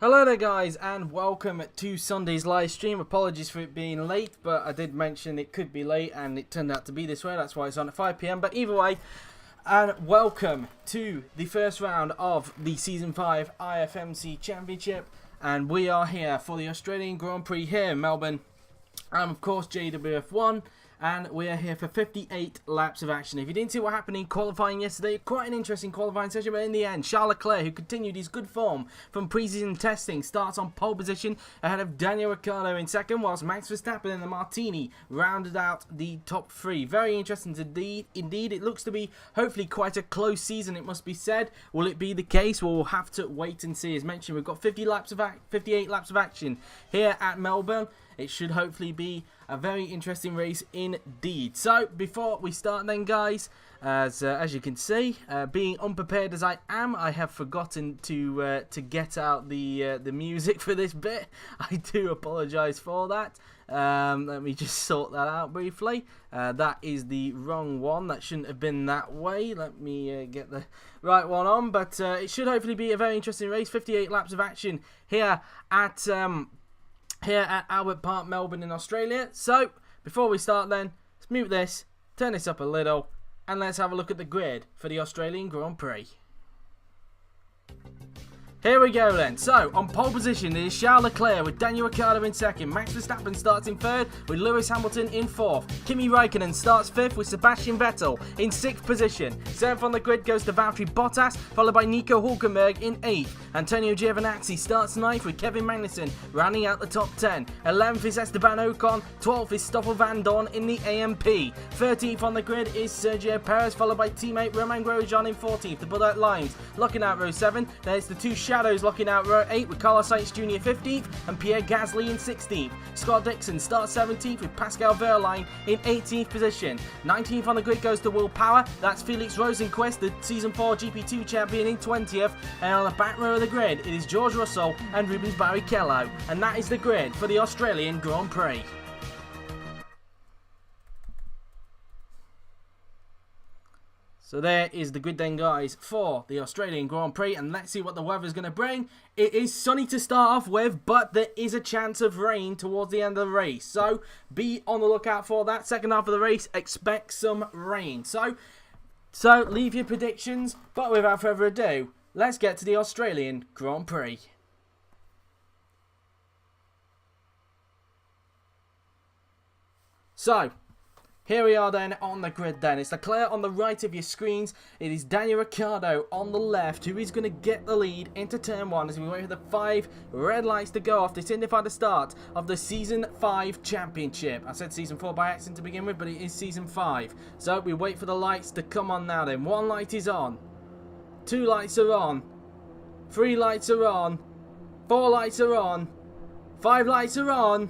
Hello there guys and welcome to Sunday's live stream. Apologies for it being late, but I did mention it could be late and it turned out to be this way. That's why it's on at 5 PM. But either way, and welcome to the first round of the Season 5 IFMC Championship. And we are here for the Australian Grand Prix here in Melbourne. I'm of course JWF1. And we are here for 58 laps of action. If you didn't see what happened in qualifying yesterday, quite an interesting qualifying session, but in the end, Charles Leclerc, who continued his good form from pre-season testing, starts on pole position ahead of Daniel Ricciardo in second, whilst Max Verstappen and the Martini rounded out the top three. Very interesting indeed. It looks to be hopefully quite a close season, it must be said. Will it be the case? Well, we'll have to wait and see. As mentioned, we've got 58 laps of action here at Melbourne. It should hopefully be a very interesting race indeed. So, before we start then, guys, as you can see, being unprepared as I am, I have forgotten to get out the music for this bit. I do apologise for that. Let me just sort that out briefly. That is the wrong one. That shouldn't have been that way. Let me get the right one on. But it should hopefully be a very interesting race. 58 laps of action here at Albert Park, Melbourne in Australia. So, before we start then, let's mute this, turn this up a little, and let's have a look at the grid for the Australian Grand Prix. Here we go then. So, on pole position it is Charles Leclerc with Daniel Ricciardo in second. Max Verstappen starts in third with Lewis Hamilton in fourth. Kimi Raikkonen starts fifth with Sebastian Vettel in sixth position. Seventh on the grid goes to Valtteri Bottas, followed by Nico Hülkenberg in eighth. Antonio Giovinazzi starts ninth with Kevin Magnussen rounding out the top 10. 11th is Esteban Ocon. 12th is Stoffel Van Dorn in the AMP. 13th on the grid is Sergio Perez, followed by teammate Romain Grosjean in 14th. The Bud Light Lines locking out row 7. There's the two Shadows locking out row 8 with Carlos Sainz Jr. 15th and Pierre Gasly in 16th. Scott Dixon starts 17th with Pascal Wehrlein in 18th position. 19th on the grid goes to Will Power. That's Felix Rosenqvist, the Season 4 GP2 champion, in 20th. And on the back row of the grid, it is George Russell and Rubens Barrichello. And that is the grid for the Australian Grand Prix. So there is the grid then, guys, for the Australian Grand Prix, and let's see what the weather is going to bring. It is sunny to start off with, but there is a chance of rain towards the end of the race, so be on the lookout for that. Second half of the race, expect some rain. So leave your predictions, but without further ado, let's get to the Australian Grand Prix. So, here we are then on the grid then. It's Leclerc on the right of your screens. It is Daniel Ricciardo on the left who is going to get the lead into turn 1 as we wait for the 5 red lights to go off to signify the start of the Season 5 Championship. I said Season 4 by accident to begin with, but it is Season 5. So we wait for the lights to come on now then. 1 light is on. 2 lights are on. 3 lights are on. 4 lights are on. 5 lights are on.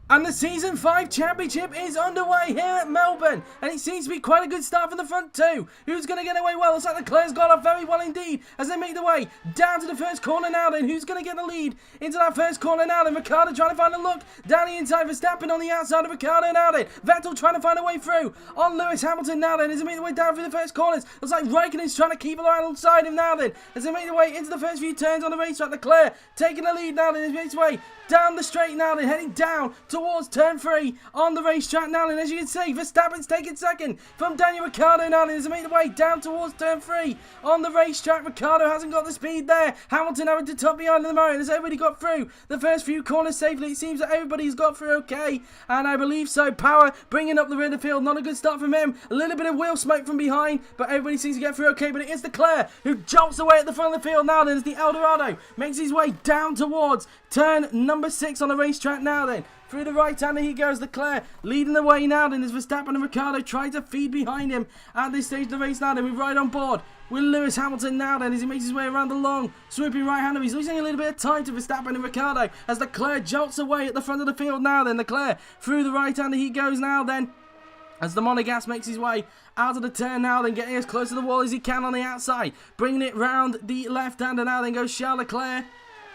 And the Season 5 Championship is underway here at Melbourne. And it seems to be quite a good start from the front too. Who's going to get away well? Looks like Leclerc's got off very well indeed as they make their way down to the first corner now then. Who's going to get the lead into that first corner now then? Ricciardo trying to find a look down the inside. Verstappen on the outside of Ricciardo now then. Vettel trying to find a way through on Lewis Hamilton now then as they make their way down through the first corners. Looks like Raikkonen's trying to keep alongside him now then as they make their way into the first few turns on the racetrack. Leclerc taking the lead now then as he makes his way down the straight now then, heading down towards turn 3 on the racetrack now then. As you can see, Verstappen's taking second from Daniel Ricciardo now then as they make the way down towards turn 3 on the racetrack. Ricciardo hasn't got the speed there. Hamilton having to top behind the moment as everybody got through the first few corners safely. It seems that everybody's got through okay, and I believe so. Power bringing up the rear of the field. Not a good start from him. A little bit of wheel smoke from behind, but everybody seems to get through okay. But it is Leclerc who jumps away at the front of the field now then as the Eldorado makes his way down towards turn number 6 on the racetrack now then. Through the right-hander he goes, Leclerc leading the way now then as Verstappen and Ricciardo try to feed behind him at this stage of the race now then. We're right on board with Lewis Hamilton now then as he makes his way around the long swooping right-hander. He's losing a little bit of time to Verstappen and Ricciardo as Leclerc jolts away at the front of the field now then. Leclerc through the right-hander he goes now then as the Monegasque makes his way out of the turn now then, getting as close to the wall as he can on the outside, bringing it round the left-hander now then goes Charles Leclerc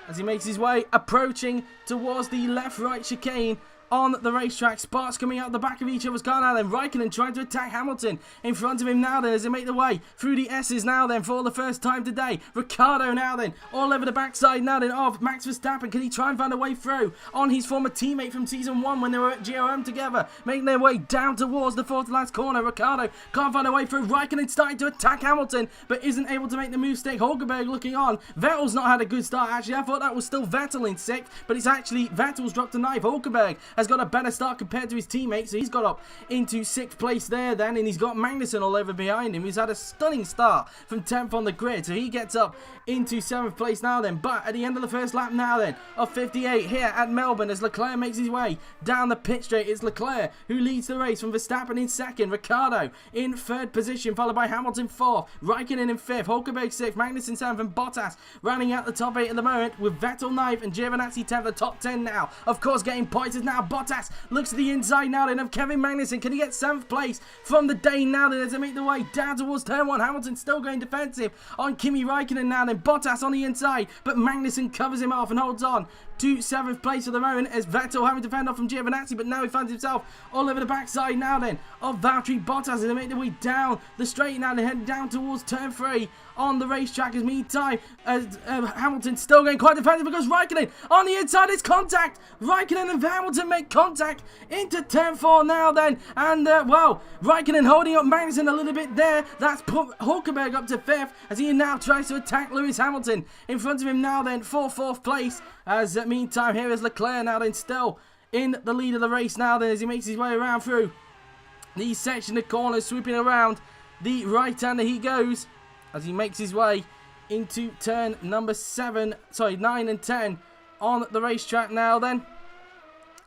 as he makes his way approaching towards the left-right chicane on the racetrack. Sparks coming out the back of each other's car now then. Raikkonen trying to attack Hamilton in front of him now then as they make the way through the S's now then for the first time today. Ricciardo now then all over the backside now then of Max Verstappen. Can he try and find a way through on his former teammate from season 1 when they were at GOM together? Making their way down towards the fourth last corner. Ricciardo can't find a way through. Raikkonen starting to attack Hamilton but isn't able to make the move stick. Hulkenberg looking on. Vettel's not had a good start actually. I thought that was still Vettel in 6th, but it's actually Vettel's dropped a knife. Hulkenberg has got a better start compared to his teammates, so he's got up into 6th place there then, and he's got Magnussen all over behind him. He's had a stunning start from 10th on the grid, so he gets up into 7th place now then. But at the end of the first lap now then of 58 here at Melbourne, as Leclerc makes his way down the pit straight, it's Leclerc who leads the race from Verstappen in 2nd, Ricciardo in 3rd position, followed by Hamilton 4th, Raikkonen in 5th, Hulkenberg 6th, Magnussen 7th, and Bottas rounding out the top 8 at the moment with Vettel 9th and Giovinazzi 10th, the top 10 now. Of course, getting points is now Bottas. Looks to the inside now then of Kevin Magnussen. Can he get 7th place from the day now then as they make the way down towards turn 1? Hamilton still going defensive on Kimi Raikkonen now then. Bottas on the inside, but Magnussen covers him off and holds on to 7th place for the moment as Vettel having to fend off from Giovinazzi, but now he finds himself all over the backside now then of Valtteri Bottas as they make their way down the straight now. They head down towards turn 3 on the racetrack. As meantime, Hamilton still going quite defensive because Raikkonen on the inside is contact. Raikkonen and Hamilton make contact into turn 4 now then, and well, Raikkonen holding up Magnussen a little bit there. That's put Hulkenberg up to 5th as he now tries to attack Lewis Hamilton in front of him now then for 4th place. As meantime, here is Leclerc now then still in the lead of the race now then as he makes his way around through the section of corners, swooping around the right-hander he goes as he makes his way into turn number 9 and 10 on the racetrack now then.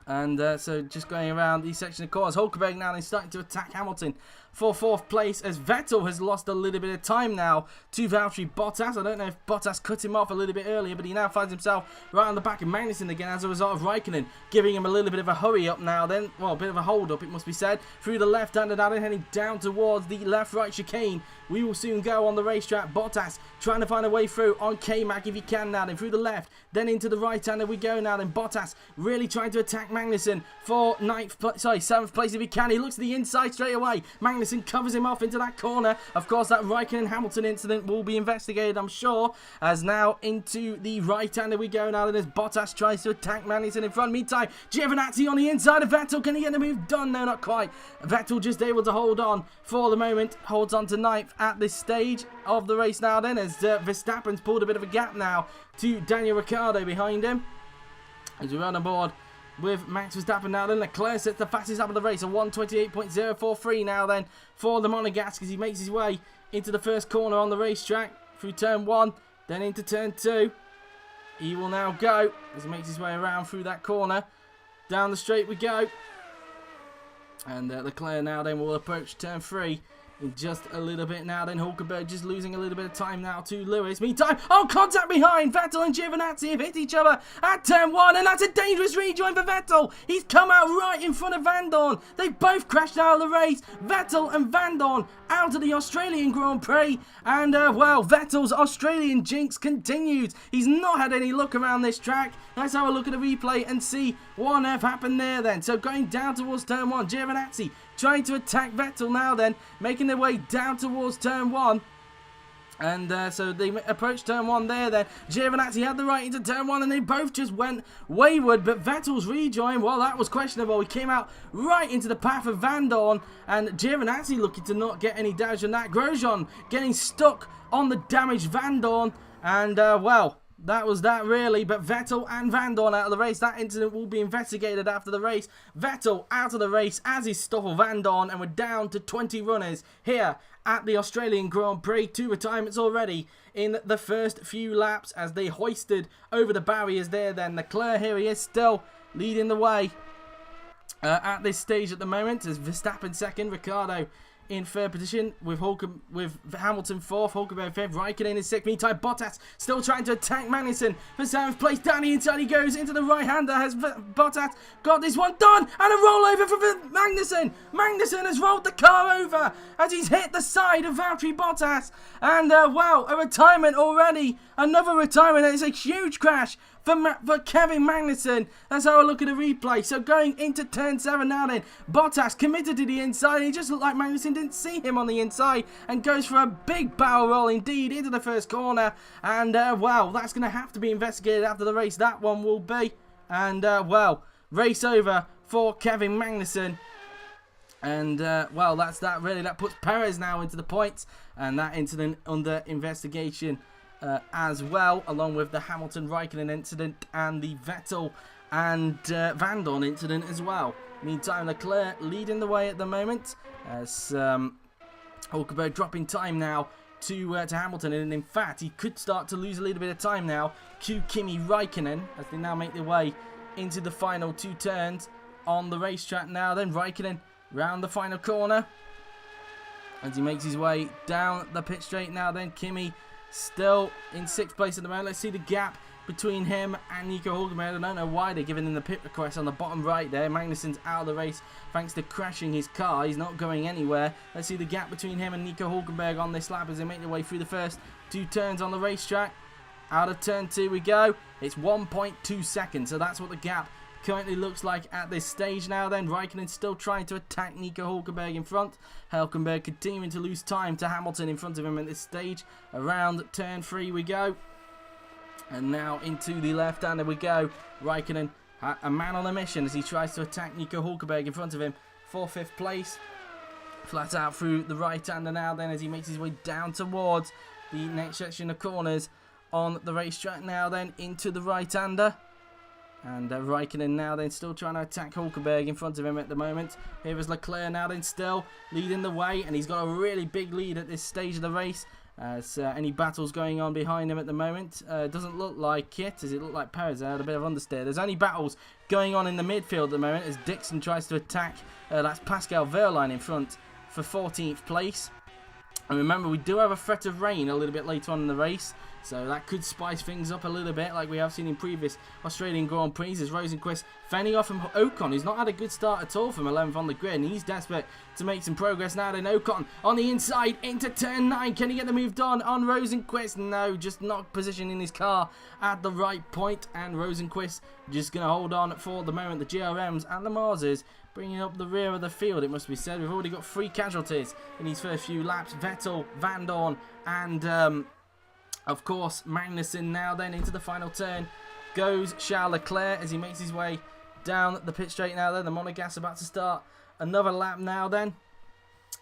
And so just going around the section of corners, Hulkenberg now is starting to attack Hamilton for 4th place as Vettel has lost a little bit of time now to Valtteri Bottas. I don't know if Bottas cut him off a little bit earlier, but he now finds himself right on the back of Magnussen again as a result of Raikkonen giving him a little bit of a hurry up now then. Well, a bit of a hold up it must be said. Through the left-hander now then, heading down towards the left-right chicane. We will soon go on the racetrack. Bottas trying to find a way through on K-Mag if he can now then. Through the left, then into the right-hander we go now then. Bottas really trying to attack Magnussen for 7th place if he can. He looks to the inside straight away. Magnussen covers him off into that corner. Of course, that Raikkonen-Hamilton incident will be investigated, I'm sure. As now into the right-hander we go now then as Bottas tries to attack Magnussen in front. Meantime, Giovinazzi on the inside of Vettel. Can he get the move done? No, not quite. Vettel just able to hold on for the moment. Holds on to 9th at this stage of the race now then as Verstappen's pulled a bit of a gap now to Daniel Ricciardo behind him. As we run on board with Max Verstappen now then. Leclerc sets the fastest lap of the race, a 1:28.043 now then for the Monegasque as he makes his way into the first corner on the racetrack through turn 1, then into turn 2. He will now go as he makes his way around through that corner. Down the straight we go. And Leclerc now then will approach turn 3 in just a little bit now then. Hulkenberg just losing a little bit of time now to Lewis. Meantime, contact behind. Vettel and Giovinazzi have hit each other at turn 1, and that's a dangerous rejoin for Vettel. He's come out right in front of Van Dorn. They both crashed out of the race. Vettel and Van Dorn out of the Australian Grand Prix, and well, Vettel's Australian jinx continues. He's not had any luck around this track. Let's have a look at the replay and see what on earth happened there then. So going down towards turn 1, Giovinazzi trying to attack Vettel now then, making their way down towards turn 1. And so they approached turn 1 there then. Giovinazzi had the right into turn 1 and they both just went wayward. But Vettel's rejoin, well, that was questionable. He came out right into the path of Van Dorn, and Giovinazzi looking to not get any damage on that. Grosjean getting stuck on the damaged Van Dorn, and well, that was that really. But Vettel and Van Dorn out of the race. That incident will be investigated after the race. Vettel out of the race, as is Stoffel Van Dorn, and we're down to 20 runners here at the Australian Grand Prix. 2 retirements already in the first few laps as they hoisted over the barriers there then. Leclerc, here he is still leading the way at this stage at the moment as Verstappen 2nd, Ricciardo in 3rd position with Hamilton 4th, Hulkenberg 5th, Raikkonen in 6th. Meantime, Bottas still trying to attack Magnussen for 7th place. Down the inside he goes into the right-hander. Has Bottas got this one done? And a rollover for Magnussen. Magnussen has rolled the car over as he's hit the side of Valtteri Bottas. And wow, a retirement already. Another retirement. It's a huge crash for Kevin Magnussen. Let's have a look at the replay. So going into turn 7 now then, Bottas committed to the inside. He just looked like Magnussen didn't see him on the inside and goes for a big barrel roll indeed into the first corner. And, well, that's going to have to be investigated after the race. That one will be. And, well, race over for Kevin Magnussen. And, well, that's that really. That puts Perez now into the points. And that incident under investigation as well, along with the Hamilton-Raikkonen incident and the Vettel and Van Dorn incident as well. Meantime, Leclerc leading the way at the moment as Hulkenberg dropping time now to Hamilton, and in fact he could start to lose a little bit of time now to Kimi Raikkonen as they now make their way into the final 2 turns on the racetrack now. Then Raikkonen round the final corner as he makes his way down the pit straight now. Then Kimi still in 6th place at the moment. Let's see the gap between him and Nico Hulkenberg. I don't know why they're giving him the pit request on the bottom right there. Magnussen's out of the race thanks to crashing his car. He's not going anywhere. Let's see the gap between him and Nico Hulkenberg on this lap as they make their way through the first 2 turns on the racetrack. Out of turn 2 we go. It's 1.2 seconds, so that's what the gap currently looks like at this stage now. Then Raikkonen still trying to attack Nico Hulkenberg in front. Hulkenberg continuing to lose time to Hamilton in front of him at this stage. Around turn 3 we go. And now into the left-hander we go. Raikkonen, a man on a mission as he tries to attack Nico Hulkenberg in front of him for 5th place. Flat out through the right-hander now then as he makes his way down towards the next section of corners on the racetrack now then into the right-hander. And Raikkonen now then still trying to attack Hulkenberg in front of him at the moment. Here is Leclerc now then still leading the way, and he's got a really big lead at this stage of the race. As any battles going on behind him at the moment. Doesn't look like it. Does it look like Perez had a bit of understeer? There's only battles going on in the midfield at the moment as Dixon tries to attack. That's Pascal Wehrlein in front for 14th place. And remember, we do have a threat of rain a little bit later on in the race, so that could spice things up a little bit like we have seen in previous Australian Grand Prix. As Rosenquist fending off from Ocon, who's not had a good start at all from 11th on the grid, and he's desperate to make some progress now. Then Ocon on the inside into turn 9. Can he get the move done on Rosenquist? No, just not positioning his car at the right point, and Rosenquist just going to hold on for the moment. The GRMs and the Marses bringing up the rear of the field, it must be said. We've already got 3 casualties in these first few laps. Vettel, Van Dorn, and of course Magnussen now then into the final turn. Goes Charles Leclerc as he makes his way down the pit straight now then. The Monegasque about to start another lap now then.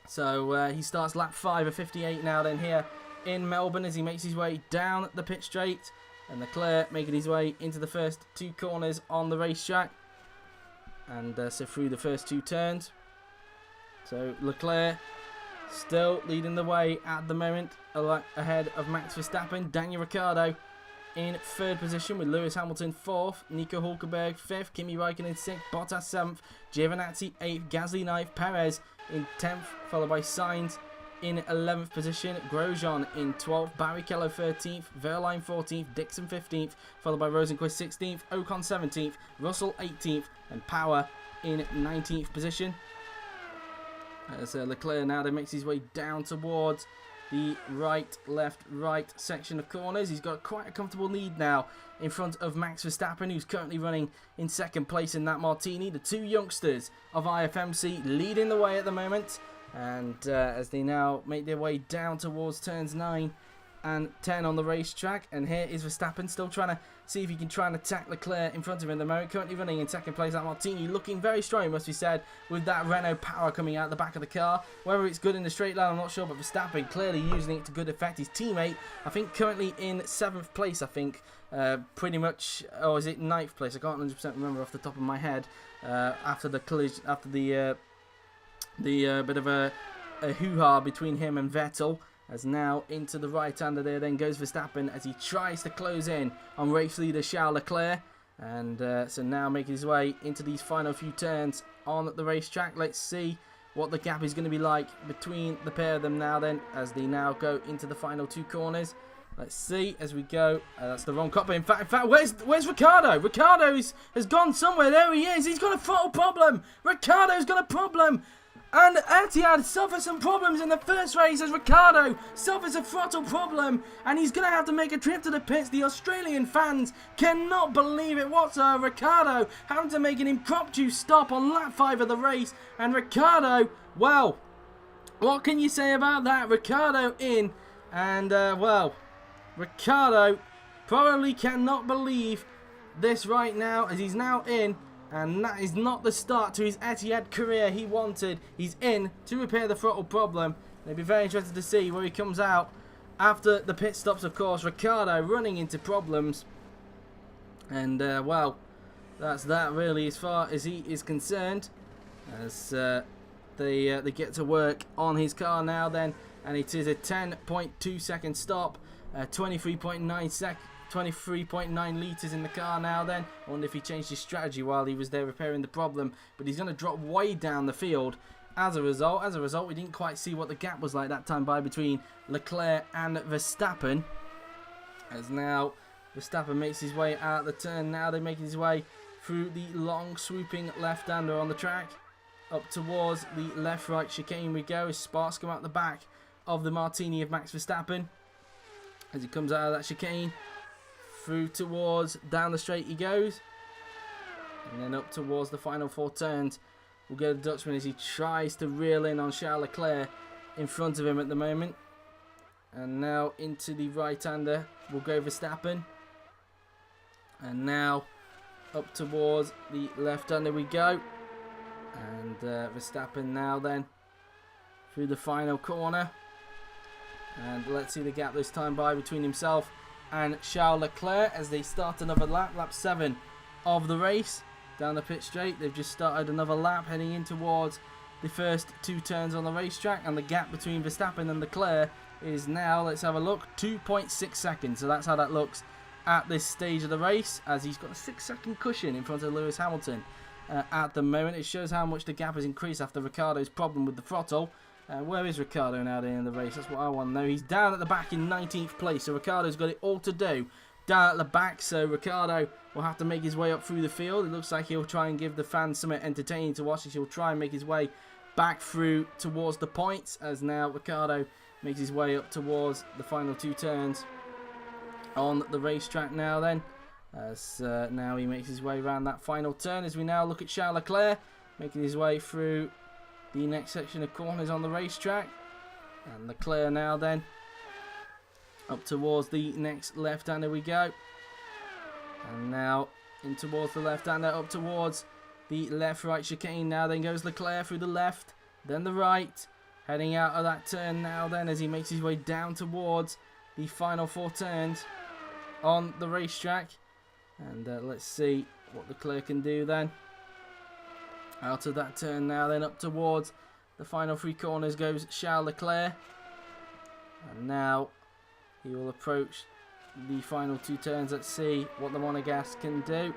So he starts lap 5 of 58 now then here in Melbourne as he makes his way down the pit straight. And Leclerc making his way into the first 2 corners on the racetrack. And so through the first 2 turns. So Leclerc still leading the way at the moment, ahead of Max Verstappen. Daniel Ricciardo in 3rd position with Lewis Hamilton 4th, Nico Hulkenberg 5th, Kimi Raikkonen 6th, Bottas 7th, Giovinazzi 8th, Gasly 9th, Perez in 10th, followed by Sainz in 11th position, Grosjean in 12th, Barrichello 13th, Wehrlein 14th, Dixon 15th, followed by Rosenquist 16th, Ocon 17th, Russell 18th, and Power in 19th position. As Leclerc now then makes his way down towards the right, left, right section of corners. He's got quite a comfortable lead now in front of Max Verstappen, who's currently running in 2nd place in that Martini. The 2 youngsters of IFMC leading the way at the moment. And as they now make their way down towards turns 9 and 10 on the racetrack. And here is Verstappen still trying to see if he can try and attack Leclerc in front of him at the moment. Currently running in 2nd place at Martini, looking very strong, it must be said, with that Renault power coming out the back of the car. Whether it's good in the straight line, I'm not sure, but Verstappen clearly using it to good effect. His teammate, I think, currently in 7th place, I think, pretty much, or is it 9th place? I can't 100% remember off the top of my head. After the collision, after the bit of a hoo-ha between him and Vettel. As now into the right-hander there then goes Verstappen as he tries to close in on race leader Charles Leclerc. And so now making his way into these final few turns on the racetrack. Let's see what the gap is going to be like between the pair of them now then as they now go into the final 2 corners. Let's see as we go. That's the wrong copper. In fact, where's Ricciardo? Ricciardo has gone somewhere. There he is. He's got a throttle problem. Ricciardo's got a problem. And Etihad suffers some problems in the first race as Ricciardo suffers a throttle problem and he's going to have to make a trip to the pits. The Australian fans cannot believe it whatsoever. Ricciardo having to make an impromptu stop on lap 5 of the race. And Ricciardo, well, what can you say about that? Ricciardo in and, well, Ricciardo probably cannot believe this right now as he's now in. And that is not the start to his Etihad career he wanted. He's in to repair the throttle problem. It'll be very interesting to see where he comes out after the pit stops, of course. Ricciardo running into problems. And, well, that's that really as far as he is concerned. As they get to work on his car now then. And it is a 10.2 second stop. 23.9 litres in the car now then. I wonder if he changed his strategy while he was there repairing the problem. But he's going to drop way down the field as a result. As a result, we didn't quite see what the gap was like that time by between Leclerc and Verstappen. As now Verstappen makes his way out the turn. Now they're making his way through the long swooping left-hander on the track. Up towards the left-right chicane we go as sparks come out the back of the Martini of Max Verstappen. As he comes out of that chicane. Through towards, down the straight he goes. And then up towards the final 4 turns. We'll get the Dutchman as he tries to reel in on Charles Leclerc in front of him at the moment. And now into the right-hander will go Verstappen. And now up towards the left-hander we go. And Verstappen now then through the final corner. And let's see the gap this time by between himself and Charles Leclerc as they start another lap, lap 7 of the race. Down the pit straight, they've just started another lap heading in towards the first 2 turns on the racetrack. And the gap between Verstappen and Leclerc is now, let's have a look, 2.6 seconds. So that's how that looks at this stage of the race, as he's got a 6-second cushion in front of Lewis Hamilton at the moment. It shows how much the gap has increased after Ricciardo's problem with the throttle. Where is Ricciardo now in the race? That's what I want to know. He's down at the back in 19th place. So Ricciardo's got it all to do down at the back. So Ricciardo will have to make his way up through the field. It looks like he'll try and give the fans something entertaining to watch. He'll try and make his way back through towards the points. As now Ricciardo makes his way up towards the final 2 turns on the racetrack now then. As now he makes his way around that final turn. As we now look at Charles Leclerc making his way through the next section of corners on the racetrack. And Leclerc now then up towards the next left-hander we go. And now in towards the left-hander, up towards the left-right chicane. Now then goes Leclerc through the left, then the right. Heading out of that turn now then as he makes his way down towards the final 4 turns on the racetrack. And let's see what Leclerc can do then. Out of that turn now then up towards the final 3 corners goes Charles Leclerc. And now he will approach the final 2 turns. Let's see what the Monegasque can do.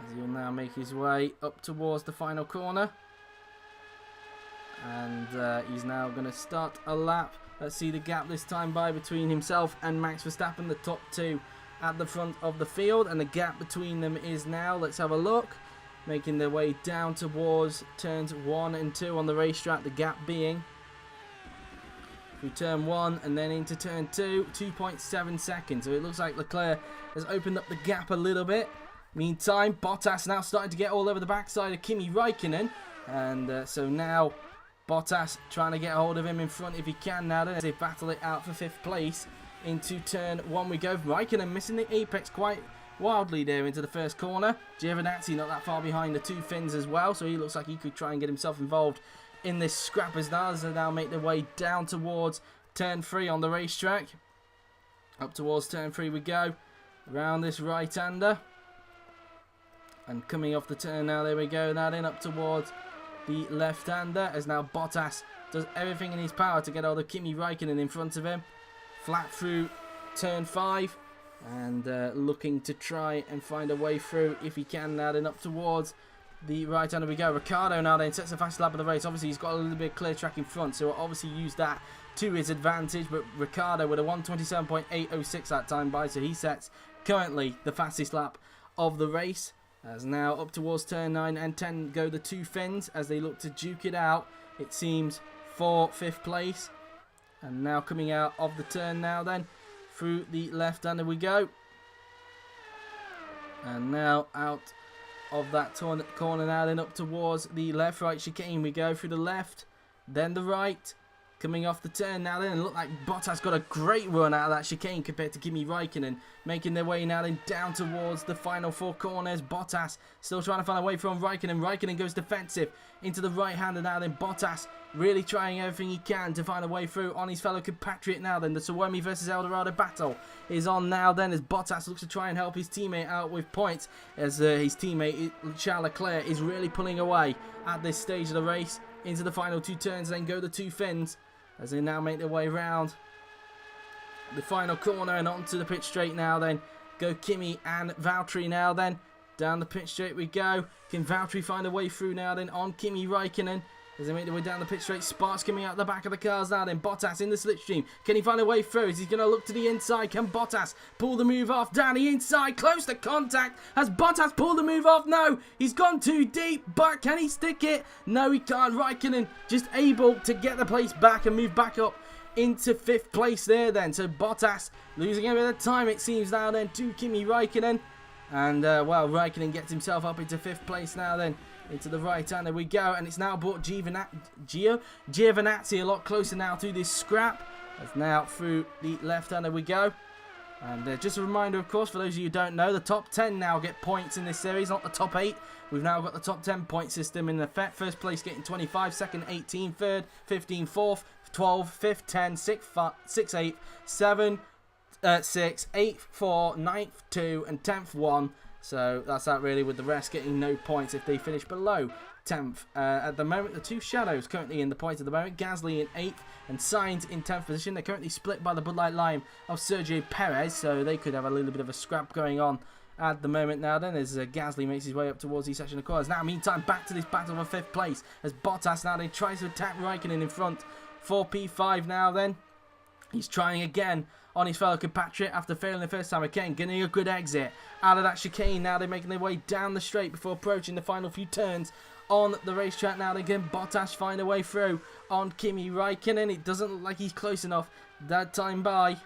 As he'll now make his way up towards the final corner. And he's now going to start a lap. Let's see the gap this time by between himself and Max Verstappen, the top 2 at the front of the field. And the gap between them is now, let's have a look, making their way down towards turns 1 and 2 on the racetrack. The gap being through turn 1 and then into turn 2, 2.7 seconds. So it looks like Leclerc has opened up the gap a little bit. Meantime, Bottas now starting to get all over the backside of Kimi Raikkonen. And so now Bottas trying to get a hold of him in front if he can now. Then as they battle it out for 5th place. Into turn 1 we go. Raikkonen missing the apex quite wildly there into the first corner. Giovinazzi not that far behind the 2 Finns as well. So he looks like he could try and get himself involved in this scrap as they now make their way down towards turn 3 on the racetrack. Up towards turn 3 we go. Around this right-hander. And coming off the turn now, there we go. Now then up towards the left-hander as now Bottas does everything in his power to get all the Kimi Raikkonen in front of him. Flat through turn 5. And looking to try and find a way through if he can now then up towards the right-hander we go. Ricciardo now then sets the fastest lap of the race. Obviously he's got a little bit of clear track in front, so he'll obviously use that to his advantage. But Ricciardo with a 1:27.806 that time by, so he sets currently the fastest lap of the race. As now up towards turn 9 and 10 go the 2 Finns as they look to duke it out it seems, for 5th place. And now coming out of the turn now then, through the left-hander we go. And now out of that corner now then up towards the left-right chicane we go, through the left, then the right. Coming off the turn now then, look like Bottas got a great run out of that chicane compared to Kimi Räikkönen. Making their way now then down towards the final 4 corners. Bottas still trying to find a way from Räikkönen. Räikkönen goes defensive into the right-hander now then. Bottas really trying everything he can to find a way through on his fellow compatriot now then. The Suomi versus Eldorado battle is on now then, as Bottas looks to try and help his teammate out with points, as his teammate Charles Leclerc is really pulling away at this stage of the race. Into the final 2 turns, then go the 2 Finns as they now make their way round the final corner and onto the pit straight now then. Go Kimi and Valtteri now then. Down the pit straight we go. Can Valtteri find a way through now then on Kimi Räikkönen as they make their way down the pit straight? Sparks coming out the back of the cars now then. Bottas in the slipstream. Can he find a way through? Is he going to look to the inside? Can Bottas pull the move off? Down the inside, close to contact. Has Bottas pulled the move off? No, he's gone too deep, but can he stick it? No, he can't. Räikkönen just able to get the place back and move back up into 5th place there then. So Bottas losing a bit of time, it seems, now then to Kimi Räikkönen. And, well, Räikkönen gets himself up into 5th place now then. Into the right-hander we go, and it's now brought Giovinazzi a lot closer now to this scrap. As now through the left-hander we go. And just a reminder, of course, for those of you who don't know, the top 10 now get points in this series, not the top 8. We've now got the top 10 point system in effect. First place getting 25, second 18, third 15, fourth 12, 5th 10, 6th 8, 7, 6, 8th 4, 9th 2, and 10th 1. So that's that really, with the rest getting no points if they finish below 10th. At the moment, the 2 Shadows currently in the points at the moment. Gasly in 8th and Sainz in 10th position. They're currently split by the Bud Light Lime of Sergio Perez, so they could have a little bit of a scrap going on at the moment now then, as Gasly makes his way up towards the section of corners. Now, meantime, back to this battle for 5th place as Bottas now then tries to attack Räikkönen in front for P5 now then. He's trying again on his fellow compatriot after failing the first time again, getting a good exit out of that chicane. Now they're making their way down the straight before approaching the final few turns on the racetrack. Now they can Bottas find a way through on Kimi Räikkönen. It doesn't look like he's close enough that time by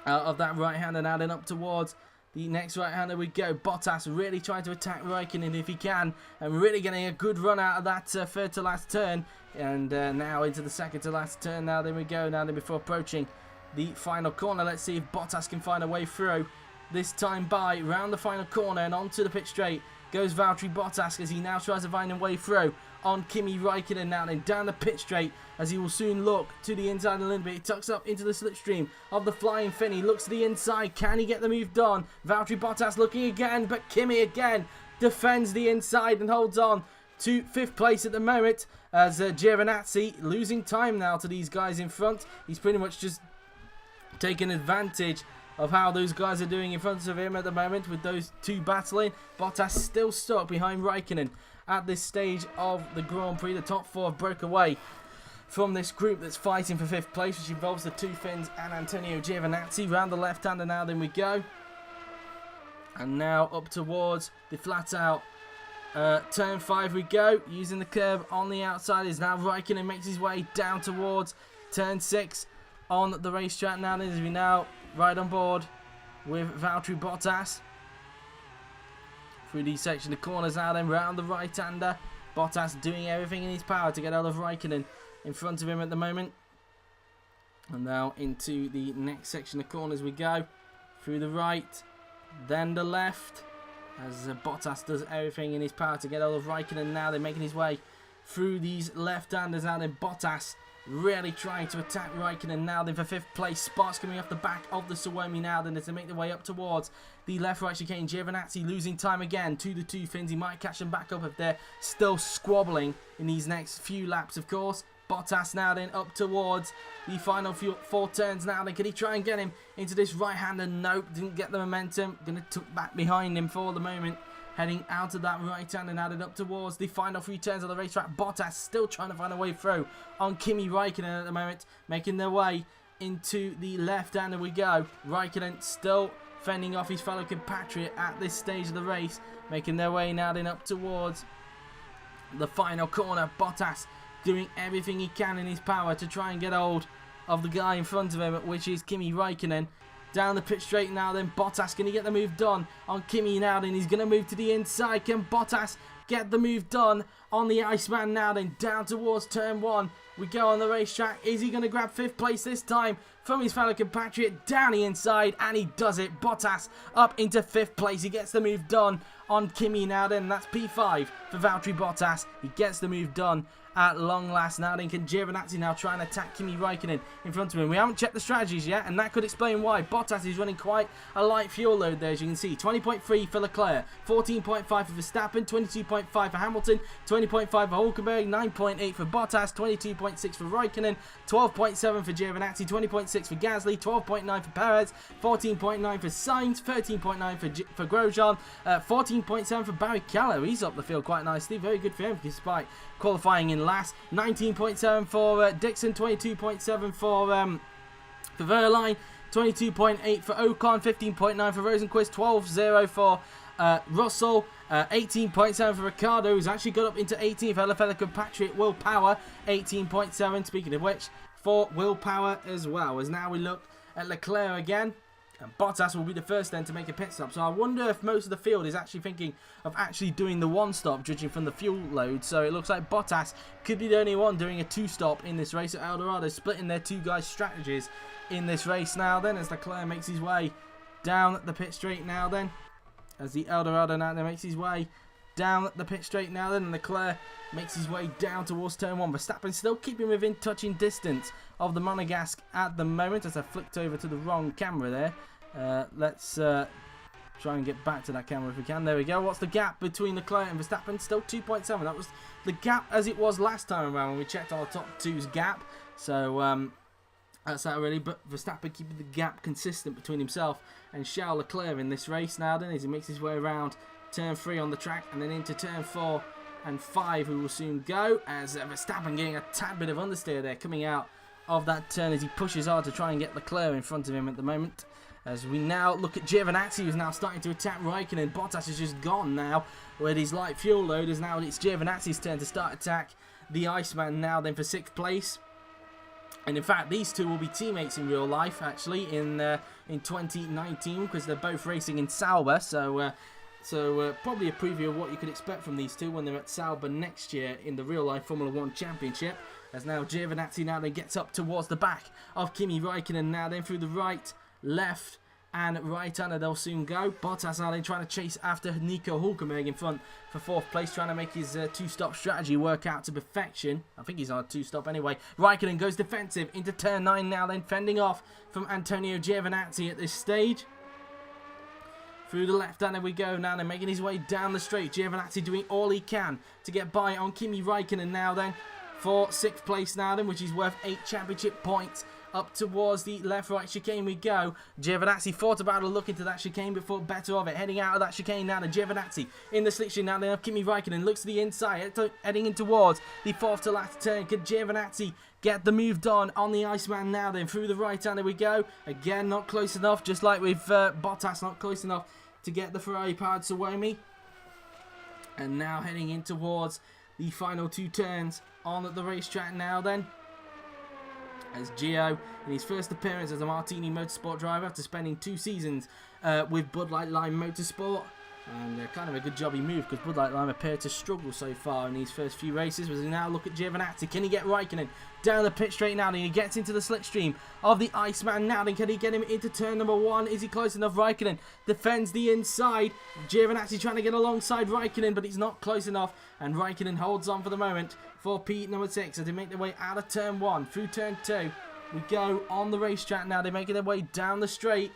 out of that right-hander. Now then up towards the next right-hander we go. Bottas really trying to attack Räikkönen if he can, and really getting a good run out of that third to last turn. And now into the second to last turn. Now then we go. Now then before approaching the final corner, let's see if Bottas can find a way through. This time by round the final corner and onto the pit straight goes Valtteri Bottas as he now tries to find a way through on Kimi Räikkönen. Now then down the pit straight as he will soon look to the inside a little bit. He tucks up into the slipstream of the Flying Finn. He looks to the inside. Can he get the move done? Valtteri Bottas looking again, but Kimi again defends the inside and holds on to 5th place at the moment, as Giovinazzi losing time now to these guys in front. He's pretty much just taking advantage of how those guys are doing in front of him at the moment with those 2 battling. Bottas still stuck behind Räikkönen at this stage of the Grand Prix. The top 4 broke away from this group that's fighting for 5th place, which involves the 2 Finns and Antonio Giovinazzi. Round the left-hander now then we go. And now up towards the flat-out turn 5 we go. Using the curve on the outside is now Räikkönen makes his way down towards turn 6 on the racetrack now then, as we now ride on board with Valtteri Bottas through the section of corners now then, round the right-hander. Bottas doing everything in his power to get out of Räikkönen in front of him at the moment. And now into the next section of corners we go, through the right, then the left, as Bottas does everything in his power to get out of Räikkönen. Now they're making his way through these left-handers now then. Bottas really trying to attack Räikkönen now then for 5th place. Sparks coming off the back of the Suomi now then as they make their way up towards the left-right chicane. Giovinazzi losing time again to the 2 Finns. He might catch them back up if they're still squabbling in these next few laps, of course. Bottas now then up towards the final 4 turns now then. Can he try and get him into this right-hander? Nope, didn't get the momentum. Gonna tuck back behind him for the moment. Heading out of that right-hander now then up towards the final 3 turns of the racetrack. Bottas still trying to find a way through on Kimi Räikkönen at the moment. Making their way into the left-hander we go. Räikkönen still fending off his fellow compatriot at this stage of the race. Making their way now then up towards the final corner. Bottas doing everything he can in his power to try and get hold of the guy in front of him, which is Kimi Räikkönen. Down the pit straight now then, Bottas, can he get the move done on Kimi now then? He's going to move to the inside. Can Bottas get the move done on the Iceman now then? Down towards turn 1 we go on the racetrack. Is he going to grab 5th place this time from his fellow compatriot down the inside? And he does it. Bottas up into 5th place. He gets the move done on Kimi now then. That's P5 for Valtteri Bottas. He gets the move done at long last. Now then, can Giovinazzi now try and attack Kimi Räikkönen in front of him? We haven't checked the strategies yet, and that could explain why. Bottas is running quite a light fuel load there, as you can see. 20.3 for Leclerc, 14.5 for Verstappen, 22.5 for Hamilton, 20.5 for Hulkenberg, 9.8 for Bottas, 22.6 for Räikkönen, 12.7 for Giovinazzi, 20.6 for Gasly, 12.9 for Perez, 14.9 for Sainz, 13.9 for Grosjean, 14.7 for Barrichello. He's up the field quite nicely. Very good for him despite qualifying in last. 19.7 for Dixon, 22.7 for Verline, 22.8 for Ocon, 15.9 for Rosenquist, 12.0 for Russell, 18.7 for Ricciardo, who's actually got up into 18th. Fellow compatriot Will Power, 18.7. Speaking of which, for Will Power as well. As now we look at Leclerc again. And Bottas will be the first then to make a pit stop. So I wonder if most of the field is actually thinking of actually doing the 1-stop, judging from the fuel load. So it looks like Bottas could be the only one doing a 2-stop in this race. At Eldorado splitting their 2 guys' strategies in this race now then, as Leclerc makes his way down the pit straight now then. As the Eldorado now then makes his way down the pit straight now then, and Leclerc makes his way down towards turn 1. Verstappen still keeping within touching distance of the Monegasque at the moment, as I flicked over to the wrong camera there. Let's try and get back to that camera if we can. There we go. What's the gap between Leclerc and Verstappen? Still 2.7. That was the gap as it was last time around when we checked on the top 2's gap. So that's that really. But Verstappen keeping the gap consistent between himself and Charles Leclerc in this race now then, as he makes his way around turn 3 on the track and then into turn 4 and 5, we will soon go, as Verstappen getting a tad bit of understeer there coming out of that turn as he pushes hard to try and get Leclerc in front of him at the moment. As we now look at Giovinazzi, who's now starting to attack Räikkönen. Bottas is just gone now with his light fuel load, as now it's Giovinazzi's turn to start attack the Iceman now then for 6th place. And in fact, these two will be teammates in real life actually in 2019, because they're both racing in Sauber. So probably a preview of what you could expect from these two when they're at Sauber next year in the real life Formula 1 Championship. As now Giovinazzi now then gets up towards the back of Kimi Räikkönen now then through the right, left and right hander they'll soon go. Bottas now then trying to chase after Nico Hulkenberg in front for 4th place, trying to make his 2-stop strategy work out to perfection. I think he's on a 2-stop anyway. Räikkönen goes defensive into turn 9 now then, fending off from Antonio Giovinazzi at this stage. Through the left hander we go now then, making his way down the straight. Giovinazzi doing all he can to get by on Kimi Räikkönen now then for 6th place now then, which is worth 8 championship points. Up towards the left-right chicane we go. Giovinazzi thought about a look into that chicane but thought better of it. Heading out of that chicane now to Giovinazzi in the slipstream now. Then up Kimi Räikkönen looks to the inside, heading in towards the 4th to last turn. Could Giovinazzi get the move done on the Iceman now then? Through the right hander we go. Again, not close enough, just like with Bottas, not close enough to get the Ferrari-powered Suomi. And now heading in towards the final 2 turns on the racetrack now then, as Gio, in his first appearance as a Martini Motorsport driver after spending 2 seasons with Bud Light Lime Motorsport. And kind of a good job he moved, because Bud Light Lime appeared to struggle so far in these first few races. As we now look at Giovinazzi, can he get Räikkönen down the pit straight now? And he gets into the slipstream of the Iceman now. Then can he get him into turn number 1? Is he close enough? Räikkönen defends the inside. Giovinazzi trying to get alongside Räikkönen, but he's not close enough. And Räikkönen holds on for the moment for P number 6 as they make their way out of turn 1 through turn 2. We go on the racetrack now. They're making their way down the straight.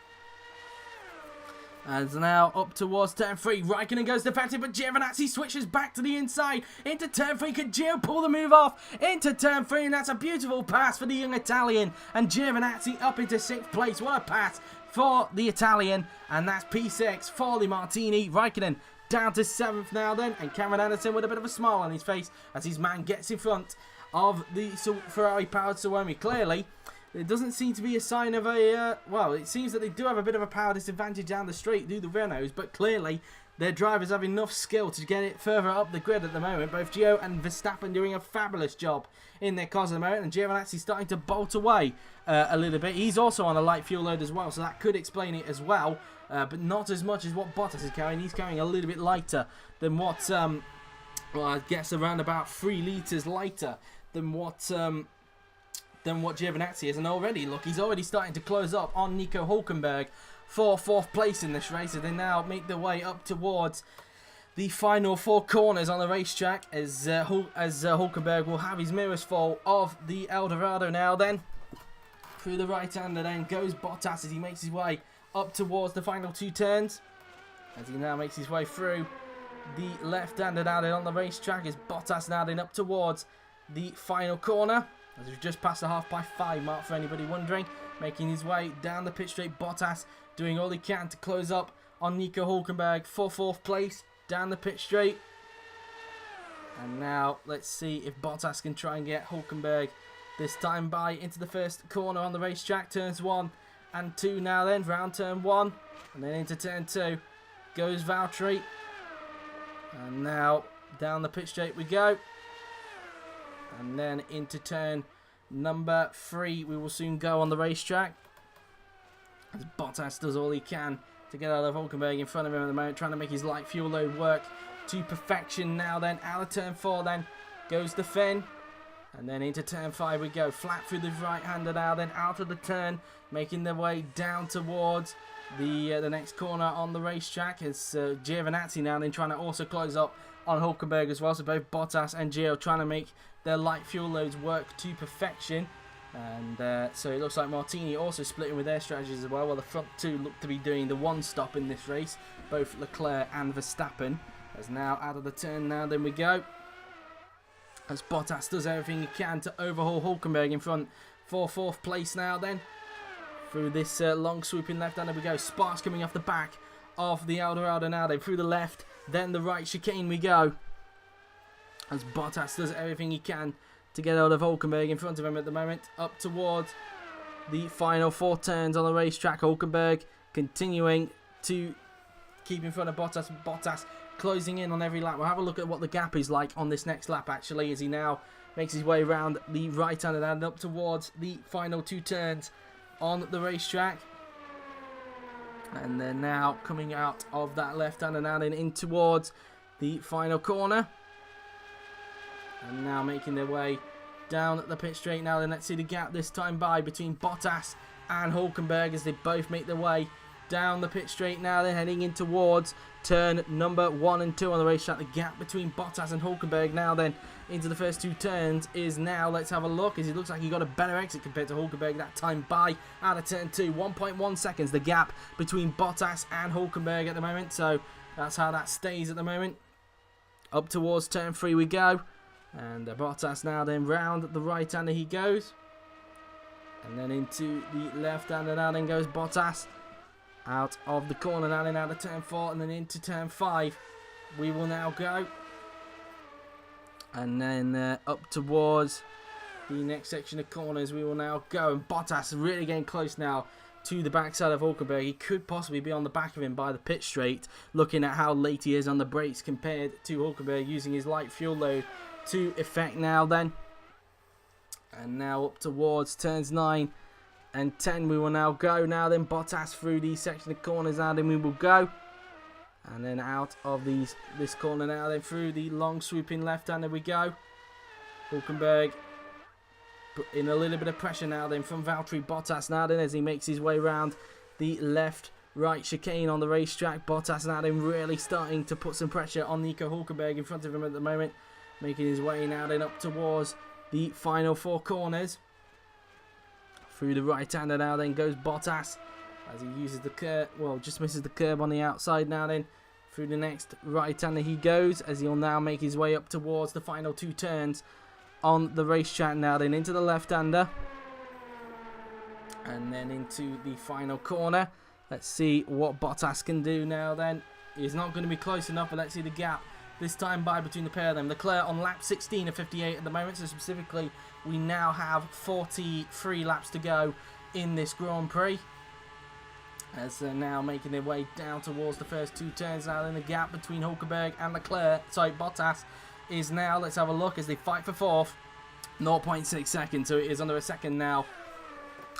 And now up towards turn 3. Räikkönen goes defensive, but Giovinazzi switches back to the inside. Into turn 3. Can Gio pull the move off? Into turn 3, and that's a beautiful pass for the young Italian. And Giovinazzi up into 6th place. What a pass for the Italian. And that's P6 for the Martini. Räikkönen down to 7th now then. And Cameron Anderson with a bit of a smile on his face as his man gets in front of the Ferrari-powered Suomi. Clearly, it doesn't seem to be a sign of a, well, it seems that they do have a bit of a power disadvantage down the straight, do the Renaults, but clearly their drivers have enough skill to get it further up the grid at the moment. Both Gio and Verstappen doing a fabulous job in their cars at the moment, and Giovinazzi starting to bolt away a little bit. He's also on a light fuel load as well, so that could explain it as well, but not as much as what Bottas is carrying. He's carrying a little bit lighter than what, well, I guess around about 3 litres lighter than what Giovinazzi is. And already, look, he's already starting to close up on Nico Hülkenberg for 4th place in this race, as they now make their way up towards the final 4 corners on the racetrack, as Hülkenberg will have his mirrors full of the Eldorado now. Then through the right-hander then goes Bottas as he makes his way up towards the final 2 turns, as he now makes his way through the left-hander now then on the racetrack, as Bottas now then up towards the final corner, as we've just passed the half-by-5 mark for anybody wondering. Making his way down the pit straight, Bottas doing all he can to close up on Nico Hülkenberg for 4th place down the pit straight. And now let's see if Bottas can try and get Hülkenberg this time by into the first corner on the racetrack. Turns 1 and 2 now then, round turn 1, and then into turn 2 goes Valtteri. And now down the pit straight we go. And then into turn number 3 we will soon go on the racetrack, as Bottas does all he can to get out of Hülkenberg in front of him at the moment, trying to make his light fuel load work to perfection. Now then out of turn 4 then goes the Finn, and then into turn 5 we go, flat through the right-hander now then out of the turn, making their way down towards the next corner on the racetrack. It's Giovinazzi now then trying to also close up on Hülkenberg as well, so both Bottas and Gio trying to make their light fuel loads work to perfection. And so it looks like Martini also splitting with their strategies as well, while the front 2 look to be doing the 1 stop in this race, both Leclerc and Verstappen. As now out of the turn now then we go, as Bottas does everything he can to overhaul Hülkenberg in front for 4th place now then. Through this long swooping left-hander we go, Sparks coming off the back of the Eldorado now then, through the left, then the right chicane we go, as Bottas does everything he can to get out of Hülkenberg in front of him at the moment, up towards the final 4 turns on the racetrack. Hülkenberg continuing to keep in front of Bottas. Bottas closing in on every lap. We'll have a look at what the gap is like on this next lap actually, as he now makes his way around the right-hander and up towards the final 2 turns on the racetrack. And then now coming out of that left-hander now then in towards the final corner. And now making their way down the pit straight now. Then let's see the gap this time by between Bottas and Hülkenberg, as they both make their way down the pit straight now. They're heading in towards turn number 1 and 2 on the racetrack. The gap between Bottas and Hülkenberg now then into the first 2 turns is now, let's have a look, as it looks like he got a better exit compared to Hülkenberg that time by out of turn 2. 1.1 seconds the gap between Bottas and Hülkenberg at the moment, so that's how that stays at the moment. Up towards turn 3 we go. And Bottas now then round the right-hander he goes. And then into the left-hander now then goes Bottas. Out of the corner now then out of turn 4, and then into turn 5 we will now go. And then up towards the next section of corners we will now go. And Bottas really getting close now to the backside of Hülkenberg. He could possibly be on the back of him by the pit straight, looking at how late he is on the brakes compared to Hülkenberg using his light fuel load to effect now then. And now up towards turns 9 and 10 we will now go. Now then Bottas through these section of corners now then we will go. And then out of this corner now then through the long swooping left-hander we go. Hülkenberg in a little bit of pressure now then from Valtteri Bottas now then, as he makes his way round the left-right chicane on the racetrack. Bottas now then really starting to put some pressure on Nico Hülkenberg in front of him at the moment, making his way now then up towards the final 4 corners. Through the right-hander now then goes Bottas, as he uses the curb, well, just misses the curb on the outside now then. Through the next right-hander he goes, as he'll now make his way up towards the final 2 turns on the racetrack now then, into the left-hander. And then into the final corner. Let's see what Bottas can do now then. He's not going to be close enough, but let's see the gap this time by between the pair of them. Leclerc on lap 16 of 58 at the moment, so specifically we now have 43 laps to go in this Grand Prix. As they're now making their way down towards the first 2 turns now in the gap between Hulkenberg and Bottas is now, let's have a look as they fight for 4th, 0.6 seconds, so it is under a second now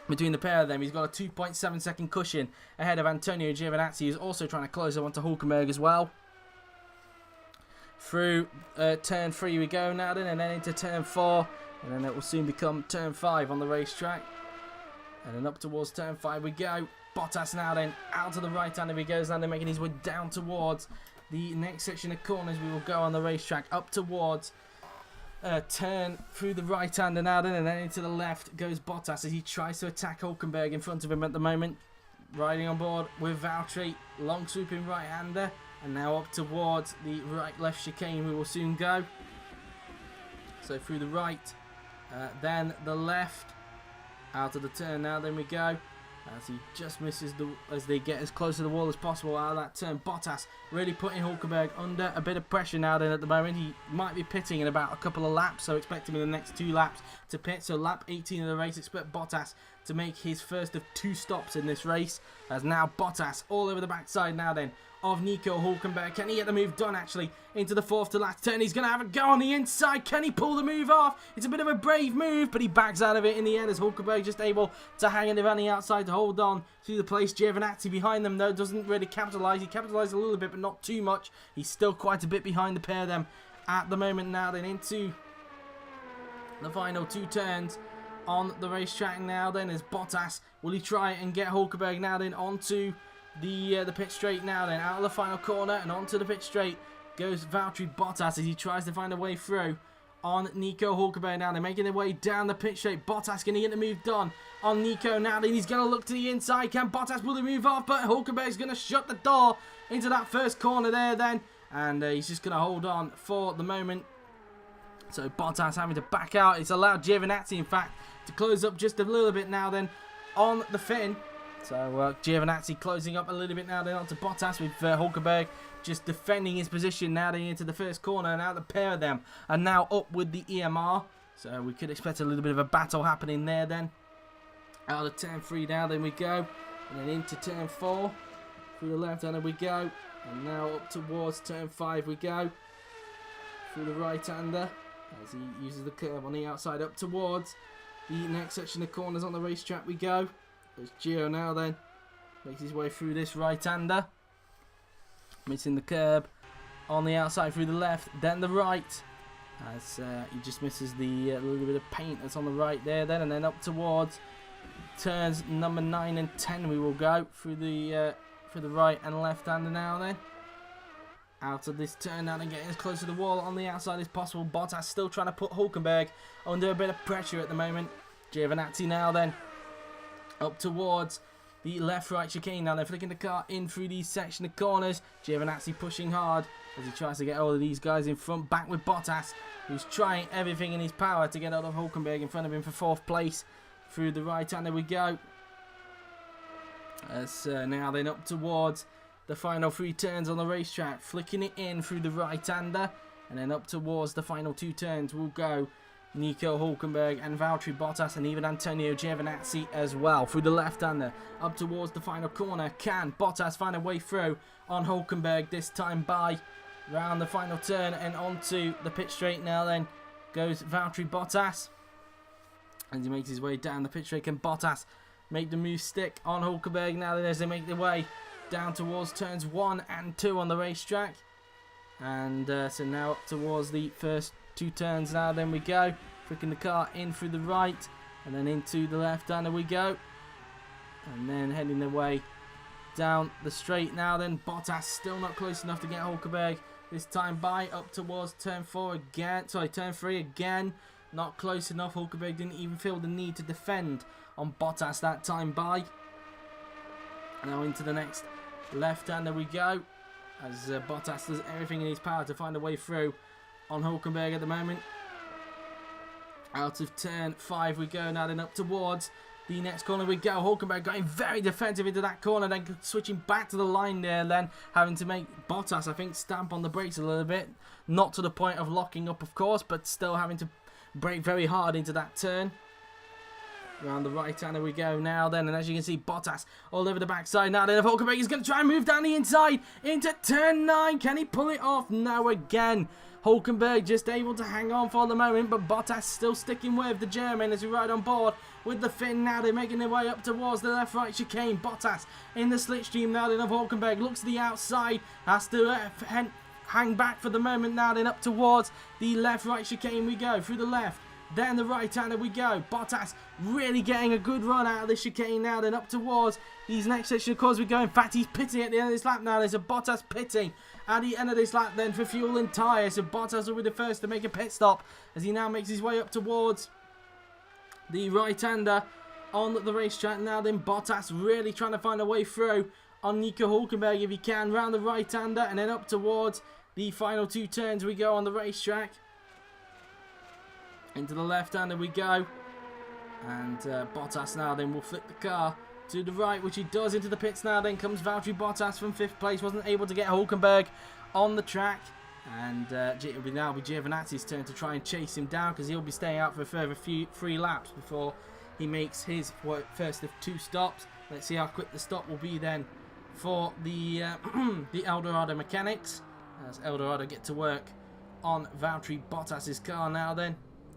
between the pair of them. He's got a 2.7 second cushion ahead of Antonio Giovinazzi, who's also trying to close up onto Hulkenberg as well. Through turn 3 we go now then, and then into turn 4, and then it will soon become turn 5 on the racetrack. And then up towards turn 5 we go. Bottas now then out to the right hand, he goes now, then making his way down towards the next section of corners. We will go on the racetrack up towards turn through the right hand and now then, and then into the left goes Bottas as he tries to attack Hulkenberg in front of him at the moment. Riding on board with Valtteri, long swooping right hander, and now up towards the right left chicane we will soon go. So through the right, then the left, out of the turn now then we go. As he just misses as they get as close to the wall as possible out of that turn. Bottas really putting Hulkenberg under a bit of pressure now then at the moment. He might be pitting in about a couple of laps, so expect him in the next 2 laps to pit. So lap 18 of the race, expect Bottas to make his first of 2 stops in this race. As now Bottas all over the backside now then of Nico Hulkenberg. Can he get the move done actually into the 4th to last turn? He's going to have a go on the inside. Can he pull the move off? It's a bit of a brave move, but he backs out of it in the end as Hulkenberg just able to hang in on the outside to hold on to the place. Giovinazzi behind them though doesn't really capitalise. He capitalised a little bit but not too much. He's still quite a bit behind the pair of them at the moment now then into the final 2 turns on the racetrack now then as Bottas, will he try and get Hulkenberg now then onto the pit straight now then, out of the final corner and onto the pit straight goes Valtteri Bottas as he tries to find a way through on Nico Hulkenberg now. They're making their way down the pit straight. Bottas going to get the move done on Nico now then. He's going to look to the inside. Can Bottas pull the move off? But Hulkenberg's going to shut the door into that first corner there then, and he's just going to hold on for the moment. So Bottas having to back out. It's allowed Giovinazzi in fact to close up just a little bit now then on the fin. So Giovinazzi closing up a little bit now then onto Bottas with Hulkenberg just defending his position now then into the first corner. Now the pair of them are now up with the EMR. So we could expect a little bit of a battle happening there then. Out of turn 3 now then we go. And then into turn 4. Through the left hander we go. And now up towards turn 5 we go. Through the right hander as he uses the curve on the outside up towards the next section of corners on the racetrack we go. There's Gio now then, makes his way through this right-hander, missing the curb on the outside through the left, then the right, as he just misses the little bit of paint that's on the right there then, and then up towards turns number 9 and 10 we will go through the right and left-hander now then. Out of this turn now and getting as close to the wall on the outside as possible. Bottas still trying to put Hulkenberg under a bit of pressure at the moment. Giovinazzi now then. Up towards the left-right chicane now. They're flicking the car in through these section of corners. Giovinazzi pushing hard as he tries to get all of these guys in front. Back with Bottas, who's trying everything in his power to get out of Hulkenberg in front of him for 4th place. Through the right-hander we go. As now then up towards the final 3 turns on the racetrack. Flicking it in through the right-hander. And then up towards the final 2 turns will go Nico Hulkenberg and Valtteri Bottas, and even Antonio Giovinazzi as well. Through the left-hander, up towards the final corner. Can Bottas find a way through on Hulkenberg this time by round the final turn and onto the pit straight now then goes Valtteri Bottas. As he makes his way down the pit straight, can Bottas make the move stick on Hulkenberg now then as they make their way down towards turns 1 and 2 on the racetrack. And so now up towards the first 2 turns now then we go. Flicking the car in through the right and then into the left-hander we go. And then heading their way down the straight now then. Bottas still not close enough to get Hulkenberg this time by. Up towards turn 4 again. Sorry, turn 3 again. Not close enough. Hulkenberg didn't even feel the need to defend on Bottas that time by. Now into the next left-hander we go. As Bottas does everything in his power to find a way through on Hulkenberg at the moment. Out of turn 5 we go now then up towards the next corner we go. Hulkenberg going very defensive into that corner, then switching back to the line there, then having to make Bottas, I think, stamp on the brakes a little bit. Not to the point of locking up, of course, but still having to brake very hard into that turn. Around the right-hander we go now then, and as you can see, Bottas all over the backside now then. Hulkenberg is going to try and move down the inside into turn 9. Can he pull it off? No, again. Hulkenberg just able to hang on for the moment, but Bottas still sticking with the German as we ride on board with the Finn now. They're making their way up towards the left-right chicane. Bottas in the slipstream now then of Hulkenberg. Looks to the outside, has to hang back for the moment now then up towards the left-right chicane we go. Through the left. Then the right-hander we go. Bottas really getting a good run out of this chicane now. Then up towards these next section of course we go. In fact, he's pitting at the end of this lap now. There's a Bottas pitting at the end of this lap then for fuel and tyres. So Bottas will be the first to make a pit stop as he now makes his way up towards the right-hander on the racetrack now. Then Bottas really trying to find a way through on Nico Hulkenberg if he can. Round the right-hander and then up towards the final 2 turns we go on the racetrack. Into the left-hander we go, and Bottas now then will flip the car to the right, which he does into the pits now. Then comes Valtteri Bottas from 5th place, wasn't able to get Hulkenberg on the track, and it will now be Giovinazzi's turn to try and chase him down because he'll be staying out for a further 3 laps before he makes his first of 2 stops. Let's see how quick the stop will be then for the the Eldorado mechanics as Eldorado get to work on Valtteri Bottas's car now then.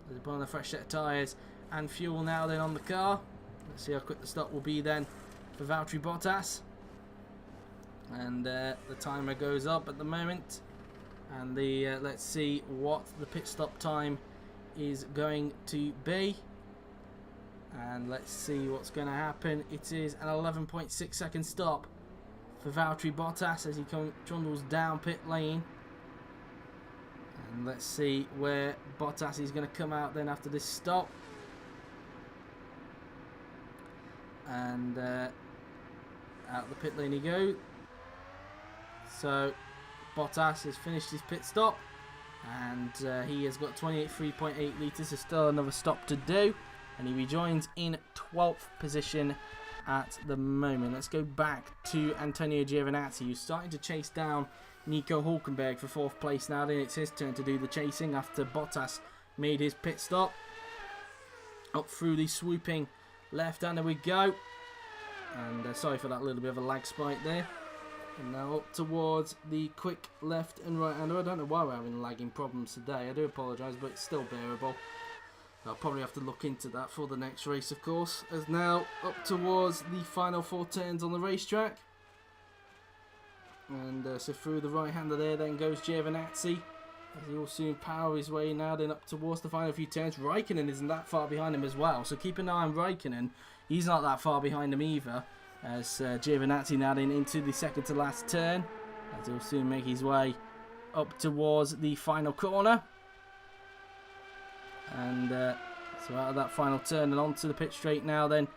They put on a fresh set of tyres and fuel now then on the car. Let's see how quick the stop will be then for Valtteri Bottas. And the timer goes up at the moment. And the let's see what the pit stop time is going to be. And let's see what's going to happen. It is an 11.6 second stop for Valtteri Bottas as he trundles down pit lane. And let's see where Bottas is going to come out then after this stop. And out the pit lane he goes. So Bottas has finished his pit stop. And he has got 3.8 litres. So still another stop to do. And he rejoins in 12th position at the moment. Let's go back to Antonio Giovinazzi, who's starting to chase down Nico Hulkenberg for 4th place now. Then it's his turn to do the chasing after Bottas made his pit stop. Up through the swooping left-hander we go. And sorry for that little bit of a lag spike there. And now up towards the quick left and right-hander. I don't know why we're having lagging problems today. I do apologise, but it's still bearable. I'll probably have to look into that for the next race, of course. As now up towards the final 4 turns on the racetrack. And so through the right-hander there then goes Giovinazzi. As he will soon power his way now then up towards the final few turns. Raikkonen isn't that far behind him as well. So keep an eye on Raikkonen. He's not that far behind him either. As Giovinazzi now then into the second to last turn. As he'll soon make his way up towards the final corner. And so out of that final turn and onto the pit straight now then.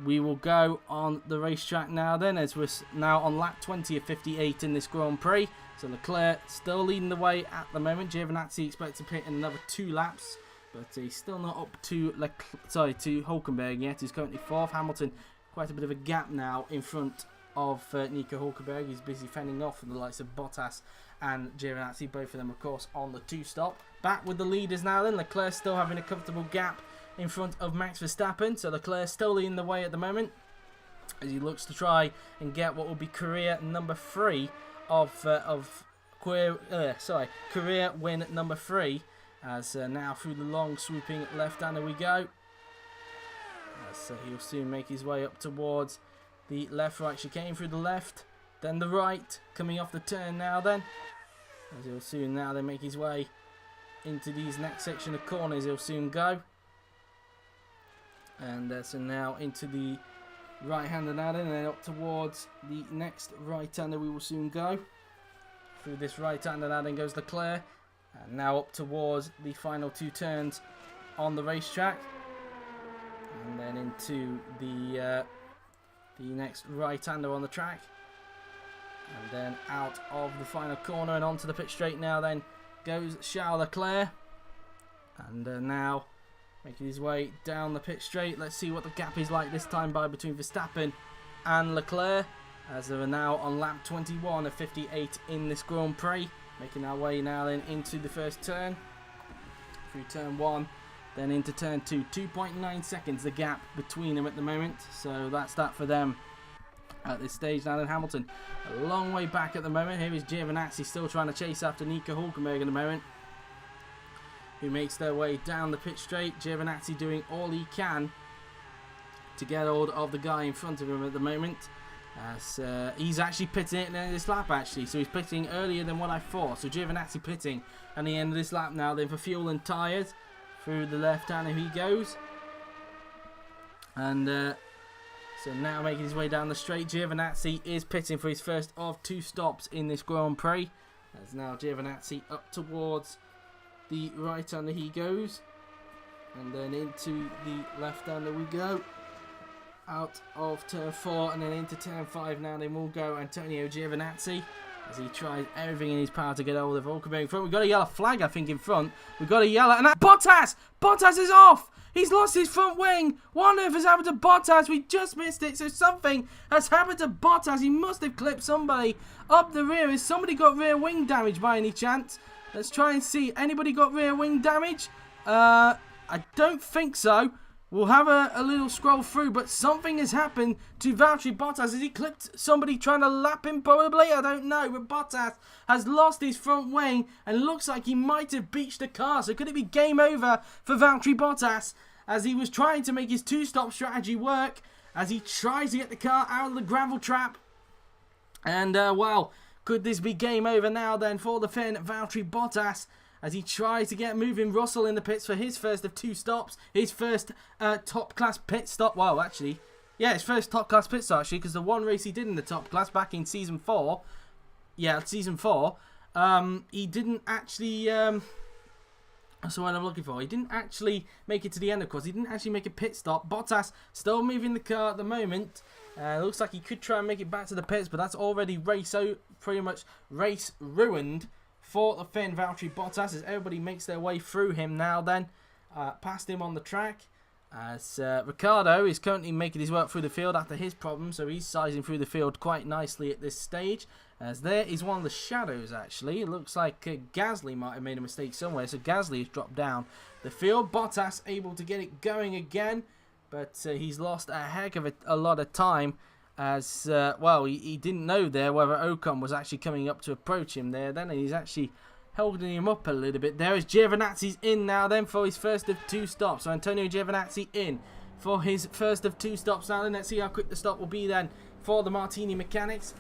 We will go on the racetrack now then, as we're now on lap 20 of 58 in this Grand Prix. So Leclerc still leading the way at the moment. Giovinazzi expects to pit in another 2 laps, but he's still not up to Hulkenberg yet. He's currently 4th. Hamilton quite a bit of a gap now in front of Nico Hulkenberg. He's busy fending off with the likes of Bottas and Giovinazzi, both of them of course on the 2-stop. Back with the leaders now then. Leclerc still having a comfortable gap in front of Max Verstappen, so Leclerc still leading the way at the moment as he looks to try and get what will be career number 3 career win number 3. As now through the long swooping left-hander we go. So he'll soon make his way up towards the left-right chicane through the left, then the right, coming off the turn now then. As he'll soon now then make his way into these next section of corners, he'll soon go. And so now into the right-hander now then, and then up towards the next right-hander we will soon go. Through this right-hander now then goes Leclerc. And now up towards the final 2 turns on the racetrack. And then into the next right-hander on the track. And then out of the final corner and onto the pit straight now then goes Charles Leclerc. And now making his way down the pit straight. Let's see what the gap is like this time between Verstappen and Leclerc, as they are now on lap 21 of 58 in this Grand Prix. Making our way now then into the first turn. Through turn 1 Then into turn 2, 2.9 seconds the gap between them at the moment. So that's that for them at this stage. Now then Hamilton, a long way back at the moment. Here is Giovinazzi still trying to chase after Nico Hulkenberg at the moment, who makes their way down the pit straight. Giovinazzi doing all he can to get hold of the guy in front of him at the moment. As he's actually pitting it in this lap actually, so he's pitting earlier than what I thought. So Giovinazzi pitting at the end of this lap now then for fuel and tyres. Through the left hand he goes. And so now making his way down the straight, Giovinazzi is pitting for his first of 2 stops in this Grand Prix. As now Giovinazzi up towards the right hander he goes. And then into the left hander we go. Out of turn 4 and then into turn 5 now then will go Antonio Giovinazzi as he tries everything in his power to get hold of Hulkenberg in front. We've got a yellow flag I think in front. We've got a yellow and that Bottas! Bottas is off! He's lost his front wing. What on earth has happened to Bottas? We just missed it. So something has happened to Bottas. He must have clipped somebody up the rear. Has somebody got rear wing damage by any chance? Let's try and see. Anybody got rear wing damage? I don't think so. We'll have a little scroll through, but something has happened to Valtteri Bottas. Has he clipped somebody trying to lap him? Probably, I don't know. But Bottas has lost his front wing and looks like he might have beached the car. So could it be game over for Valtteri Bottas as he was trying to make his 2-stop strategy work, as he tries to get the car out of the gravel trap? And, well, could this be game over now then for the Finn Valtteri Bottas? As he tries to get moving Russell in the pits for his first of 2 stops. His first top-class pit stop. Well, actually, yeah, his first top-class pit stop, actually, because the one race he did in the top class back in Season 4, yeah, Season 4, he didn't actually, that's the word I'm looking for. He didn't actually make it to the end, of course. He didn't actually make a pit stop. Bottas still moving the car at the moment. Looks like he could try and make it back to the pits, but that's already pretty much race ruined for the Finn Valtteri Bottas as everybody makes their way through him now then, past him on the track. As Ricciardo is currently making his way through the field after his problem, so he's sizing through the field quite nicely at this stage. As there is one of the shadows actually. It looks like Gasly might have made a mistake somewhere, so Gasly has dropped down the field. Bottas able to get it going again, but he's lost a heck of a lot of time. As, well, he didn't know there whether Ocon was actually coming up to approach him there then, and he's actually holding him up a little bit there as Giovinazzi's in now then for his first of 2 stops. So Antonio Giovinazzi in for his first of 2 stops now then. Let's see how quick the stop will be then for the Martini mechanics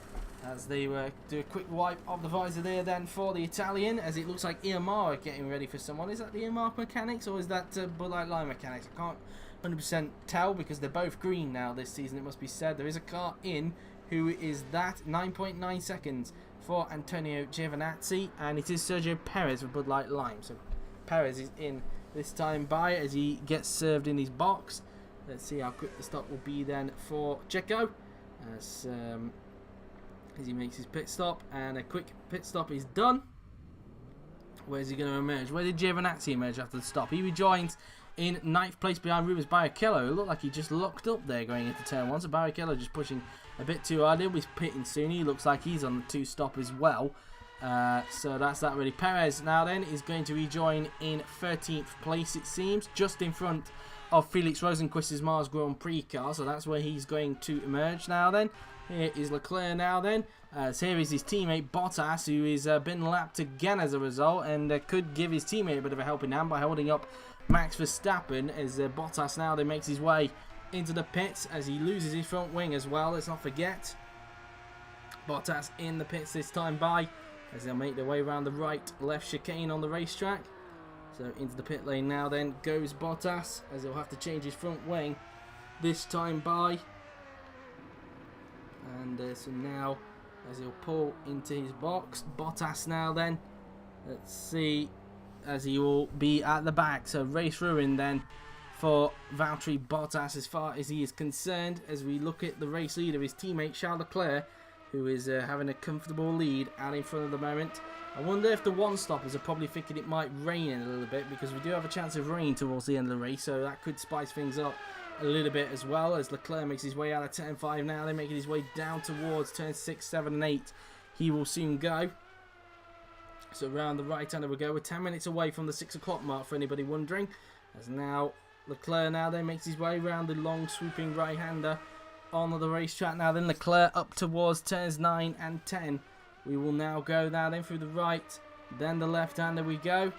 as they do a quick wipe of the visor there then for the Italian, as it looks like EMR are getting ready for someone. Is that the EMR mechanics or is that Bud Light Line mechanics? I can't 100% tell because they're both green now this season, it must be said. There is a car in. Who is that? 9.9 seconds for Antonio Giovinazzi, and it is Sergio Perez with Bud Light Lime. So Perez is in this time by as he gets served in his box. Let's see how quick the stop will be then for Checo as he makes his pit stop, and a quick pit stop is done. Where's he going to emerge? Where did Giovinazzi emerge after the stop? He rejoins in 9th place behind Rubens Barrichello. It looked like he just locked up there going into turn 1. So Barrichello just pushing a bit too hard. He'll be pitting soon. He looks like he's on the 2 stop as well. So that's that really. Perez now then is going to rejoin in 13th place, it seems, just in front of Felix Rosenquist's Mars Grand Prix car. So that's where he's going to emerge now then. Here is Leclerc now then. Here is his teammate Bottas, who has been lapped again as a result, and could give his teammate a bit of a helping hand by holding up Max Verstappen, as Bottas now then makes his way into the pits as he loses his front wing as well. Let's not forget Bottas in the pits this time by, as they'll make their way around the right-left chicane on the racetrack. So into the pit lane now then goes Bottas, as he'll have to change his front wing this time by. And so now as he'll pull into his box, Bottas now then, let's see, as he will be at the back. So race ruin then for Valtteri Bottas as far as he is concerned, as we look at the race leader, his teammate Charles Leclerc, who is having a comfortable lead out in front of the moment. I wonder if the one-stoppers are probably thinking it might rain in a little bit, because we do have a chance of rain towards the end of the race, so that could spice things up a little bit as well, as Leclerc makes his way out of turn 5 now. They're making his way down towards turn 6, 7 and 8. He will soon go. So around the right hander we go. We're 10 minutes away from the 6 o'clock mark for anybody wondering. As now Leclerc now then makes his way around the long swooping right-hander on the racetrack. Now then Leclerc up towards turns 9 and 10. We will now go now then through the right, then the left-hander we go.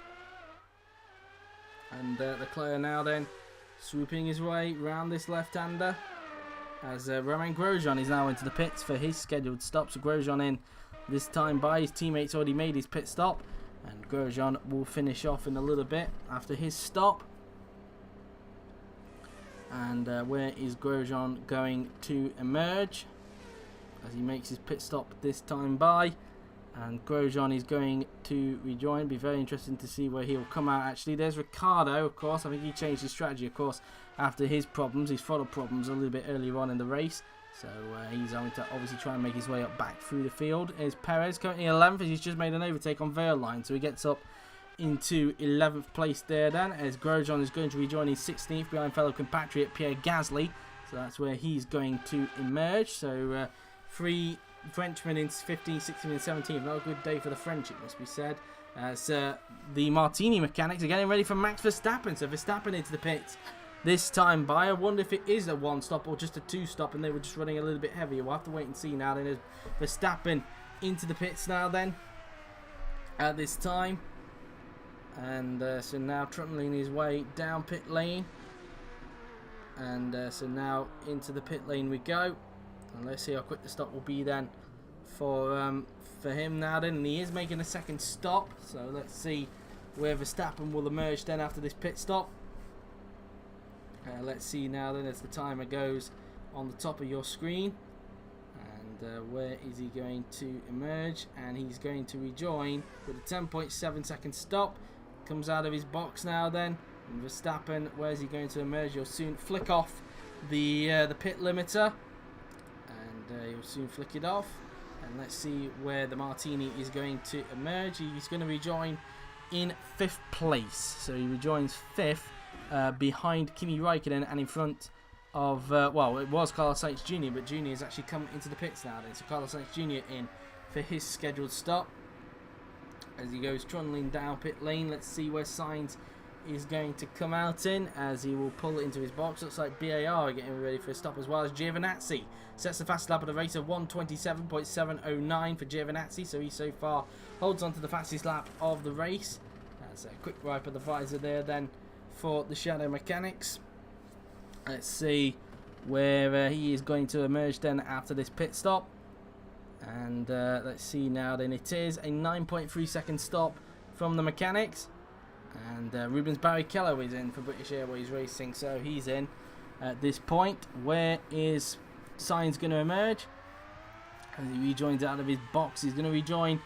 And Leclerc now then swooping his way round this left-hander. As Romain Grosjean is now into the pits for his scheduled stop. So Grosjean in this time by. His teammates already made his pit stop. And Grosjean will finish off in a little bit after his stop. And where is Grosjean going to emerge? As he makes his pit stop this time by. And Grosjean is going to rejoin. Be very interesting to see where he'll come out actually. There's Ricciardo, of course. I think he changed his strategy, of course, after his problems, his throttle problems a little bit earlier on in the race. So he's going to obviously try and make his way up back through the field. Is Perez currently 11th as he's just made an overtake on Verline. So he gets up into 11th place there then. As Grosjean is going to rejoin his 16th behind fellow compatriot Pierre Gasly. So that's where he's going to emerge. So three Frenchmen in 15th, 16th and 17th. Not a good day for the French, it must be said. As the Martini mechanics are getting ready for Max Verstappen. So Verstappen into the pits this time by. I wonder if it is a 1-stop or just a 2-stop and they were just running a little bit heavier. We'll have to wait and see now. Then there's Verstappen into the pits now then at this time. And so now trundling his way down pit lane. And so now into the pit lane we go. And let's see how quick the stop will be then for him now then. And he is making a second stop. So let's see where Verstappen will emerge then after this pit stop. Let's see now then as the timer goes on the top of your screen. And where is he going to emerge? And he's going to rejoin with a 10.7 second stop. Comes out of his box now then. And Verstappen, where's he going to emerge? He'll soon flick off the pit limiter. He'll soon flick it off. And let's see where the Martini is going to emerge. He's going to rejoin in 5th place. So he rejoins 5th behind Kimi Raikkonen and in front of, well, it was Carlos Sainz Jr., but Jr. has actually come into the pits now then. So Carlos Sainz Jr. in for his scheduled stop. As he goes trundling down pit lane, let's see where Sainz is going to come out in as he will pull it into his box. Looks like BAR getting ready for a stop as well as Giovinazzi sets the fastest lap of the race of 1:27.709 for Giovinazzi. So he so far holds on to the fastest lap of the race. That's a quick wipe of the visor there then for the Shadow Mechanics. Let's see where he is going to emerge then after this pit stop. And let's see now then, it is a 9.3 second stop from the mechanics. And Rubens Barrichello is in for British Airways Racing, so he's in at this point. Where is Sainz going to emerge? As he rejoins out of his box, he's going to rejoin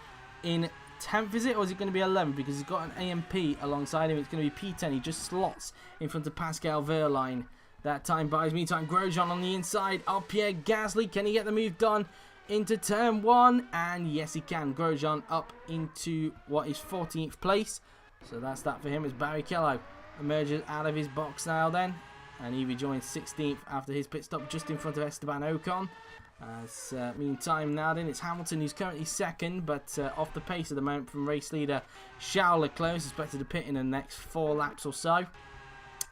in 10th, is it? Or is it going to be 11th? Because he's got an AMP alongside him. It's going to be P10. He just slots in front of Pascal Wehrlein. That time buys. Meantime, Grosjean on the inside of Pierre Gasly. Can he get the move done into turn 1? And yes, he can. Grosjean up into what is 14th place. So that's that for him as Barrichello emerges out of his box now then. And he rejoins 16th after his pit stop just in front of Esteban Ocon. Meantime now then, it's Hamilton who's currently 2nd, but off the pace at the moment from race leader Charles Leclerc, expected to pit in the next 4 laps or so.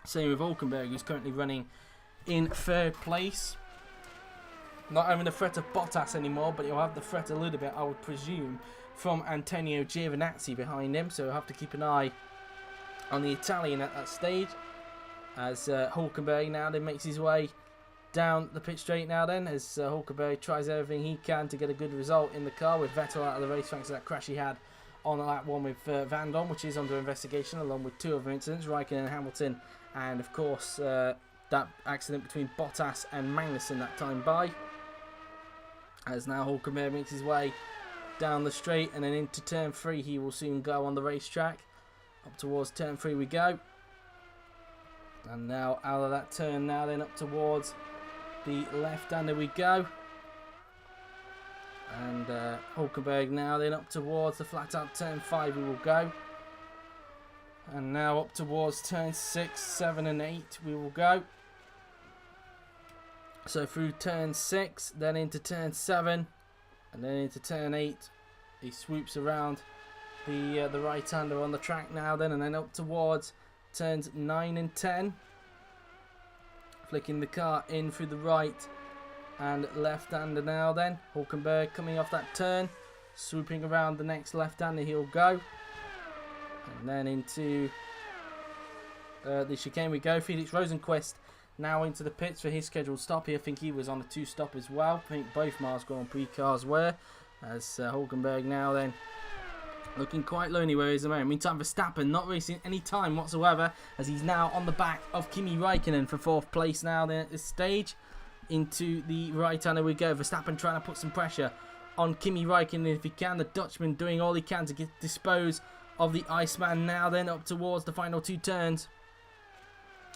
Same with Hulkenberg, who's currently running in 3rd place. Not having the threat of Bottas anymore, but he'll have the threat a little bit, I would presume, from Antonio Giovinazzi behind him. So we'll have to keep an eye on the Italian at that stage. As Hulkenberg now then makes his way down the pit straight now then. As Hulkenberg tries everything he can to get a good result in the car with Vettel out of the race thanks to that crash he had on lap 1 with Van Dorn, which is under investigation, along with 2 other incidents, Raikkonen and Hamilton. And of course that accident between Bottas and Magnussen that time by. As now Hulkenberg makes his way down the straight and then into turn 3 he will soon go on the racetrack. Up towards turn 3 we go. And now out of that turn now then up towards the left-hander we go. And Hulkenberg now then up towards the flat out turn 5 we will go. And now up towards turn 6, 7 and 8 we will go. So through turn 6, then into turn 7, and then into turn 8. He swoops around the right-hander on the track now then, and then up towards turns 9 and 10. Flicking the car in through the right and left-hander now then. Hulkenberg coming off that turn. Swooping around the next left-hander he'll go. And then into the chicane we go. Felix Rosenqvist now into the pits for his scheduled stop here. I think he was on a 2-stop as well. I think both Mars Grand Prix cars were. As Hulkenberg now then looking quite lonely where he is at the moment. Meantime, Verstappen not racing any time whatsoever as he's now on the back of Kimi Räikkönen for 4th place now then at this stage. Into the right-hander we go. Verstappen trying to put some pressure on Kimi Räikkönen if he can. The Dutchman doing all he can to dispose of the Iceman now then up towards the final 2 turns.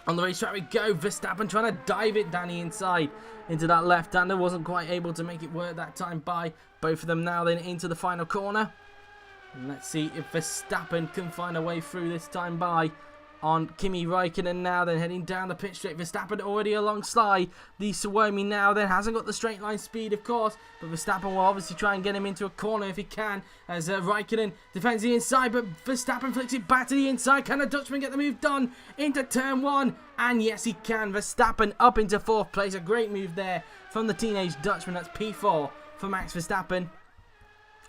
On the racetrack we go. Verstappen trying to dive it down the inside into that left-hander. Wasn't quite able to make it work that time by both of them now then into the final corner. And let's see if Verstappen can find a way through this time by on Kimi Räikkönen now then heading down the pit straight. Verstappen already alongside the Suomi now then. Hasn't got the straight line speed of course, but Verstappen will obviously try and get him into a corner if he can as Räikkönen defends the inside, but Verstappen flicks it back to the inside. Can the Dutchman get the move done into turn 1? And yes he can. Verstappen up into 4th place. A great move there from the teenage Dutchman. That's P4 for Max Verstappen.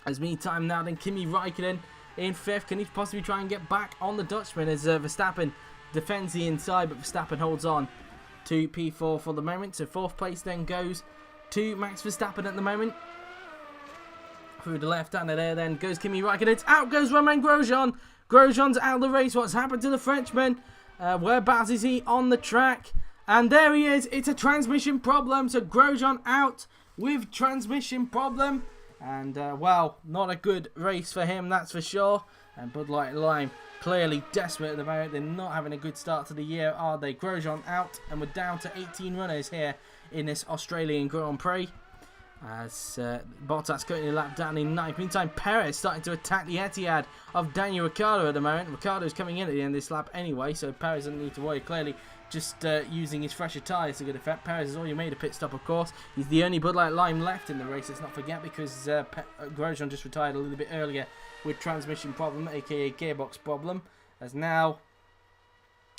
As meantime now then Kimi Räikkönen in 5th. Can he possibly try and get back on the Dutchman as Verstappen defends the inside, but Verstappen holds on to P4 for the moment. So 4th place then goes to Max Verstappen at the moment. Through the left-hander there then goes Kimi Räikkönen. Out goes Romain Grosjean. Grosjean's out of the race. What's happened to the Frenchman? Whereabouts is he on the track? And there he is. It's a transmission problem. So Grosjean out with transmission problem. And, well, not a good race for him, that's for sure. And Bud Light Lime clearly desperate at the moment. They're not having a good start to the year, are they? Grosjean out, and we're down to 18 runners here in this Australian Grand Prix. As Bottas currently a lap down in 9th. Meantime, Perez starting to attack the Etihad of Daniel Ricciardo at the moment. Ricciardo's coming in at the end of this lap anyway, so Perez doesn't need to worry. Clearly, just using his fresher tyres to good effect. Perez has already made a pit stop, of course. He's the only Bud Light Lime left in the race, let's not forget, because Grosjean just retired a little bit earlier with transmission problem, aka gearbox problem. As now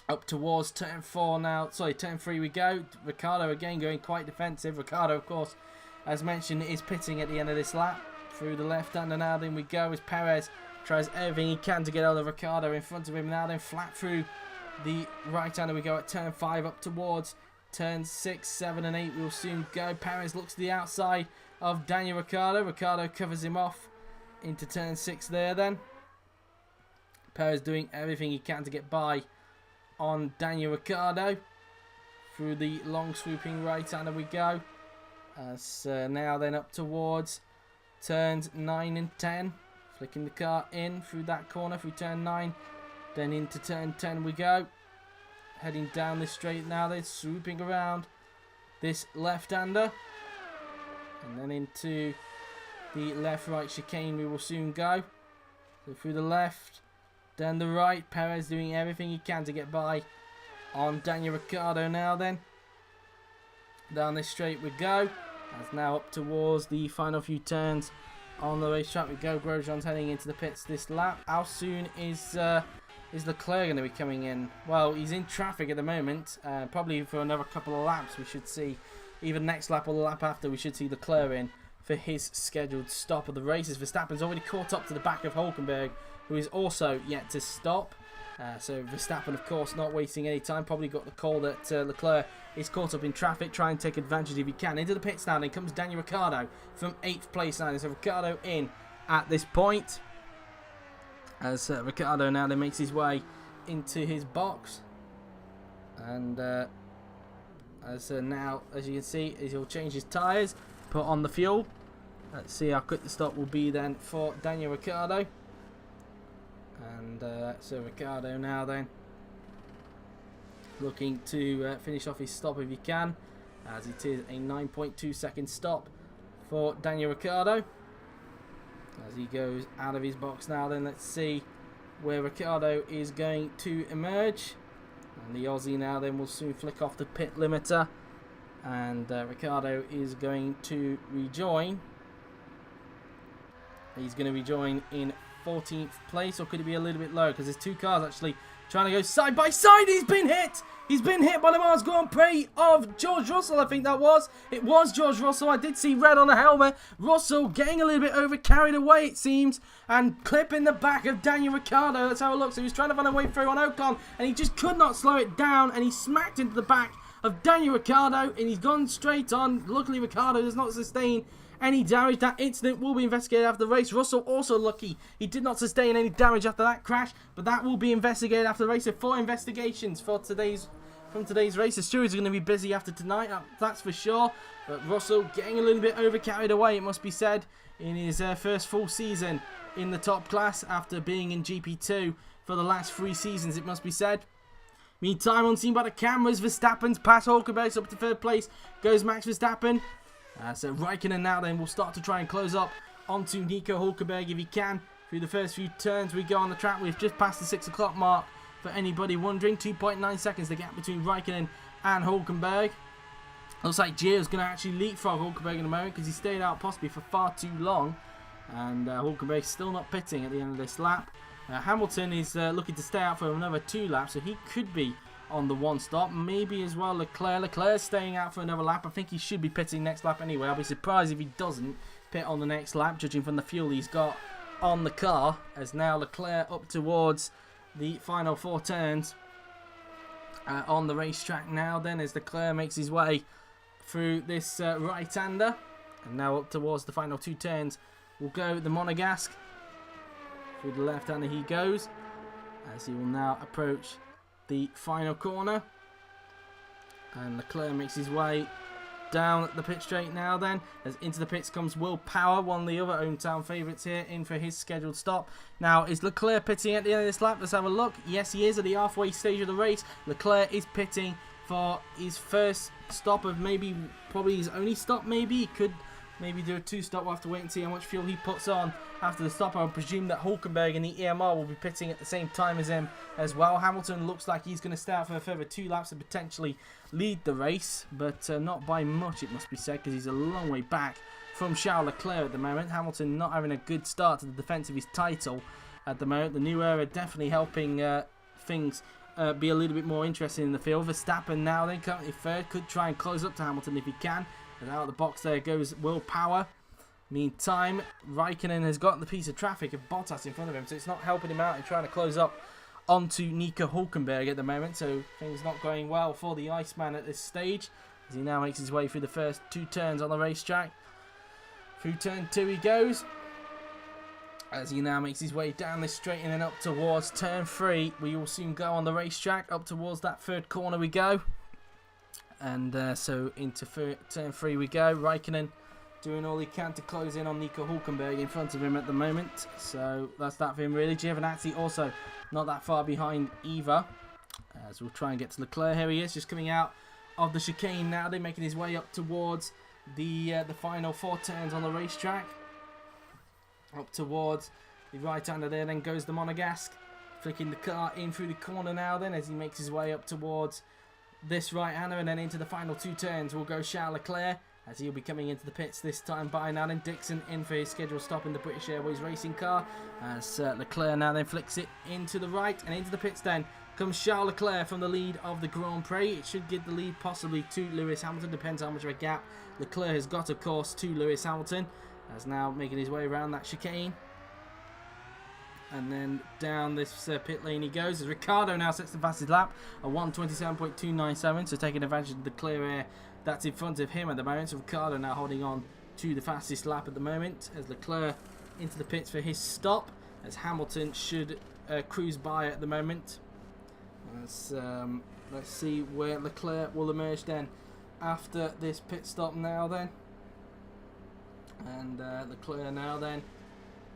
up towards turn 4 now, sorry, turn 3 we go. Ricciardo again going quite defensive. Ricciardo, of course, as mentioned, is pitting at the end of this lap. Through the left-hander now then we go as Perez tries everything he can to get out of Ricciardo in front of him now then flat through the right-hander we go at turn 5 up towards turn 6, 7 and 8 we'll soon go. Perez looks to the outside of Daniel Ricciardo. Ricciardo covers him off into turn 6 there then. Perez doing everything he can to get by on Daniel Ricciardo. Through the long swooping right-hander we go. As now then up towards turns 9 and 10. Flicking the car in through that corner through turn 9. Then into turn 10 we go. Heading down this straight now then. Swooping around this left-hander. And then into the left-right chicane we will soon go. So through the left. Then the right. Perez doing everything he can to get by on Daniel Ricciardo now then. Down this straight we go. As now up towards the final few turns on the racetrack we go. Grosjean's heading into the pits this lap. How soon is Leclerc going to be coming in? Well, he's in traffic at the moment. Probably for another couple of laps we should see. Either next lap or the lap after we should see Leclerc in for his scheduled stop of the races. Verstappen's already caught up to the back of Hulkenberg, who is also yet to stop. So Verstappen, of course, not wasting any time. Probably got the call that Leclerc is caught up in traffic. Try and take advantage if he can. Into the pits now. Then comes Daniel Ricciardo from 8th place now. So Ricciardo in at this point. As Ricciardo now then makes his way into his box. And now, as you can see, he'll change his tyres, put on the fuel. Let's see how quick the stop will be then for Daniel Ricciardo. And so Ricciardo now then looking to finish off his stop if he can, as it is a 9.2 second stop for Daniel Ricciardo. As he goes out of his box now then, let's see where Ricciardo is going to emerge. And the Aussie now then will soon flick off the pit limiter. And Ricciardo is going to rejoin. He's going to rejoin in 14th place, or could it be a little bit lower? Because there's two cars actually trying to go side by side. He's been hit. He's been hit by the Mars Grand Prix of George Russell, I think that was. It was George Russell. I did see red on the helmet. Russell getting a little bit over carried away, it seems, and clipping the back of Daniel Ricciardo. Let's have a look. So he was trying to find a way through on Ocon, and he just could not slow it down, and he smacked into the back of Daniel Ricciardo, and he's gone straight on. Luckily, Ricciardo does not sustain any damage. That incident will be investigated after the race. Russell also lucky he did not sustain any damage after that crash, but that will be investigated after the race. So 4 investigations for today's race. The stewards are going to be busy after tonight, that's for sure. But Russell getting a little bit over carried away, it must be said, in his first full season in the top class after being in GP2 for the last 3 seasons, it must be said. Meantime, unseen by the cameras, Verstappen's past Hulkenberg up to 3rd place. Goes Max Verstappen. So Raikkonen now then will start to try and close up onto Nico Hulkenberg if he can. Through the first few turns we go on the track. We've just passed the 6 o'clock mark for anybody wondering. 2.9 seconds the gap between Raikkonen and Hulkenberg. Looks like Gio's going to actually leapfrog Hulkenberg in a moment because he stayed out possibly for far too long. And Hulkenberg's still not pitting at the end of this lap. Hamilton is looking to stay out for another 2 laps, so he could be on the 1 stop. Maybe as well Leclerc. Leclerc's staying out for another lap. I think he should be pitting next lap anyway. I'll be surprised if he doesn't pit on the next lap, judging from the fuel he's got on the car. As now Leclerc up towards the final 4 turns on the racetrack now then, as Leclerc makes his way through this right-hander. And now up towards the final 2 turns will go the Monegasque. Through the left-hander he goes, as he will now approach the final corner. And Leclerc makes his way down the pit straight now then, as into the pits comes Will Power, one of the other hometown favourites here, in for his scheduled stop. Now, is Leclerc pitting at the end of this lap? Let's have a look. Yes, he is at the halfway stage of the race. Leclerc is pitting for his first stop of probably his only stop maybe. He could maybe do a 2-stop. We'll have to wait and see how much fuel he puts on after the stop. I would presume that Hulkenberg and the EMR will be pitting at the same time as him as well. Hamilton looks like he's going to stay out for a further 2 laps and potentially lead the race, but not by much, it must be said, because he's a long way back from Charles Leclerc at the moment. Hamilton not having a good start to the defence of his title at the moment. The new era definitely helping things be a little bit more interesting in the field. Verstappen now then currently 3rd, could try and close up to Hamilton if he can. And out of the box there goes Will Power. Meantime, Raikkonen has got the piece of traffic of Bottas in front of him, so it's not helping him out in trying to close up onto Nico Hulkenberg at the moment. So things not going well for the Iceman at this stage, as he now makes his way through the first 2 turns on the racetrack. Through turn 2 he goes, as he now makes his way down this straight and then up towards turn 3. We will soon go on the racetrack. Up towards that 3rd corner we go. And so into turn 3 we go. Raikkonen doing all he can to close in on Nico Hulkenberg in front of him at the moment. So that's that for him really. Giovinazzi also not that far behind either. As we'll try and get to Leclerc. Here he is, just coming out of the chicane now. They're making his way up towards the final 4 turns on the racetrack. Up towards the right-hander there. Then goes the Monegasque. Flicking the car in through the corner now then, as he makes his way up towards this right-hander, and then into the final 2 turns will go Charles Leclerc, as he'll be coming into the pits this time by now then. Dixon in for his scheduled stop in the British Airways racing car, as Leclerc now then flicks it into the right, and into the pits then comes Charles Leclerc from the lead of the Grand Prix. It should give the lead possibly to Lewis Hamilton, depends how much of a gap Leclerc has got, of course, to Lewis Hamilton, as now making his way around that chicane. And then down this pit lane he goes, as Ricciardo now sets the fastest lap, a 1:27.297, so taking advantage of the clear air that's in front of him at the moment. So Ricciardo now holding on to the fastest lap at the moment, as Leclerc into the pits for his stop, as Hamilton should cruise by at the moment. Let's see where Leclerc will emerge then after this pit stop now then. And Leclerc now then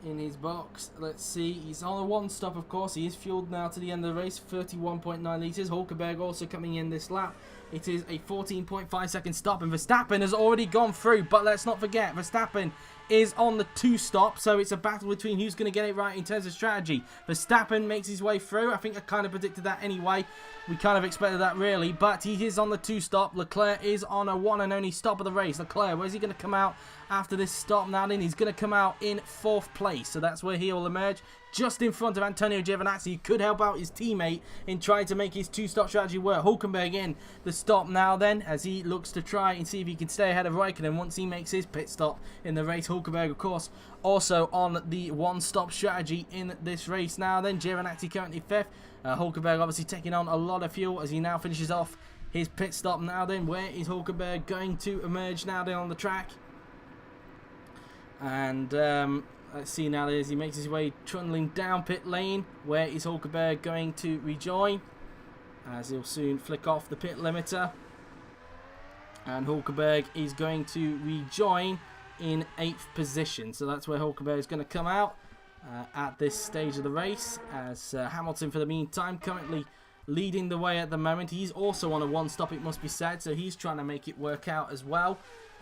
in his box. Let's see, he's on a 1 stop, of course. He is fueled now to the end of the race, 31.9 litres. Hulkenberg also coming in this lap. It is a 14.5 second stop, and Verstappen has already gone through, but let's not forget, Verstappen is on the 2 stop, so it's a battle between who's going to get it right in terms of strategy. Verstappen makes his way through. I think I kind of predicted that anyway. We kind of expected that really, but he is on the 2 stop. Leclerc is on a 1 and only stop of the race. Leclerc, where's he going to come out after this stop now then? He's going to come out in 4th place, so that's where he will emerge. just in front of Antonio Giovinazzi, who could help out his teammate in trying to make his two-stop strategy work. Hulkenberg in the stop now then, as he looks to try and see if he can stay ahead of Raikkonen once he makes his pit stop in the race. Hulkenberg, of course, also on the one-stop strategy in this race now then. Giovinazzi currently 5th. Hulkenberg obviously taking on a lot of fuel as he now finishes off his pit stop now then. Where is Hulkenberg going to emerge now then on the track? And let's see now as he makes his way trundling down pit lane. Where is Hulkenberg going to rejoin? As he'll soon flick off the pit limiter. And Hulkenberg is going to rejoin in 8th position. So that's where Hulkenberg is going to come out at this stage of the race. As Hamilton, for the meantime, currently leading the way at the moment. He's also on a one-stop, it must be said. So he's trying to make it work out as well.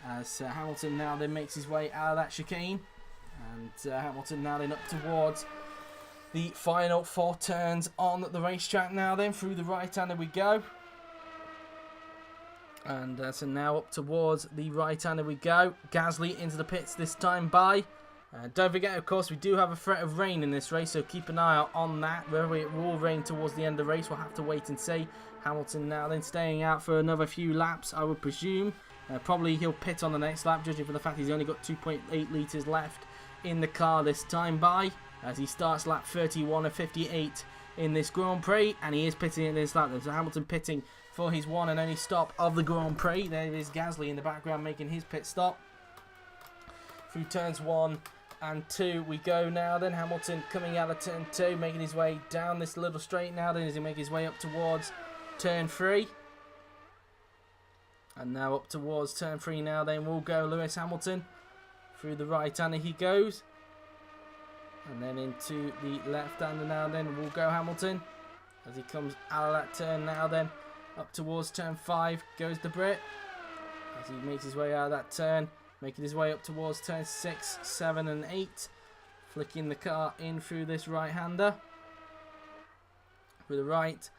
As Hamilton now then makes his way out of that chicane. And Hamilton now then up towards the final 4 turns on the racetrack now then. Through the right-hander we go. And so now up towards the right-hander we go. Gasly into the pits this time by. Don't forget, of course, we do have a threat of rain in this race, so keep an eye out on that. Whether it will rain towards the end of the race, we'll have to wait and see. Hamilton now then staying out for another few laps, I would presume. Probably he'll pit on the next lap, judging from the fact he's only got 2.8 litres left in the car this time by. As he starts lap 31 of 58 in this Grand Prix, and he is pitting in this lap. So Hamilton pitting for his one and only stop of the Grand Prix. There is Gasly in the background making his pit stop. Through turns 1 and 2 we go now then. Hamilton coming out of turn 2, making his way down this little straight now then as he makes his way up towards turn 3. And now up towards turn 3 now then will go Lewis Hamilton. Through the right-hander he goes. And then into the left-hander now then will go Hamilton. As he comes out of that turn now then. Up towards turn 5 goes the Brit. As he makes his way out of that turn. Making his way up towards turn 6, 7 and 8. Flicking the car in through this right-hander. Through the right,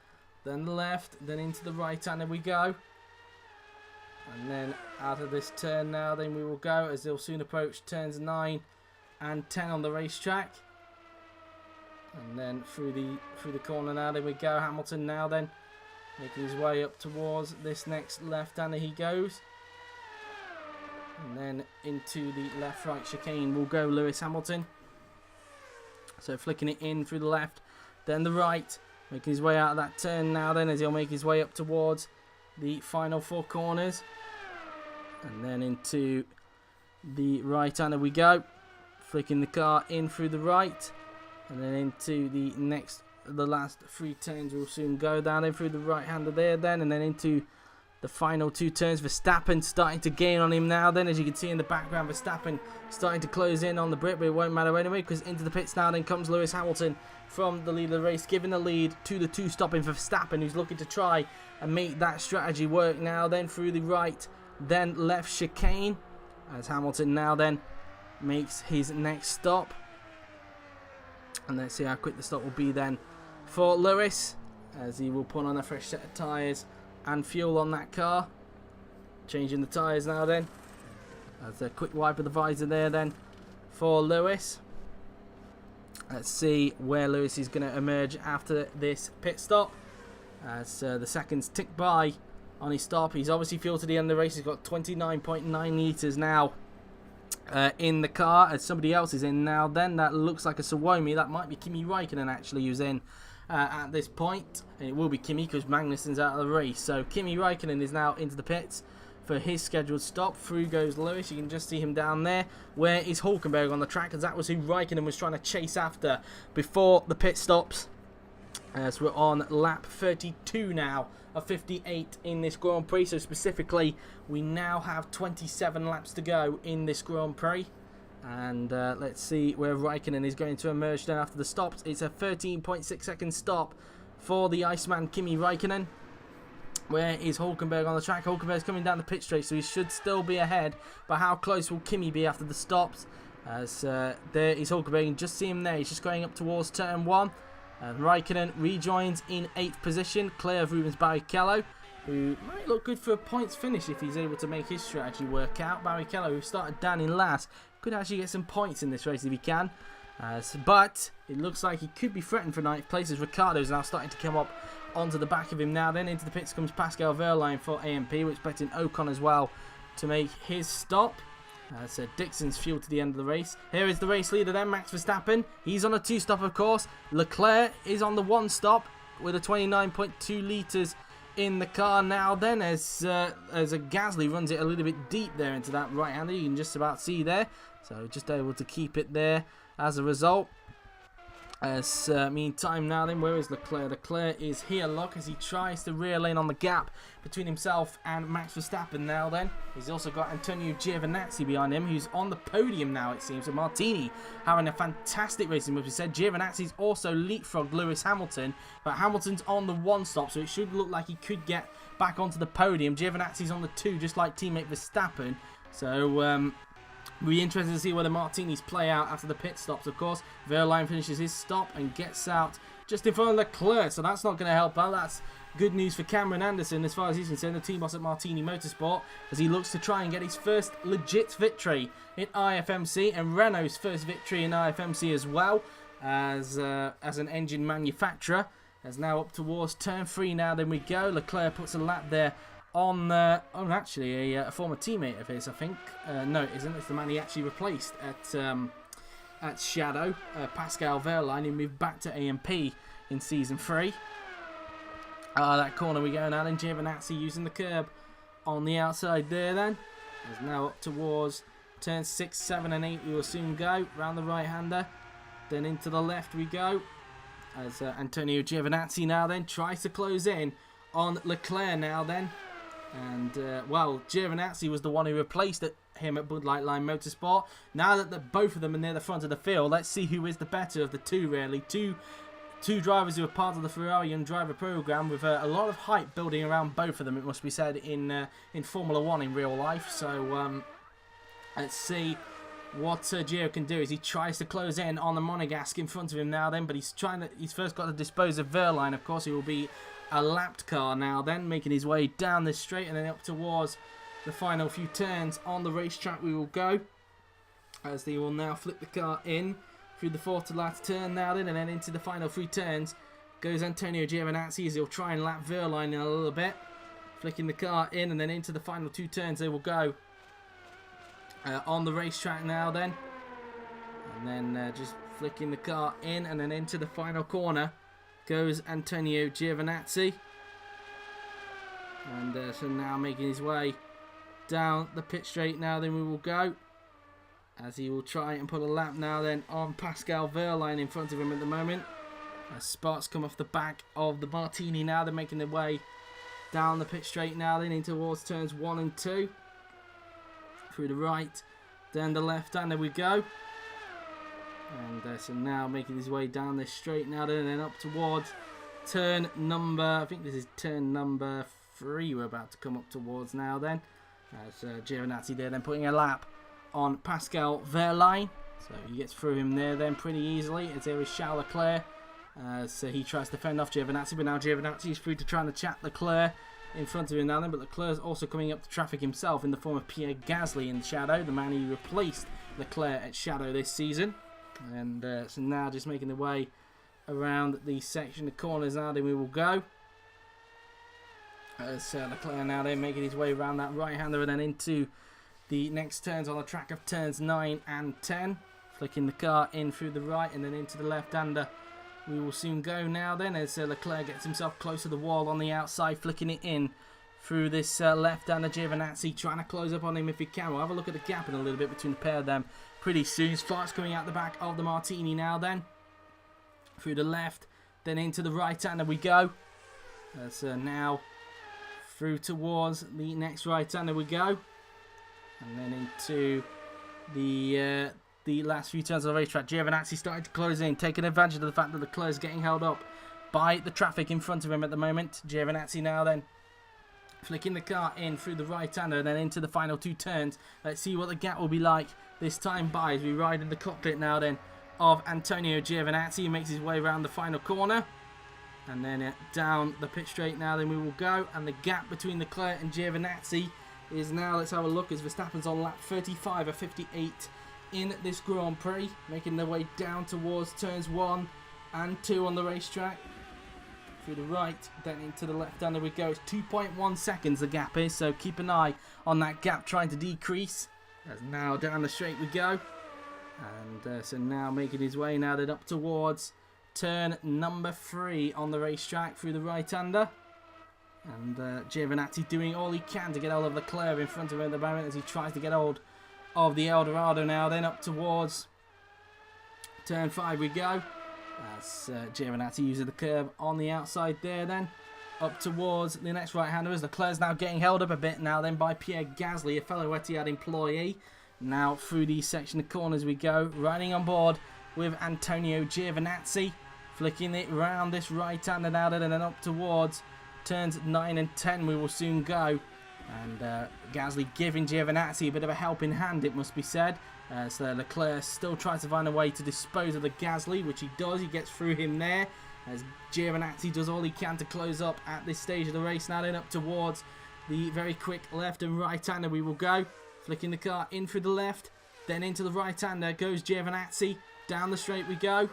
then the left, then into the right-hander we go. And then out of this turn now then we will go, as they'll soon approach turns 9 and 10 on the racetrack. And then through the corner now then we go. Hamilton now then making his way up towards this next left-hander he goes. And then into the left-right chicane will go Lewis Hamilton. So flicking it in through the left, then the right, making his way out of that turn now then as he'll make his way up towards the final 4 corners. And then into the right-hander we go. Flicking the car in through the right. And then into the last 3 turns will soon go down in through the right-hander there then. And then into the final 2 turns. Verstappen starting to gain on him now then. As you can see in the background, Verstappen starting to close in on the Brit, but it won't matter anyway because into the pits now then comes Lewis Hamilton from the lead of the race, giving the lead to the 2-stopping Verstappen, who's looking to try and make that strategy work now then through the right, then left chicane. As Hamilton now then makes his next stop. And let's see how quick the stop will be then for Lewis, as he will put on a fresh set of tyres and fuel on that car. Changing the tyres now then. That's a quick wipe of the visor there then for Lewis. Let's see where Lewis is going to emerge after this pit stop. As the seconds tick by on his stop. He's obviously fueled to the end of the race. He's got 29.9 litres now in the car, as somebody else is in now then. That looks like a Suomi. That might be Kimi Raikkonen actually who's in at this point, and it will be Kimi because Magnussen's out of the race. So Kimi Raikkonen is now into the pits for his scheduled stop. Through goes Lewis. You can just see him down there. Where is Hulkenberg on the track? Because that was who Raikkonen was trying to chase after before the pit stops. As we're on lap 32 now of 58 in this Grand Prix. So specifically, we now have 27 laps to go in this Grand Prix. And let's see where Raikkonen is going to emerge then after the stops. It's a 13.6 second stop for the Iceman Kimi Raikkonen. Where is Hulkenberg on the track? Hulkenberg's coming down the pit straight, so he should still be ahead. But how close will Kimi be after the stops? As there is Hulkenberg. You can just see him there. He's just going up towards turn 1. And Raikkonen rejoins in 8th position, clear of Rubens Barrichello, who might look good for a points finish if he's able to make his strategy work out. Barrichello, who started down in last, could actually get some points in this race if he can. But it looks like he could be threatened for 9th place as Ricciardo's now starting to come up onto the back of him now. Then into the pits comes Pascal Wehrlein for AMP. We're expecting Ocon as well to make his stop. So Dixon's fuel to the end of the race. Here is the race leader then, Max Verstappen. He's on a 2-stop, of course. Leclerc is on the 1-stop with a 29.2 litres in the car now then, as a Gasly runs it a little bit deep there into that right-hander. You can just about see there. So just able to keep it there as a result. As meantime now then, where is Leclerc? Leclerc is here, look, as he tries to reel in on the gap between himself and Max Verstappen now then. He's also got Antonio Giovinazzi behind him, who's on the podium now, it seems. So Martini having a fantastic race, as we said. Giovinazzi's also leapfrogged Lewis Hamilton, but Hamilton's on the 1-stop, so it should look like he could get back onto the podium. Giovinazzi's on the 2, just like teammate Verstappen. So we'll be interested to see whether Martini's play out after the pit stops, of course. Wehrlein finishes his stop and gets out just in front of Leclerc, so that's not going to help out. That's good news for Cameron Anderson, as far as he's concerned, the team boss at Martini Motorsport, as he looks to try and get his first legit victory in IFMC, and Renault's first victory in IFMC as well, as an engine manufacturer. As now up towards turn 3 now, then we go. Leclerc puts a lap there on actually a former teammate of his, I think. No, it isn't. It's the man he actually replaced at Shadow, Pascal Wehrlein, who moved back to AMP in Season 3. That corner we go now then. Giovinazzi using the curb on the outside there then. Is now up towards turn 6, 7 and 8 we will soon go. Round the right-hander. Then into the left we go. As Antonio Giovinazzi now then tries to close in on Leclerc now then. And, well, Giovinazzi was the one who replaced him at Bud Light Line Motorsport. Now that both of them are near the front of the field, let's see who is the better of the two, really. Two drivers who are part of the Ferrari Young Driver Programme, with a lot of hype building around both of them, it must be said, in Formula 1 in real life. So, let's see what Gio can do as he tries to close in on the Monegasque in front of him now then. But he's first got to dispose of Wehrlein, of course, who will be a lapped car now then, making his way down this straight and then up towards the final few turns on the racetrack we will go, as they will now flip the car in through the 4th to last turn now then, and then into the final 3 turns goes Antonio Giovinazzi, as he'll try and lap Wehrlein in a little bit, flicking the car in, and then into the final 2 turns they will go on the racetrack now then, and then just flicking the car in, and then into the final corner goes Antonio Giovinazzi. And so now making his way down the pit straight now then we will go, as he will try and put a lap now then on Pascal Wehrlein in front of him at the moment. As sparks come off the back of the Martini now, they're making their way down the pit straight now then in towards turns 1 and 2. Through the right, then the left, and there we go. And so now making his way down this straight now then, and then up towards turn number, I think this is turn number 3 we're about to come up towards now then. As Giovinazzi there then putting a lap on Pascal Wehrlein. So he gets through him there then pretty easily, as there is Charles Leclerc. So he tries to fend off Giovinazzi, but now Giovinazzi is free to try and chat Leclerc in front of him now then. But Leclerc's also coming up to traffic himself in the form of Pierre Gasly in Shadow, the man who replaced Leclerc at Shadow this season. And so now just making the way around the section of corners now then we will go. As Leclerc now then making his way around that right-hander and then into the next turns on the track of turns 9 and 10. Flicking the car in through the right and then into the left-hander we will soon go now then, as Leclerc gets himself close to the wall on the outside, flicking it in through this left-hander. Giovinazzi trying to close up on him if he can. We'll have a look at the gap in a little bit between the pair of them pretty soon. Sparks coming out the back of the Martini now then. Through the left, then into the right-hander we go. As now through towards the next right-hander we go. And then into the last few turns of the racetrack. Giovinazzi starting to close in, taking advantage of the fact that Leclerc is getting held up by the traffic in front of him at the moment. Giovinazzi now then flicking the car in through the right-hander and then into the final 2 turns. Let's see what the gap will be like this time by, as we ride in the cockpit now then of Antonio Giovinazzi. He makes his way around the final corner and then down the pit straight now then we will go, and the gap between Leclerc and Giovinazzi is now, let's have a look, as Verstappen's on lap 35 of 58 in this Grand Prix, making their way down towards turns 1 and 2 on the racetrack. Through the right, then into the left, and there we go. It's 2.1 seconds the gap is, so keep an eye on that gap trying to decrease. As now down the straight we go. And so now making his way now then up towards turn number 3 on the racetrack through the right-hander. And Giovinazzi doing all he can to get hold of Leclerc in front of him at the moment as he tries to get hold of the Eldorado now then up towards turn 5 we go. As Giovinazzi uses the curve on the outside there then. Up towards the next right-hander as Leclerc's now getting held up a bit now then by Pierre Gasly, a fellow Etihad employee. Now through the section of corners we go, riding on board with Antonio Giovinazzi, flicking it round this right-hander now then, and then up towards turns 9 and 10 we will soon go. And Gasly giving Giovinazzi a bit of a helping hand, it must be said. So Leclerc still tries to find a way to dispose of the Gasly, which he does. He gets through him there as Giovinazzi does all he can to close up at this stage of the race. Now then up towards the very quick left and right-hander we will go. Flicking the car in through the left, then into the right-hander goes Giovinazzi. Down the straight we go.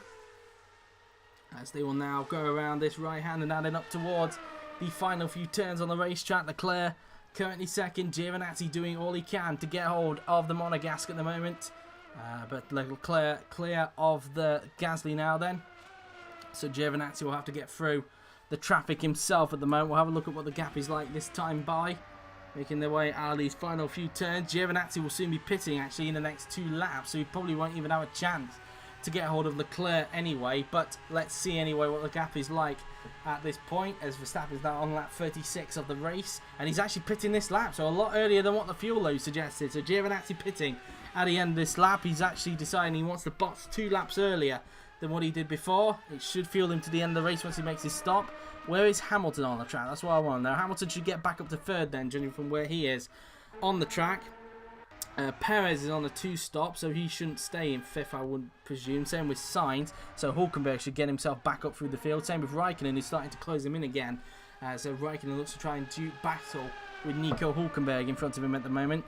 As they will now go around this right-hander now then up towards the final few turns on the racetrack. Leclerc currently second, Giovinazzi doing all he can to get hold of the Monegasque at the moment. But Leclerc clear of the Gasly now then. So Giovinazzi will have to get through the traffic himself at the moment. We'll have a look at what the gap is like this time by. Making their way out of these final few turns. Giovinazzi will soon be pitting actually in the next 2 laps. So he probably won't even have a chance to get hold of Leclerc anyway. But let's see anyway what the gap is like at this point, as Verstappen is now on lap 36 of the race, and he's actually pitting this lap, so a lot earlier than what the fuel load suggested. So Giovinazzi pitting at the end of this lap. He's actually deciding he wants to box 2 laps earlier than what he did before. It should fuel him to the end of the race once he makes his stop. Where is Hamilton on the track? That's what I want to know. Hamilton should get back up to 3rd then, judging from where he is on the track. Perez is on a 2 stop, so he shouldn't stay in 5th, I would presume. Same with Sainz, so Hülkenberg should get himself back up through the field. Same with Raikkonen, who's starting to close him in again. So Raikkonen looks to try and battle with Nico Hülkenberg in front of him at the moment.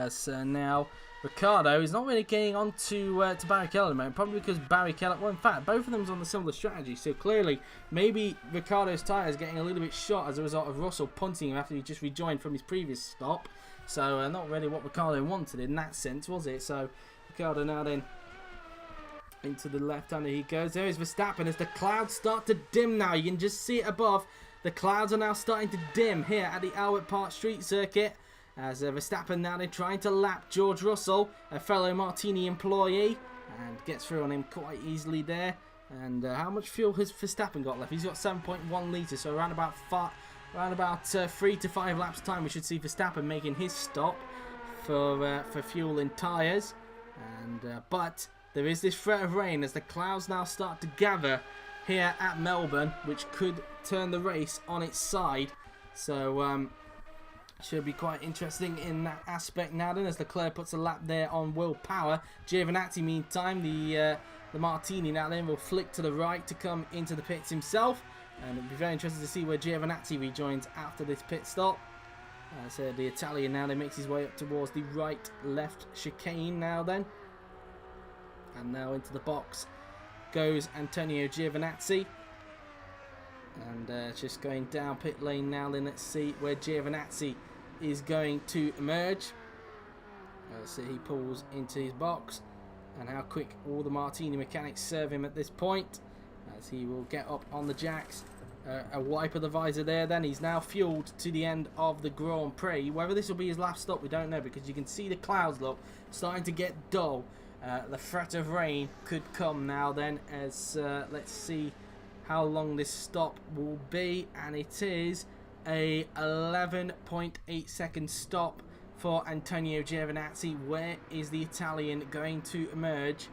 So now Ricciardo is not really getting on to Barrichello at the moment, probably because Barrichello, well in fact both of them is on the similar strategy, so clearly maybe Ricciardo's tyre is getting a little bit shot as a result of Russell punting him after he just rejoined from his previous stop. So not really what Ricciardo wanted in that sense, was it? So Ricciardo now then into the left-hander he goes. There is Verstappen as the clouds start to dim now. You can just see it above. The clouds are now starting to dim here at the Albert Park Street Circuit. As Verstappen now then trying to lap George Russell, a fellow Martini employee, and gets through on him quite easily there. And how much fuel has Verstappen got left? He's got 7.1 litres, so around about 3 to 5 laps time we should see Verstappen making his stop for fuel and tyres. And but there is this threat of rain as the clouds now start to gather here at Melbourne, which could turn the race on its side. So should be quite interesting in that aspect now then, as Leclerc puts a lap there on Will Power. Giovinazzi meantime, the Martini now then will flick to the right to come into the pits himself. And it'll be very interesting to see where Giovinazzi rejoins after this pit stop. So the Italian now then makes his way up towards the right-left chicane now then. And now into the box goes Antonio Giovinazzi. And just going down pit lane now then, let's see where Giovinazzi is going to emerge. So he pulls into his box. And how quick all the Martini mechanics serve him at this point, as he will get up on the jacks. A wipe of the visor there then. He's now fueled to the end of the Grand Prix. Whether this will be his last stop we don't know, because you can see the clouds look starting to get dull. The threat of rain could come now then, as let's see how long this stop will be, and it is a 11.8 second stop for Antonio Giovinazzi. Where is the Italian going to emerge?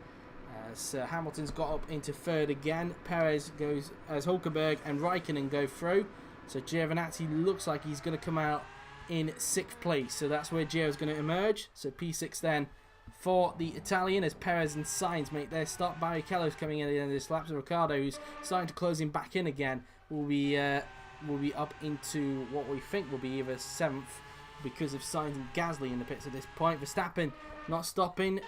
So Hamilton's got up into 3rd again. Perez goes as Hülkenberg and Raikkonen go through. So Giovinazzi looks like he's going to come out in 6th place. So that's where Gio's going to emerge. So P6 then for the Italian as Perez and Sainz make their stop. Barrichello's coming in at the end of this lap. So Ricciardo, who's starting to close him back in again, will be up into what we think will be either 7th because of Sainz and Gasly in the pits at this point. Verstappen not stopping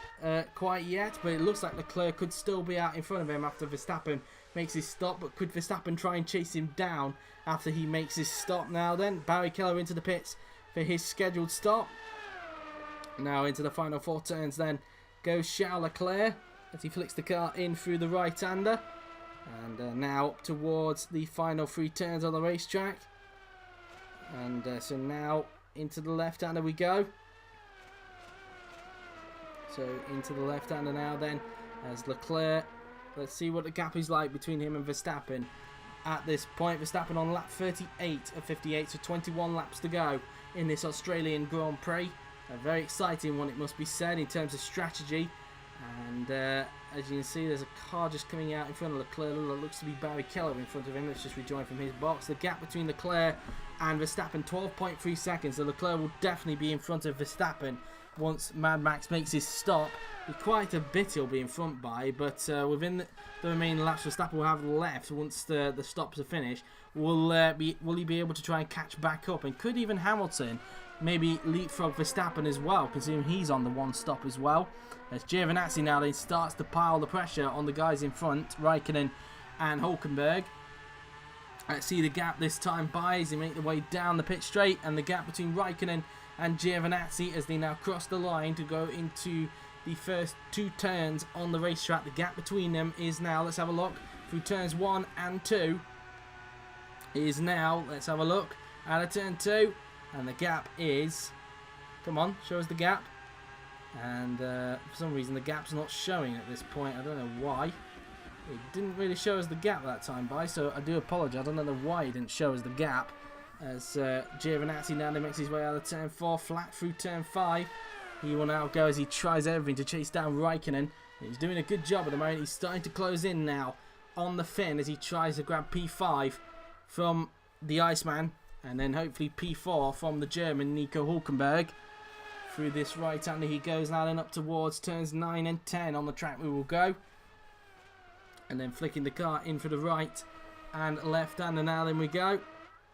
quite yet, but it looks like Leclerc could still be out in front of him after Verstappen makes his stop. But could Verstappen try and chase him down after he makes his stop now then? Barrichello into the pits for his scheduled stop. Now into the final 4 turns then goes Charles Leclerc as he flicks the car in through the right-hander. And now up towards the final 3 turns on the racetrack. And so now into the left-hander we go. So into the left-hander now then as Leclerc. Let's see what the gap is like between him and Verstappen at this point. Verstappen on lap 38 of 58, so 21 laps to go in this Australian Grand Prix. A very exciting one, it must be said, in terms of strategy. And as you can see, there's a car just coming out in front of Leclerc. Looks to be Barrichello in front of him. Let's just rejoin from his box. The gap between Leclerc and Verstappen, 12.3 seconds. So Leclerc will definitely be in front of Verstappen once Mad Max makes his stop. Quite a bit he'll be in front by, but within the remaining laps Verstappen will have left once the stops are finished, will he be able to try and catch back up? And could even Hamilton maybe leapfrog Verstappen as well, considering he's on the 1 stop as well? As Giovinazzi now then starts to pile the pressure on the guys in front, Raikkonen and Hülkenberg. Let's see the gap this time by as they make their way down the pit straight, and the gap between Raikkonen and Giovinazzi as they now cross the line to go into the first 2 turns on the racetrack. The gap between them is now, let's have a look, through turns 1 and 2 is now, let's have a look, out of turn 2, and the gap is, come on, show us the gap. And for some reason the gap's not showing at this point. I don't know why. It didn't really show us the gap that time by, so I do apologise. I don't know why it didn't show us the gap. As Giovinazzi now makes his way out of turn 4, flat through turn 5. He will now go as he tries everything to chase down Raikkonen. He's doing a good job at the moment. He's starting to close in now on the fin as he tries to grab P5 from the Iceman. And then hopefully P4 from the German Nico Hülkenberg. Through this right-hander he goes now, then up towards turns 9 and 10 on the track we will go. And then flicking the car in for the right and left-hander now then we go.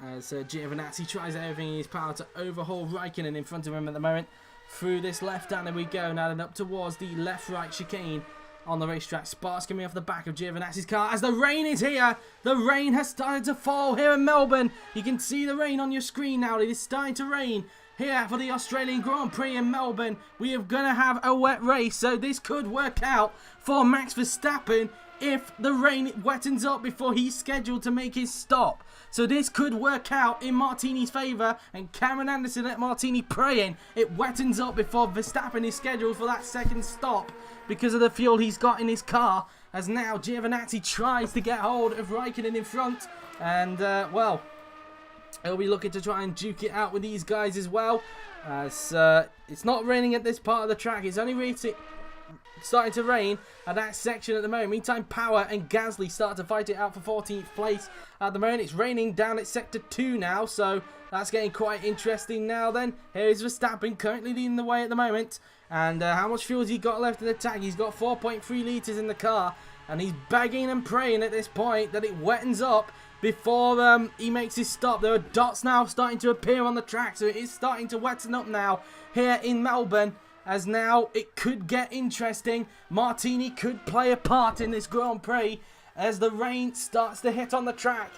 As Giovinazzi tries everything in his power to overhaul Raikkonen in front of him at the moment. Through this left-hander we go now, then up towards the left-right chicane on the racetrack. Sparks coming off the back of Giovinazzi's car as the rain is here. The rain has started to fall here in Melbourne. You can see the rain on your screen now. It is starting to rain here for the Australian Grand Prix in Melbourne. We are going to have a wet race, so this could work out for Max Verstappen if the rain wettens up before he's scheduled to make his stop. So this could work out in Martini's favour, and Cameron Anderson at Martini praying it wettens up before Verstappen is scheduled for that second stop because of the fuel he's got in his car. As now Giovinazzi tries to get hold of Raikkonen in front, and well, he'll be looking to try and duke it out with these guys as well. As it's not raining at this part of the track. It's only starting to rain at that section at the moment. Meantime, Power and Gasly start to fight it out for 14th place at the moment. It's raining down at sector 2 now, so that's getting quite interesting now then. Here is Verstappen currently leading the way at the moment. And how much fuel has he got left in the tank? He's got 4.3 litres in the car, and he's begging and praying at this point that it wettens up before he makes his stop. There are dots now starting to appear on the track, so it is starting to wetten up now here in Melbourne. As now it could get interesting. Martini could play a part in this Grand Prix as the rain starts to hit on the track.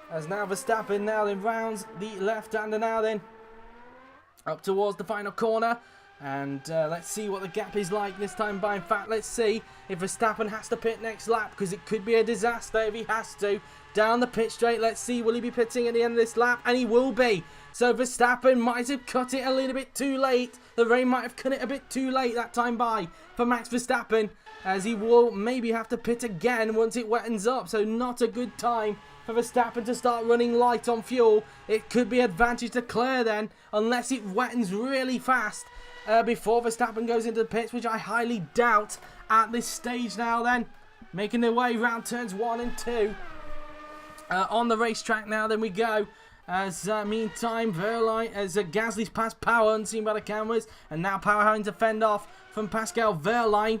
As now Verstappen now then rounds the left-hander now then up towards the final corner. And let's see what the gap is like this time by. In fact, let's see if Verstappen has to pit next lap, because it could be a disaster if he has to. Down the pit straight, let's see, will he be pitting at the end of this lap? And he will be. So Verstappen might have cut it a little bit too late. The rain might have cut it a bit too late that time by for Max Verstappen, as he will maybe have to pit again once it wettens up. So not a good time for Verstappen to start running light on fuel. It could be advantage to Leclerc then, unless it wettens really fast before Verstappen goes into the pits, which I highly doubt at this stage now then. Making their way round turns 1 and 2 on the racetrack now then we go. As meantime, Verline, as Gasly's past Power, unseen by the cameras, and now Power having to fend off from Pascal Verline.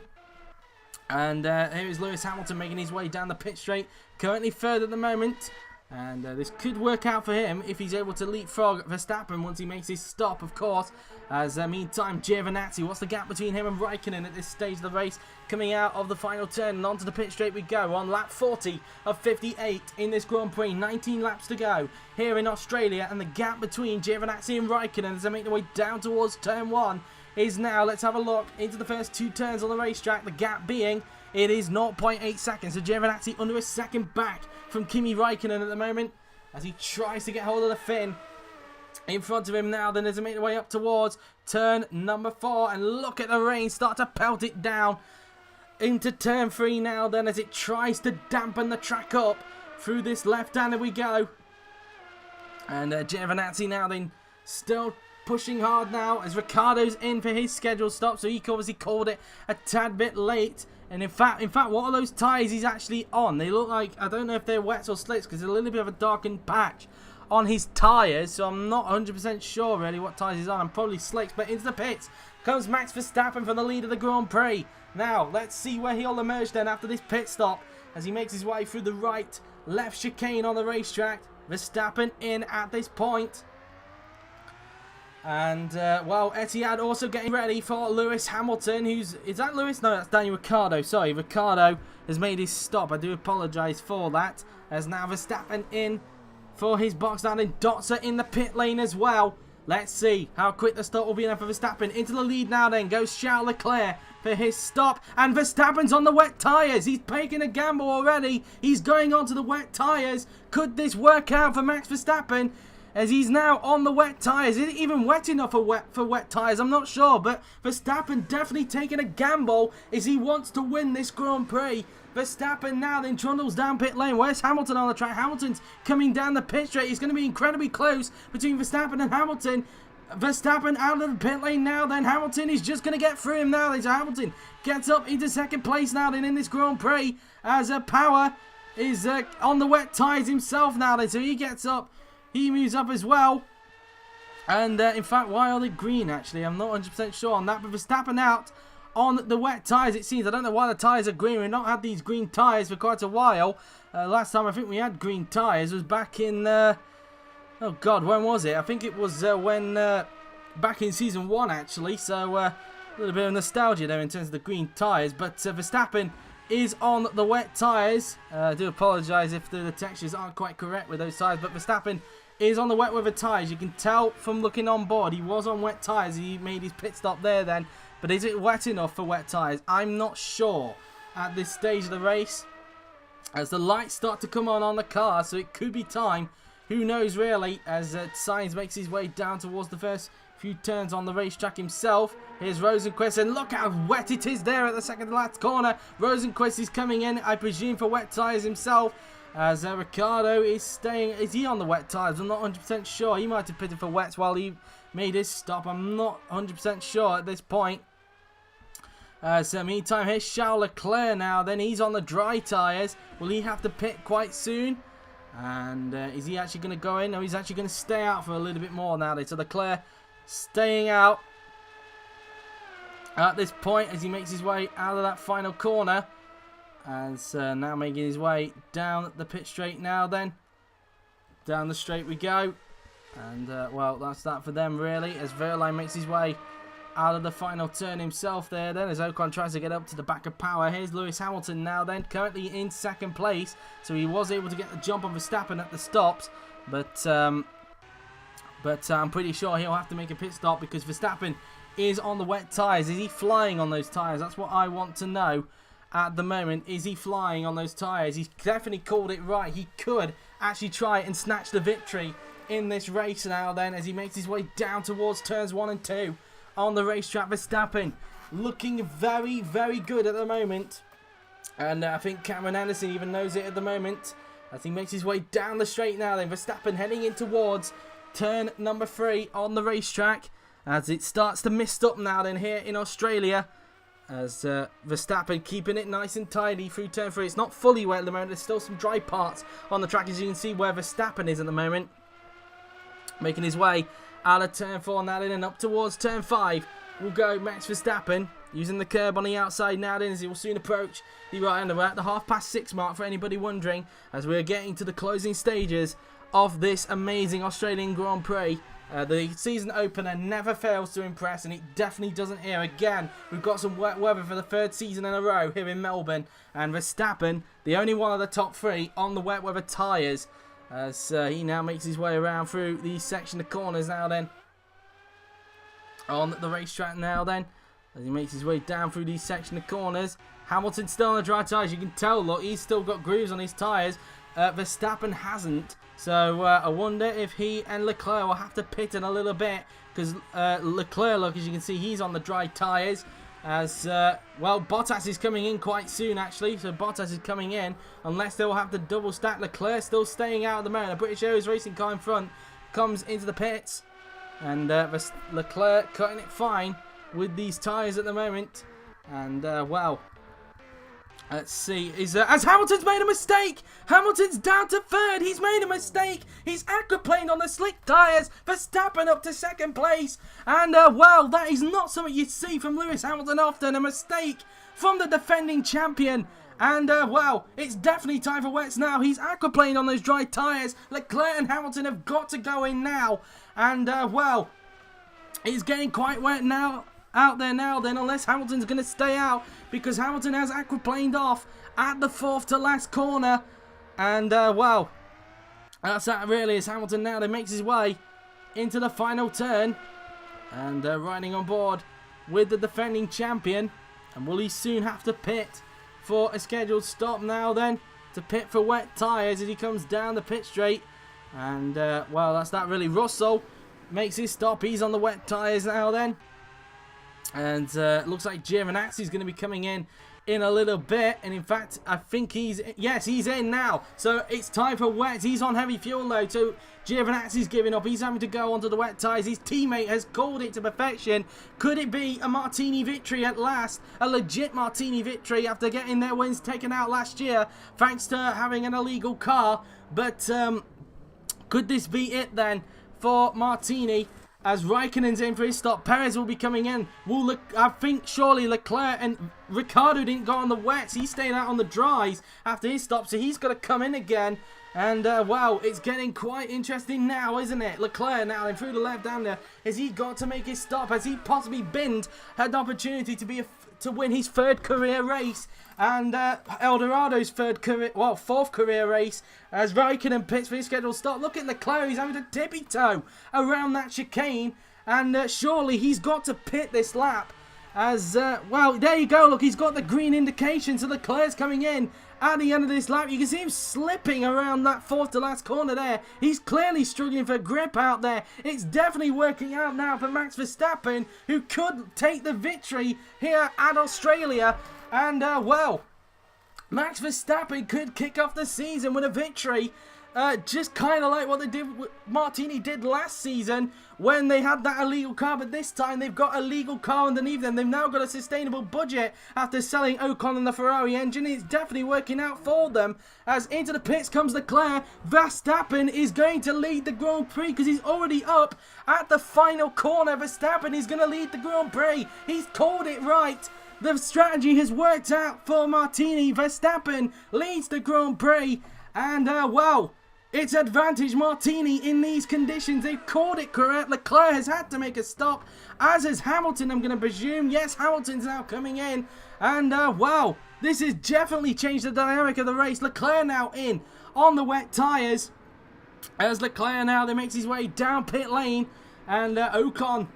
And here is Lewis Hamilton making his way down the pit straight, currently third at the moment. And this could work out for him if he's able to leapfrog Verstappen once he makes his stop, of course. As meantime, Giovinazzi, what's the gap between him and Raikkonen at this stage of the race? Coming out of the final turn and onto the pit straight we go on lap 40 of 58 in this Grand Prix. 19 laps to go here in Australia, and the gap between Giovinazzi and Raikkonen as they make their way down towards turn 1 is now, let's have a look, into the first 2 turns on the racetrack. The gap being, it is 0.8 seconds. So Giovinazzi under a second back from Kimi Raikkonen at the moment as he tries to get hold of the fin in front of him now. Then as they make their way up towards turn number 4, and look at the rain start to pelt it down into turn 3 now then as it tries to dampen the track up through this left-hander we go. And Giovinazzi now then still pushing hard now as Ricciardo's in for his scheduled stop, so he obviously called it a tad bit late. And in fact, what are those tyres he's actually on? They look like, I don't know if they're wets or slicks because there's a little bit of a darkened patch on his tyres, so I'm not 100% sure really what tyres he's on. I'm probably slicks, but into the pits comes Max Verstappen for the lead of the Grand Prix. Now, let's see where he'll emerge then after this pit stop as he makes his way through the right-left chicane on the racetrack. Verstappen in at this point. And, well, Etihad also getting ready for Lewis Hamilton, is that Lewis? No, that's Daniel Ricciardo. Sorry, Ricciardo has made his stop. I do apologise for that. As now Verstappen in for his box down, and Dots are in the pit lane as well. Let's see how quick the stop will be now for Verstappen. Into the lead now then goes Charles Leclerc for his stop. And Verstappen's on the wet tyres. He's taking a gamble already. He's going on to the wet tyres. Could this work out for Max Verstappen? As he's now on the wet tyres. Is it even wet enough for wet tyres? I'm not sure. But Verstappen definitely taking a gamble as he wants to win this Grand Prix. Verstappen now then trundles down pit lane. Where's Hamilton on the track? Hamilton's coming down the pit straight. It's going to be incredibly close between Verstappen and Hamilton. Verstappen out of the pit lane now then. Hamilton is just going to get through him now. So Hamilton gets up into second place now then in this Grand Prix. As Power is on the wet tyres himself now then. So he gets up. He moves up as well. And in fact, why are they green actually? I'm not 100% sure on that. But Verstappen out on the wet tyres it seems. I don't know why the tyres are green. We've not had these green tyres for quite a while. Last time I think we had green tyres was back in... oh god, when was it? I think it was when... back in season 1 actually. So a little bit of nostalgia there in terms of the green tyres. But Verstappen is on the wet tyres. I do apologise if the textures aren't quite correct with those tyres. But Verstappen is on the wet weather tyres. You can tell from looking on board he was on wet tyres. He made his pit stop there then. But is it wet enough for wet tyres? I'm not sure at this stage of the race. As the lights start to come on the car, so it could be time. Who knows really, as Sainz makes his way down towards the first few turns on the racetrack himself. Here's Rosenquist, and look how wet it is there at the second to last corner. Rosenquist is coming in, I presume, for wet tyres himself. As Ricciardo is staying, is he on the wet tyres? I'm not 100% sure. He might have pitted for wets while he made his stop. I'm not 100% sure at this point. So meantime, here's Charles Leclerc now. Then he's on the dry tyres. Will he have to pit quite soon? And is he actually going to go in? No, he's actually going to stay out for a little bit more now. So Leclerc staying out at this point as he makes his way out of that final corner. As now making his way down the pit straight now then. Down the straight we go. And well, that's that for them really. As Verline makes his way out of the final turn himself there then. As Ocon tries to get up to the back of Power. Here's Lewis Hamilton now then. Currently in second place. So he was able to get the jump on Verstappen at the stops. But I'm pretty sure he'll have to make a pit stop because Verstappen is on the wet tyres. Is he flying on those tyres? That's what I want to know at the moment. Is he flying on those tyres? He's definitely called it right. He could actually try and snatch the victory in this race now then as he makes his way down towards turns 1 and 2 on the racetrack. Verstappen looking very, very good at the moment. And I think Cameron Anderson even knows it at the moment as he makes his way down the straight now then. Verstappen heading in towards turn number 3 on the racetrack as it starts to mist up now then here in Australia. As Verstappen keeping it nice and tidy through turn 3. It's not fully wet at the moment. There's still some dry parts on the track as you can see where Verstappen is at the moment. Making his way out of turn 4 now then and up towards turn 5 will go Max Verstappen, using the curb on the outside now then, as he will soon approach the right-hander. We're at the 6:30 mark for anybody wondering, as we're getting to the closing stages of this amazing Australian Grand Prix. The season opener never fails to impress, and it definitely doesn't here. Again, we've got some wet weather for the 3rd season in a row here in Melbourne, and Verstappen, the only one of the top 3 on the wet weather tyres, as he now makes his way around through the section of corners now then, on the racetrack now then, as he makes his way down through these section of corners. Hamilton's still on the dry tyres, you can tell, look, he's still got grooves on his tyres. Verstappen hasn't, so I wonder if he and Leclerc will have to pit in a little bit, because Leclerc, look, as you can see, he's on the dry tyres, as, well, Bottas is coming in quite soon, actually, so Bottas is coming in, unless they will have to double stack. Leclerc still staying out at the moment. A British Airways racing car in front comes into the pits, and Leclerc cutting it fine with these tyres at the moment, and, well, let's see, as Hamilton's made a mistake! Hamilton's down to 3rd, he's made a mistake! He's aquaplaned on the slick tyres, Verstappen up to 2nd place, and well, that is not something you see from Lewis Hamilton often, a mistake from the defending champion. And, well, it's definitely time for wets now. He's aquaplaned on those dry tyres. Leclerc and Hamilton have got to go in now. And, well, it's getting quite wet now. Out there now then, unless Hamilton's going to stay out, because Hamilton has aquaplaned off at the 4th to last corner. And, well, that's that really, as Hamilton now then makes his way into the final turn, and riding on board with the defending champion. And will he soon have to pit for a scheduled stop now then, to pit for wet tyres as he comes down the pit straight. And, well, that's that really. Russell makes his stop, he's on the wet tyres now then. And looks like Giovinazzi is going to be coming in a little bit. And in fact, I think he's in now. So it's time for wet. He's on heavy fuel though. So Giovinazzi's giving up. He's having to go onto the wet tyres. His teammate has called it to perfection. Could it be a Martini victory at last? A legit Martini victory after getting their wins taken out last year, thanks to having an illegal car. But could this be it then for Martini? As Raikkonen's in for his stop, Perez will be coming in. I think surely Leclerc and Ricciardo didn't go on the wets. He stayed out on the dries after his stop, so he's got to come in again. And, wow, it's getting quite interesting now, isn't it? Leclerc now in through the left-hander. Has he got to make his stop? Has he possibly had an opportunity to win his 3rd career race? And Eldorado's 4th career race, as Raikkonen pits for his scheduled stop. Look at Leclerc, he's having to tippy-toe around that chicane, and surely he's got to pit this lap. As, well, there you go, look, he's got the green indication, so Leclerc's coming in at the end of this lap. You can see him slipping around that 4th to last corner there. He's clearly struggling for grip out there. It's definitely working out now for Max Verstappen, who could take the victory here at Australia. And, well, Max Verstappen could kick off the season with a victory. Just kind of like what Martini did last season when they had that illegal car, but this time they've got a legal car underneath them. They've now got a sustainable budget after selling Ocon and the Ferrari engine. It's definitely working out for them, as into the pits comes Leclerc. Verstappen is going to lead the Grand Prix because he's already up at the final corner. Verstappen is going to lead the Grand Prix. He's called it right. The strategy has worked out for Martini. Verstappen leads the Grand Prix, and, well, it's advantage Martini in these conditions. They've called it correct. Leclerc has had to make a stop, as has Hamilton, I'm going to presume. Yes, Hamilton's now coming in. And, wow, this has definitely changed the dynamic of the race. Leclerc now in on the wet tyres. As Leclerc now then makes his way down pit lane. And Ocon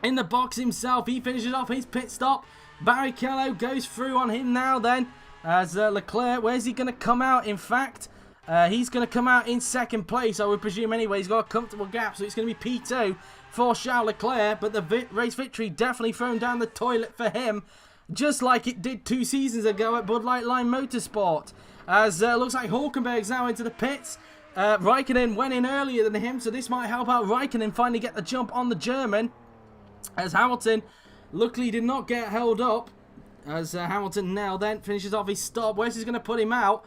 in the box himself. He finishes off his pit stop. Barrichello goes through on him now then. As Leclerc, where's he going to come out? In fact, he's going to come out in 2nd place, I would presume anyway. He's got a comfortable gap, so it's going to be P2 for Charles Leclerc. But the race victory definitely thrown down the toilet for him, just like it did 2 seasons ago at Bud Light Line Motorsport. As looks like Hulkenberg's now into the pits. Raikkonen went in earlier than him, so this might help out Raikkonen finally get the jump on the German. As Hamilton luckily did not get held up. As Hamilton now then finishes off his stop. Where's he going to put him out?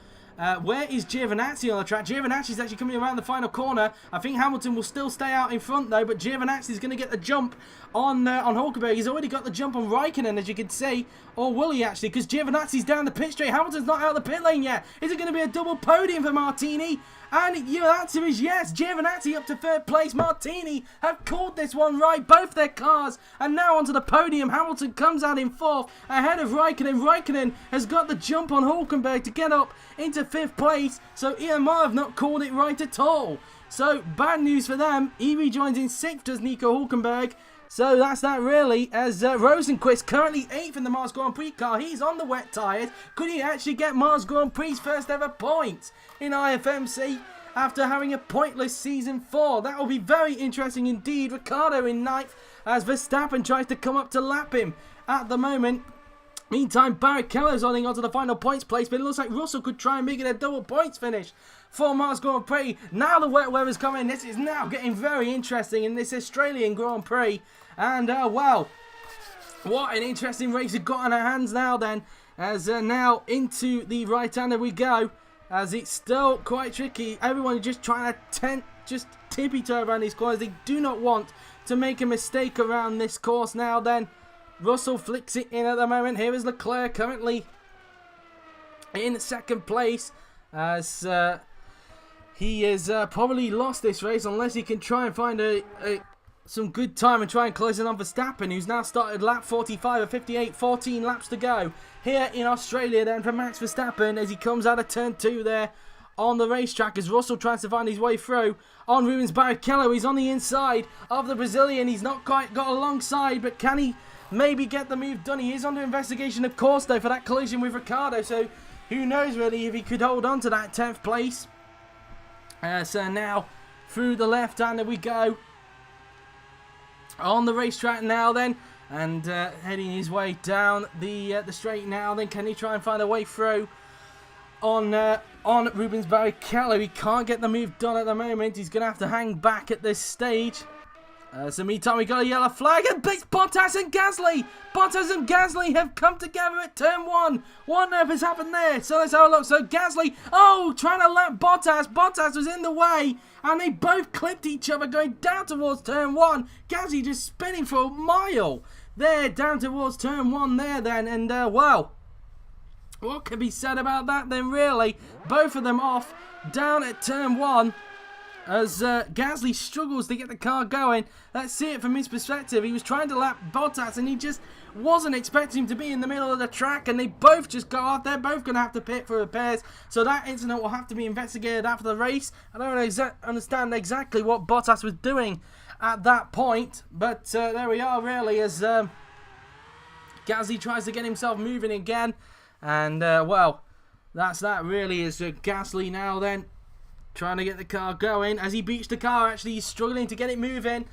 Where is Giovinazzi on the track? Giovinazzi is actually coming around the final corner. I think Hamilton will still stay out in front though, but Giovinazzi is going to get the jump on Hulkenberg. He's already got the jump on Raikkonen, as you can see. Or will he actually? Because Giovinazzi's down the pit straight. Hamilton's not out of the pit lane yet. Is it going to be a double podium for Martini? And the answer is yes. Giovinazzi up to third place. Martini have called this one right. Both their cars are now onto the podium. Hamilton comes out in fourth ahead of Raikkonen. Raikkonen has got the jump on Hulkenberg to get up into fifth place. So EMR have not called it right at all. So bad news for them. He rejoins in sixth, does Nico Hulkenberg. So that's that really, as Rosenquist currently 8th in the Mars Grand Prix car. He's on the wet tyres. Could he actually get Mars Grand Prix's first ever point in IFMC after having a pointless season 4? That will be very interesting indeed. Ricciardo in 9th as Verstappen tries to come up to lap him at the moment. Meantime, Barrichello's on to the final points place, but it looks like Russell could try and make it a double points finish for Mars Grand Prix. Now the wet weather's coming. This is now getting very interesting in this Australian Grand Prix. And, wow, what an interesting race we've got on our hands now then. As now into the right-hander we go. As it's still quite tricky. Everyone is just trying to just tippy-toe around these corners. They do not want to make a mistake around this course now then. Russell flicks it in at the moment. Here is Leclerc currently in second place. As he has probably lost this race unless he can try and find some good time and try and close it on Verstappen, who's now started lap 45 of 58, 14 laps to go here in Australia then for Max Verstappen as he comes out of turn 2 there on the racetrack as Russell tries to find his way through on Rubens Barrichello. He's on the inside of the Brazilian. He's not quite got alongside, but can he maybe get the move done? He is under investigation, of course, though, for that collision with Ricciardo, so who knows really if he could hold on to that 10th place. So now through the left-hander we go on the racetrack now then, and heading his way down the straight now then. Can he try and find a way through on Rubens Barrichello? He can't get the move done at the moment. He's going to have to hang back at this stage. So meantime we got a yellow flag and it's Bottas and Gasly. Bottas and Gasly have come together at turn 1. What on earth has happened there? So let's have a look. So Gasly, trying to lap Bottas. Bottas was in the way and they both clipped each other going down towards turn 1. Gasly just spinning for a mile there down towards turn 1 there then. And wow, what can be said about that then really? Both of them off down at turn 1. As Gasly struggles to get the car going. Let's see it from his perspective. He was trying to lap Bottas and he just wasn't expecting him to be in the middle of the track, and they both just go off. They're both going to have to pit for repairs, so that incident will have to be investigated after the race. I don't understand exactly what Bottas was doing at that point, but there we are really as Gasly tries to get himself moving again. And well, that's that really as Gasly now then trying to get the car going. As he beats the car, actually he's struggling to get it moving.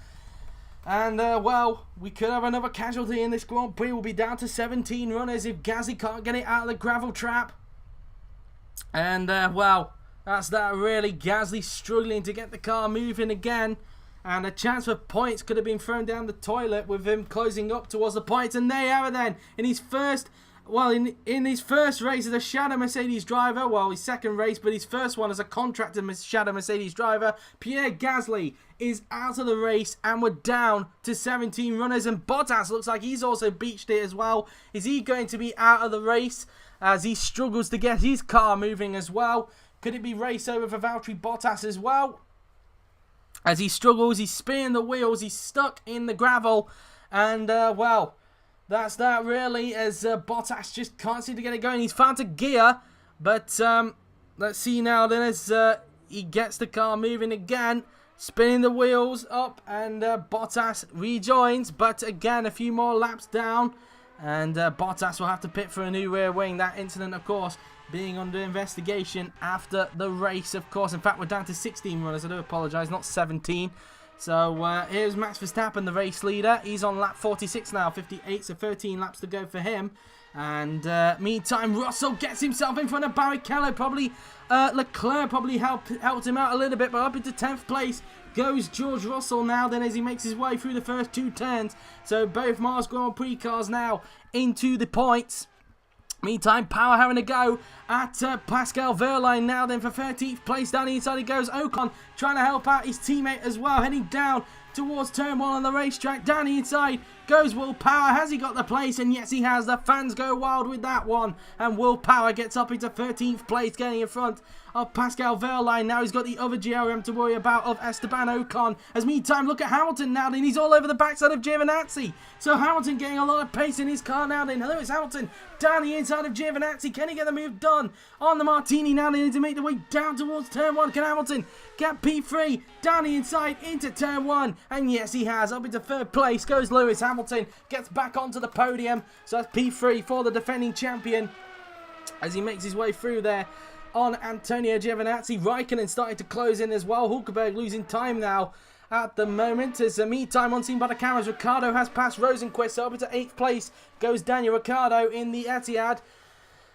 And well, we could have another casualty in this Grand Prix. We'll be down to 17 runners if Gasly can't get it out of the gravel trap. And well, that's that really. Gasly struggling to get the car moving again. And a chance for points could have been thrown down the toilet with him closing up towards the points. And there you have it then. In his first race as a Shadow Mercedes driver, well, his second race, but his first one as a contracted Shadow Mercedes driver, Pierre Gasly is out of the race, and we're down to 17 runners, and Bottas looks like he's also beached it as well. Is he going to be out of the race as he struggles to get his car moving as well? Could it be race over for Valtteri Bottas as well? As he struggles, he's spinning the wheels, he's stuck in the gravel, and well, that's that really, as Bottas just can't seem to get it going. He's found a gear, but let's see now then as he gets the car moving again, spinning the wheels up, and Bottas rejoins, but again a few more laps down, and Bottas will have to pit for a new rear wing. That incident, of course, being under investigation after the race, of course. In fact, we're down to 16 runners. I do apologise, not 17. So here's Max Verstappen, the race leader. He's on lap 46 now, 58, so 13 laps to go for him. And meantime, Russell gets himself in front of Barrichello. Probably Leclerc probably helped him out a little bit, but up into 10th place goes George Russell now then as he makes his way through the first 2 turns. So both Mars Grand Prix cars now into the points. Meantime, Power having a go at Pascal Wehrlein now then for 13th place. Down the inside he goes. Ocon trying to help out his teammate as well, heading down towards turn 1 on the racetrack. Down the inside goes Will Power. Has he got the place? And yes, he has. The fans go wild with that one. And Will Power gets up into 13th place, getting in front of Pascal Wehrlein. Now he's got the other GRM to worry about of Esteban Ocon. As meantime, look at Hamilton now then. He's all over the backside of Giovinazzi. So Hamilton getting a lot of pace in his car now then. Lewis Hamilton down the inside of Giovinazzi. Can he get the move done on the Martini now? They need to make the way down towards turn 1. Can Hamilton get P3 down the inside into turn 1? And yes, he has. Up into 3rd place goes Lewis Hamilton. Gets back onto the podium. So that's P3 for the defending champion as he makes his way through there on Antonio Giovinazzi. Raikkonen starting to close in as well. Hulkenberg losing time now at the moment. As the meantime, on seen by the cameras, Ricciardo has passed Rosenqvist. So up into 8th place goes Daniel Ricciardo in the Etihad.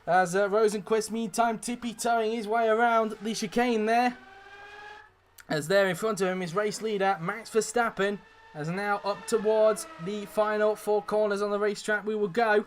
As Rosenqvist, meantime, tippy-toeing his way around the chicane there. As there in front of him is race leader Max Verstappen. As now up towards the final 4 corners on the racetrack we will go.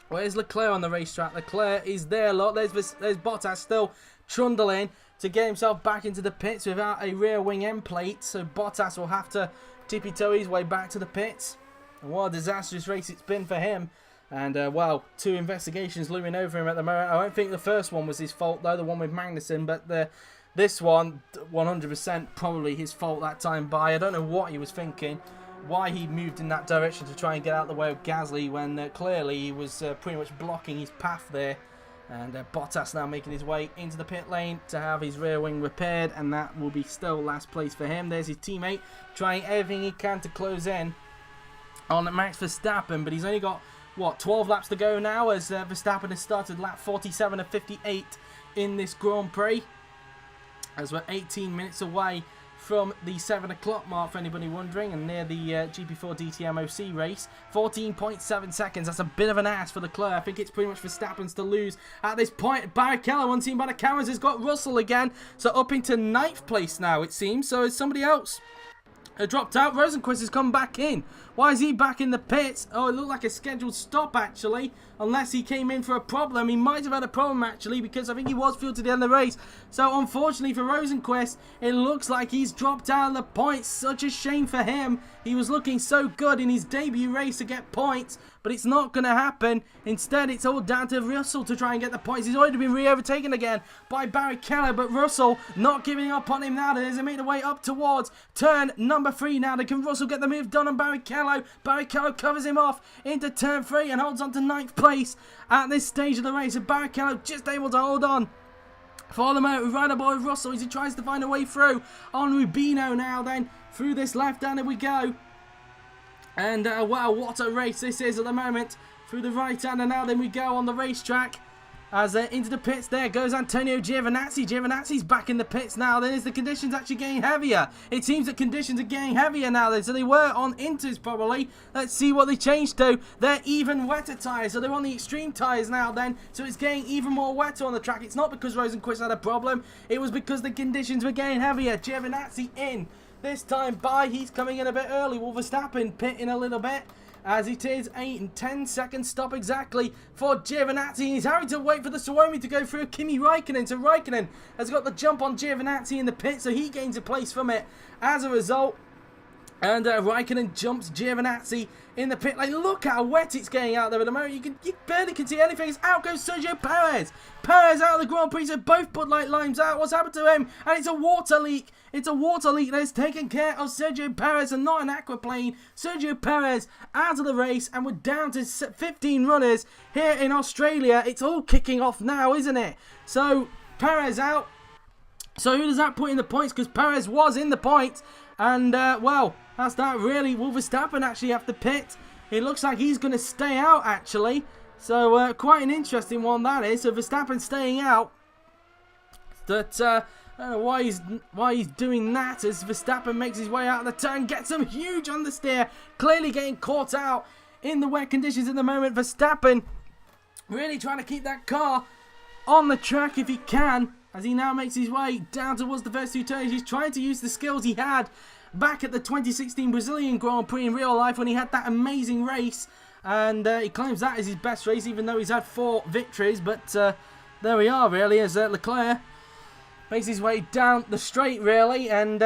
Where's Leclerc on the racetrack? Leclerc is there, look. There's Bottas still trundling to get himself back into the pits without a rear wing end plate. So Bottas will have to tippy-toe his way back to the pits. And what a disastrous race it's been for him. And, well, 2 investigations looming over him at the moment. I don't think the first one was his fault, though, the one with Magnussen. But this one, 100% probably his fault that time by. I don't know what he was thinking. Why he moved in that direction to try and get out the way of Gasly when clearly he was pretty much blocking his path there. And Bottas now making his way into the pit lane to have his rear wing repaired, and that will be still last place for him. There's his teammate trying everything he can to close in on Max Verstappen, but he's only got, what, 12 laps to go now as Verstappen has started lap 47 of 58 in this Grand Prix, as we're 18 minutes away from the 7 o'clock mark, for anybody wondering, and near the GP4 DTMOC race. 14.7 seconds. That's a bit of an ass for Leclerc. I think it's pretty much Verstappen's to lose at this point. Barrichello, unseen by the cameras, has got Russell again. So up into 9th place now, it seems. So it's somebody else dropped out. Rosenqvist has come back in. Why is he back in the pits? Oh, it looked like a scheduled stop, actually. Unless he came in for a problem. He might have had a problem, actually, because I think he was fueled to the end of the race. So, unfortunately for Rosenqvist, it looks like he's dropped out of the points. Such a shame for him. He was looking so good in his debut race to get points, but it's not going to happen. Instead, it's all down to Russell to try and get the points. He's already been re-overtaken again by Barrichello, but Russell not giving up on him now. They made their way up towards turn number 3 now. Can Russell get the move done on Barrichello? Barrichello covers him off into turn 3 and holds on to 9th place at this stage of the race. And Barrichello just able to hold on for the moment with rider boy Russell as he tries to find a way through on Rubino now then. Through this left-hander we go. And wow, what a race this is at the moment. Through the right-hander now then we go on the racetrack. As into the pits there goes Antonio Giovinazzi. Giovinazzi's back in the pits now then as the conditions actually getting heavier. It seems that conditions are getting heavier now then. So they were on Inters probably. Let's see what they changed to. They're even wetter tyres. So they're on the extreme tyres now then. So it's getting even more wetter on the track. It's not because Rosenqvist had a problem. It was because the conditions were getting heavier. Giovinazzi in. This time by, he's coming in a bit early. Will Verstappen pit in a little bit, as it is 8 and 10 seconds stop exactly for Giovinazzi. He's having to wait for the Suomi to go through Kimi Raikkonen. So Raikkonen has got the jump on Giovinazzi in the pit, so he gains a place from it as a result. And Raikkonen jumps Giovinazzi in the pit lane. Look how wet it's getting out there at the moment. You barely can see anything. It's out goes Sergio Perez. Perez out of the Grand Prix. So both Bud Light limes out. What's happened to him? And it's a water leak. It's a water leak that's taken care of Sergio Perez and not an aquaplane. Sergio Perez out of the race, and we're down to 15 runners here in Australia. It's all kicking off now, isn't it? So Perez out. So who does that put in the points? Because Perez was in the points. And, well, that's that really. Will Verstappen actually have to pit? It looks like he's going to stay out, actually. So, quite an interesting one, that is. So, Verstappen staying out. But, I don't know why he's doing that, as Verstappen makes his way out of the turn. Gets him huge understeer. Clearly getting caught out in the wet conditions at the moment. Verstappen really trying to keep that car on the track if he can, as he now makes his way down towards the first 2 turns. He's trying to use the skills he had back at the 2016 Brazilian Grand Prix in real life when he had that amazing race And he claims that is his best race, even though he's had 4 victories. But there we are, really, as Leclerc makes his way down the straight, really, and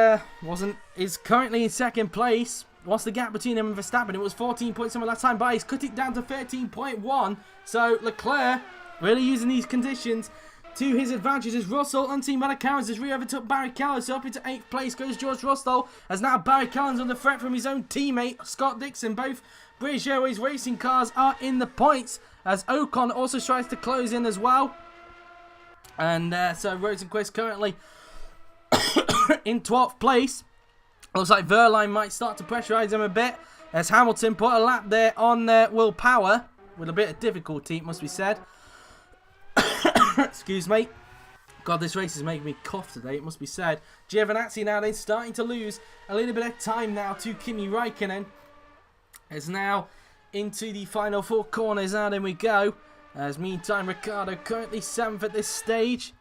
is currently in 2nd place. What's the gap between him and Verstappen? It was 14 point something last time, but he's cut it down to 13.1. So Leclerc really using these conditions to his advantage, as Russell, unseen by the cameras, has re-overtook Barrichello. So up into 8th place goes George Russell, as now Barrichello's under threat from his own teammate Scott Dixon. Both British Airways racing cars are in the points, as Ocon also tries to close in as well. And so Rosenquist currently in 12th place. Looks like Verline might start to pressurise him a bit, as Hamilton put a lap there on Will Power with a bit of difficulty, it must be said. Excuse me. God, this race is making me cough today, it must be said. Giovinazzi now then starting to lose a little bit of time now to Kimi Räikkönen. Is now into the final 4 corners. Now then we go. As meantime, Ricciardo currently 7th at this stage.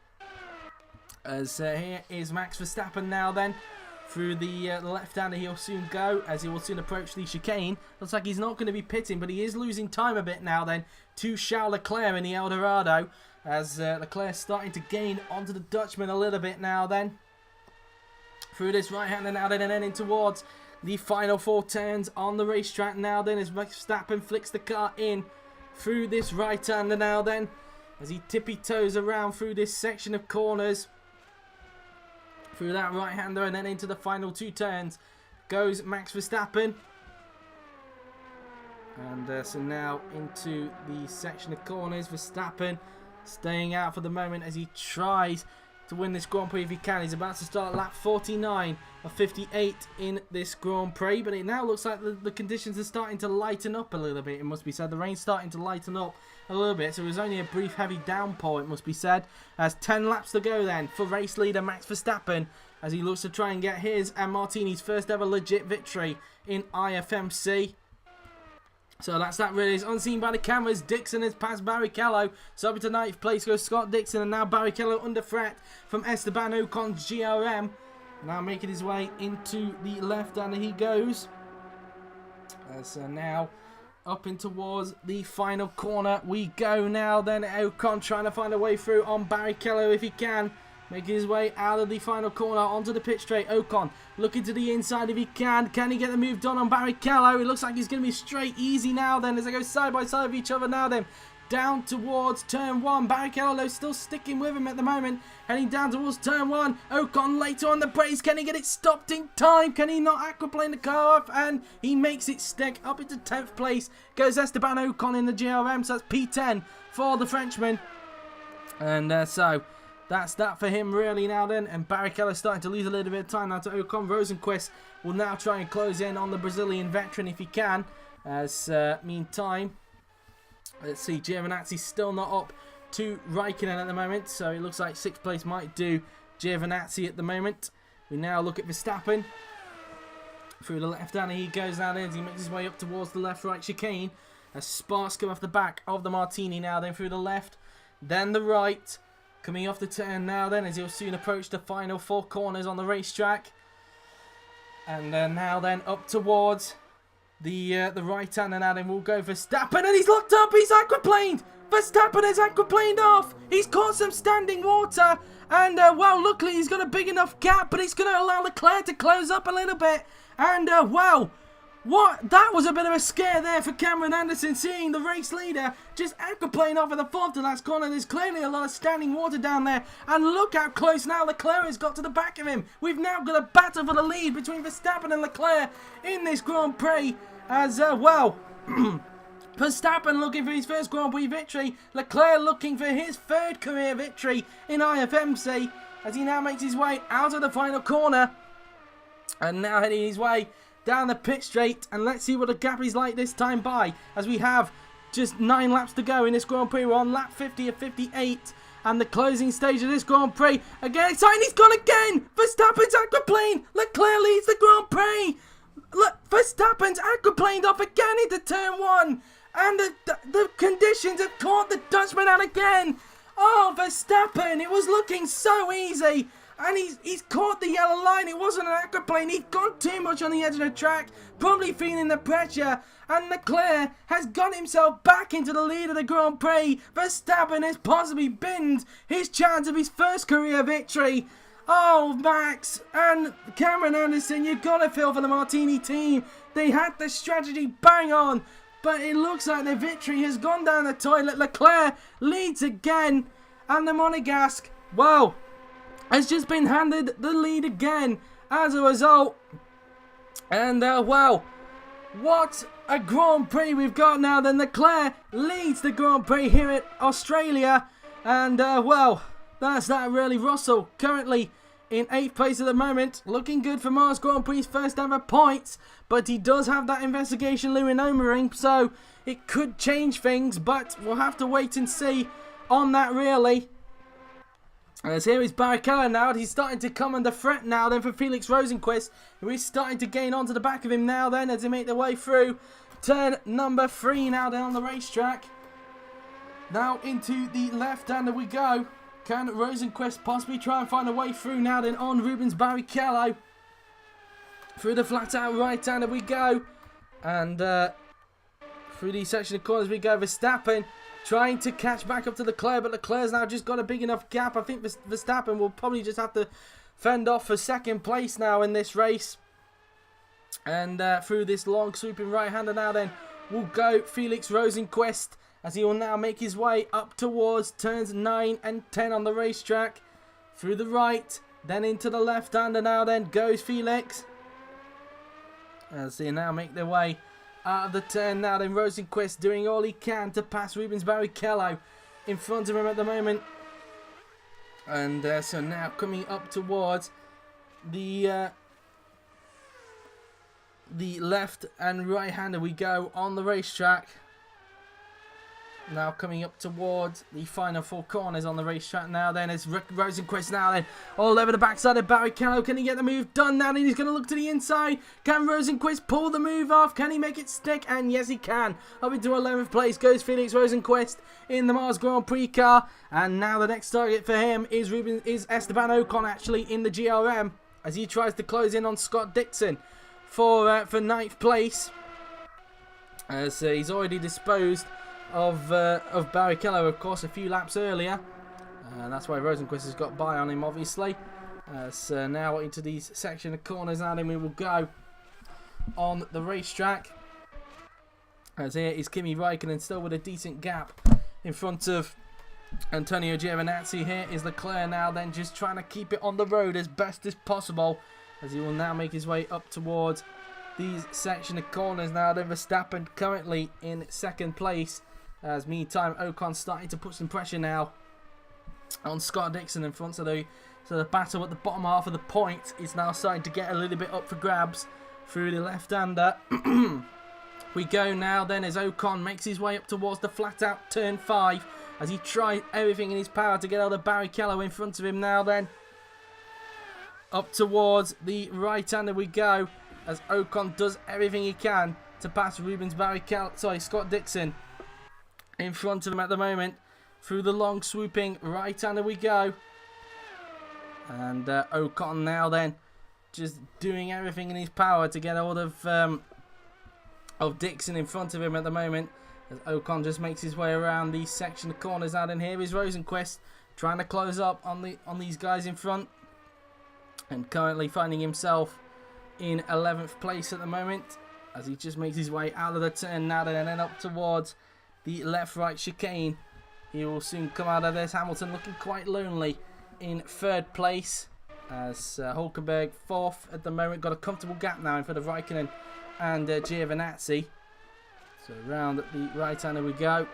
As here is Max Verstappen now then. Through the left-hander he'll soon go, as he will soon approach the chicane. Looks like he's not going to be pitting, but he is losing time a bit now then to Charles Leclerc in the Eldorado. As Leclerc starting to gain onto the Dutchman a little bit now then. Through this right-hander now then, and then in towards the final 4 turns on the racetrack now then, as Max Verstappen flicks the car in through this right-hander now then, as he tippy-toes around through this section of corners. Through that right-hander, and then into the final 2 turns goes Max Verstappen. And so now into the section of corners. Verstappen staying out for the moment as he tries to win this Grand Prix if he can. He's about to start lap 49 of 58 in this Grand Prix, but it now looks like the conditions are starting to lighten up a little bit, it must be said. The rain's starting to lighten up a little bit, so it was only a brief heavy downpour, it must be said. As 10 laps to go then for race leader Max Verstappen, as he looks to try and get his and Martini's first ever legit victory in IFMC. So that's that really. Is unseen by the cameras. Dixon has passed Barrichello. So up into 9th place goes Scott Dixon, and now Barrichello under threat from Esteban Ocon's GRM. Now making his way into the left-hander he goes. So now up in towards the final corner we go now then. Ocon trying to find a way through on Barrichello if he can. Making his way out of the final corner onto the pit straight. Ocon looking to the inside if he can. Can he get the move done on Barrichello? It looks like he's going to be straight easy now then, as they go side by side of each other now then. Down towards turn 1. Barrichello though still sticking with him at the moment. Heading down towards turn 1. Ocon later on the brakes. Can he get it stopped in time? Can he not aquaplane the car off? And he makes it stick. Up into 10th place goes Esteban Ocon in the GRM. So that's P10 for the Frenchman. And so that's that for him really now then. And Barrichello starting to lose a little bit of time now to Ocon. Rosenquist will now try and close in on the Brazilian veteran if he can. As meantime, let's see, Giovinazzi's still not up to Räikkönen at the moment. So it looks like 6th place might do Giovinazzi at the moment. We now look at Verstappen. Through the left-hander he goes now then, as he makes his way up towards the left-right chicane. As sparks come off the back of the Martini now then, through the left, then the right. Coming off the turn now then, as he'll soon approach the final 4 corners on the racetrack. And now then up towards the right hander now then, we'll go Verstappen, and he's locked up, he's aquaplaned! Verstappen has aquaplaned off! He's caught some standing water, and well, luckily he's got a big enough gap, but it's going to allow Leclerc to close up a little bit. And wow, what? That was a bit of a scare there for Cameron Anderson, seeing the race leader just aquaplane off at the 4th to last corner. There's clearly a lot of standing water down there, and look how close now Leclerc has got to the back of him. We've now got a battle for the lead between Verstappen and Leclerc in this Grand Prix, as well. Verstappen looking for his first Grand Prix victory, Leclerc looking for his 3rd career victory in IFMC, as he now makes his way out of the final corner, and now heading his way down the pit straight. And let's see what the gap is like this time by, as we have just 9 laps to go in this Grand Prix. We're on lap 50 of 58, and the closing stage of this Grand Prix. Again, exciting, he's gone again! Verstappen's aquaplane! Leclerc leads the Grand Prix! Verstappen's aquaplaned off again into turn 1, and the conditions have caught the Dutchman out again. Oh, Verstappen, it was looking so easy. And he's caught the yellow line. It wasn't an aquaplane. He's gone too much on the edge of the track, probably feeling the pressure. And Leclerc has got himself back into the lead of the Grand Prix. Verstappen has possibly binned his chance of his first career victory. Oh, Max and Cameron Anderson, you've got to feel for the Martini team. They had the strategy bang on, but it looks like their victory has gone down the toilet. Leclerc leads again, and the Monegasque, well, has just been handed the lead again as a result. And, well, what a Grand Prix we've got now. Then Leclerc leads the Grand Prix here at Australia. And, well, that's that really. Russell currently in 8th place at the moment. Looking good for Mars Grand Prix's first ever points. But he does have that investigation looming over him, so it could change things. But we'll have to wait and see on that, really. As here is Barrichello now. He's starting to come under threat now then for Felix Rosenqvist, who is starting to gain onto the back of him now then as they make their way through turn number 3 now then on the racetrack. Now into the left-hander we go. Can Rosenqvist possibly try and find a way through now then on Rubens Barrichello? Through the flat-out right-hander we go. And through the section of corners we go. Verstappen trying to catch back up to Leclerc, but Leclerc's now just got a big enough gap. I think Verstappen will probably just have to fend off for second place now in this race. And through this long swooping right-hander now then will go Felix Rosenqvist, as he will now make his way up towards turns 9 and 10 on the racetrack. Through the right, then into the left-hander now then goes Felix. As they now make their way out of the turn now then. Rosenqvist doing all he can to pass Rubens Barrichello in front of him at the moment. And so now coming up towards the left and right hander we go on the racetrack. Now coming up towards the final 4 corners on the racetrack now then as Rosenqvist now then all over the backside of Barrichello. Can he get the move done now? Then he's going to look to the inside. Can Rosenqvist pull the move off? Can he make it stick? And yes, he can. Up into 11th place goes Felix Rosenqvist in the Mars Grand Prix car. And now the next target for him is Esteban Ocon, actually, in the GRM, as he tries to close in on Scott Dixon for 9th place. As he's already disposed of Barrichello, of course, a few laps earlier. And that's why Rosenqvist has got by on him, obviously. So now into these section of corners now then we will go on the racetrack. As here is Kimi Räikkönen still with a decent gap in front of Antonio Giovinazzi. Here is Leclerc now then just trying to keep it on the road as best as possible, as he will now make his way up towards these section of corners now then. Verstappen currently in 2nd place. As meantime, Ocon starting to put some pressure now on Scott Dixon in front. So the battle at the bottom half of the point is now starting to get a little bit up for grabs through the left-hander. We go now then as Ocon makes his way up towards the flat-out turn 5 as he tries everything in his power to get out of Barrichello in front of him now then. Up towards the right-hander we go as Ocon does everything he can to pass Scott Dixon in front of him at the moment. Through the long swooping right-hander we go. And Ocon now then just doing everything in his power to get hold of Dixon in front of him at the moment. As Ocon just makes his way around these section of corners out, and here is Rosenqvist trying to close up on these guys in front. And currently finding himself in 11th place at the moment, as he just makes his way out of the turn now and then up towards the left-right chicane. He will soon come out of this. Hamilton looking quite lonely in 3rd place, as Hulkenberg 4th at the moment. Got a comfortable gap now in front of Räikkönen and Giovinazzi. So round at the right-hander we go,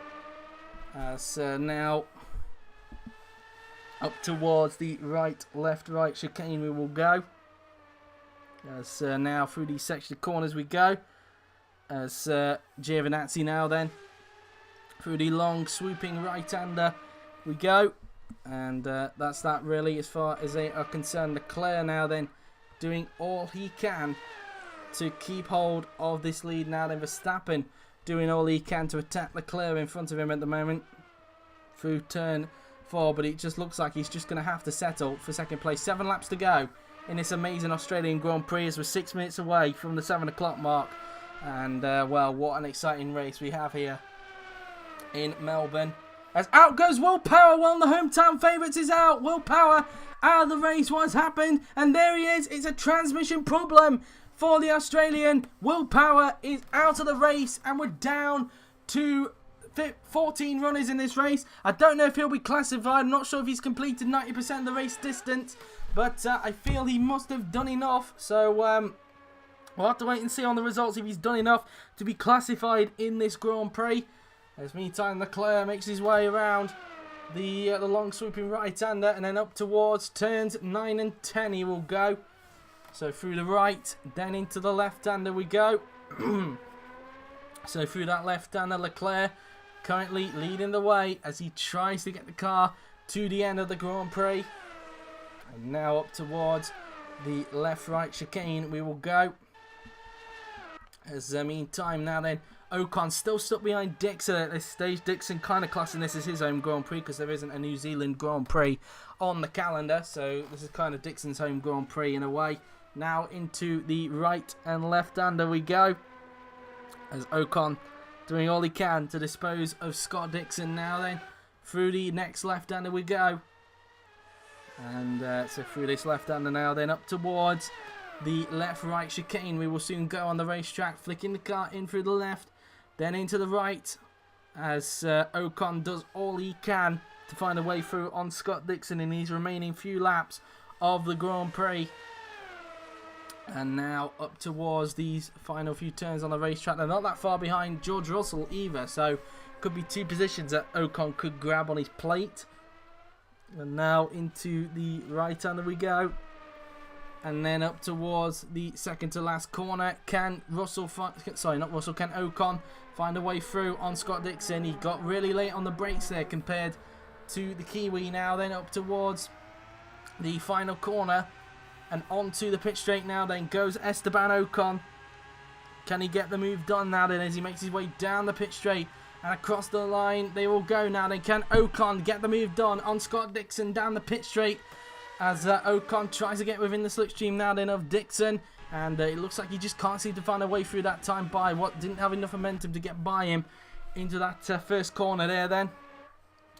as now up towards the right chicane we will go. As now through these section of corners we go, as Giovinazzi now then through the long swooping right-hander we go. And that's that really as far as they are concerned. Leclerc now then doing all he can to keep hold of this lead now then. Verstappen doing all he can to attack Leclerc in front of him at the moment through turn for, but it just looks like he's just going to have to settle for second place. 7 laps to go in this amazing Australian Grand Prix as we're 6 minutes away from the 7 o'clock mark. And, well, what an exciting race we have here in Melbourne. As out goes Will Power, one of the hometown favourites is out. Will Power out of the race. What's happened? And there he is. It's a transmission problem for the Australian. Will Power is out of the race and we're down to 14 runners in this race. I don't know if he'll be classified. I'm not sure if he's completed 90% of the race distance, but I feel he must have done enough. So we'll have to wait and see on the results if he's done enough to be classified in this Grand Prix. As meantime, Leclerc makes his way around the long sweeping right-hander and then up towards turns 9 and 10 he will go. So through the right, then into the left-hander we go. So through that left-hander, Leclerc currently leading the way as he tries to get the car to the end of the Grand Prix. And now up towards the left-right chicane we will go. As meantime now then, Ocon still stuck behind Dixon at this stage. Dixon kind of classing this as his home Grand Prix because there isn't a New Zealand Grand Prix on the calendar. So this is kind of Dixon's home Grand Prix in a way. Now into the right and left-hander we go. As Ocon doing all he can to dispose of Scott Dixon now then. Through the next left-hander we go. And so through this left-hander now then up towards the left-right chicane we will soon go on the racetrack. Flicking the car in through the left. Then into the right as Ocon does all he can to find a way through on Scott Dixon in these remaining few laps of the Grand Prix. And now up towards these final few turns on the racetrack. They're not that far behind George Russell either, so could be 2 positions that Ocon could grab on his plate. And now into the right-hander we go. And then up towards the second to last corner. Can Ocon find a way through on Scott Dixon? He got really late on the brakes there compared to the Kiwi. Now then up towards the final corner and onto the pit straight now then goes Esteban Ocon. Can he get the move done now then as he makes his way down the pit straight and across the line they will go now then. Can Ocon get the move done on Scott Dixon down the pit straight as Ocon tries to get within the slipstream now then of Dixon, and it looks like he just can't seem to find a way through that time by what didn't have enough momentum to get by him into that first corner there then.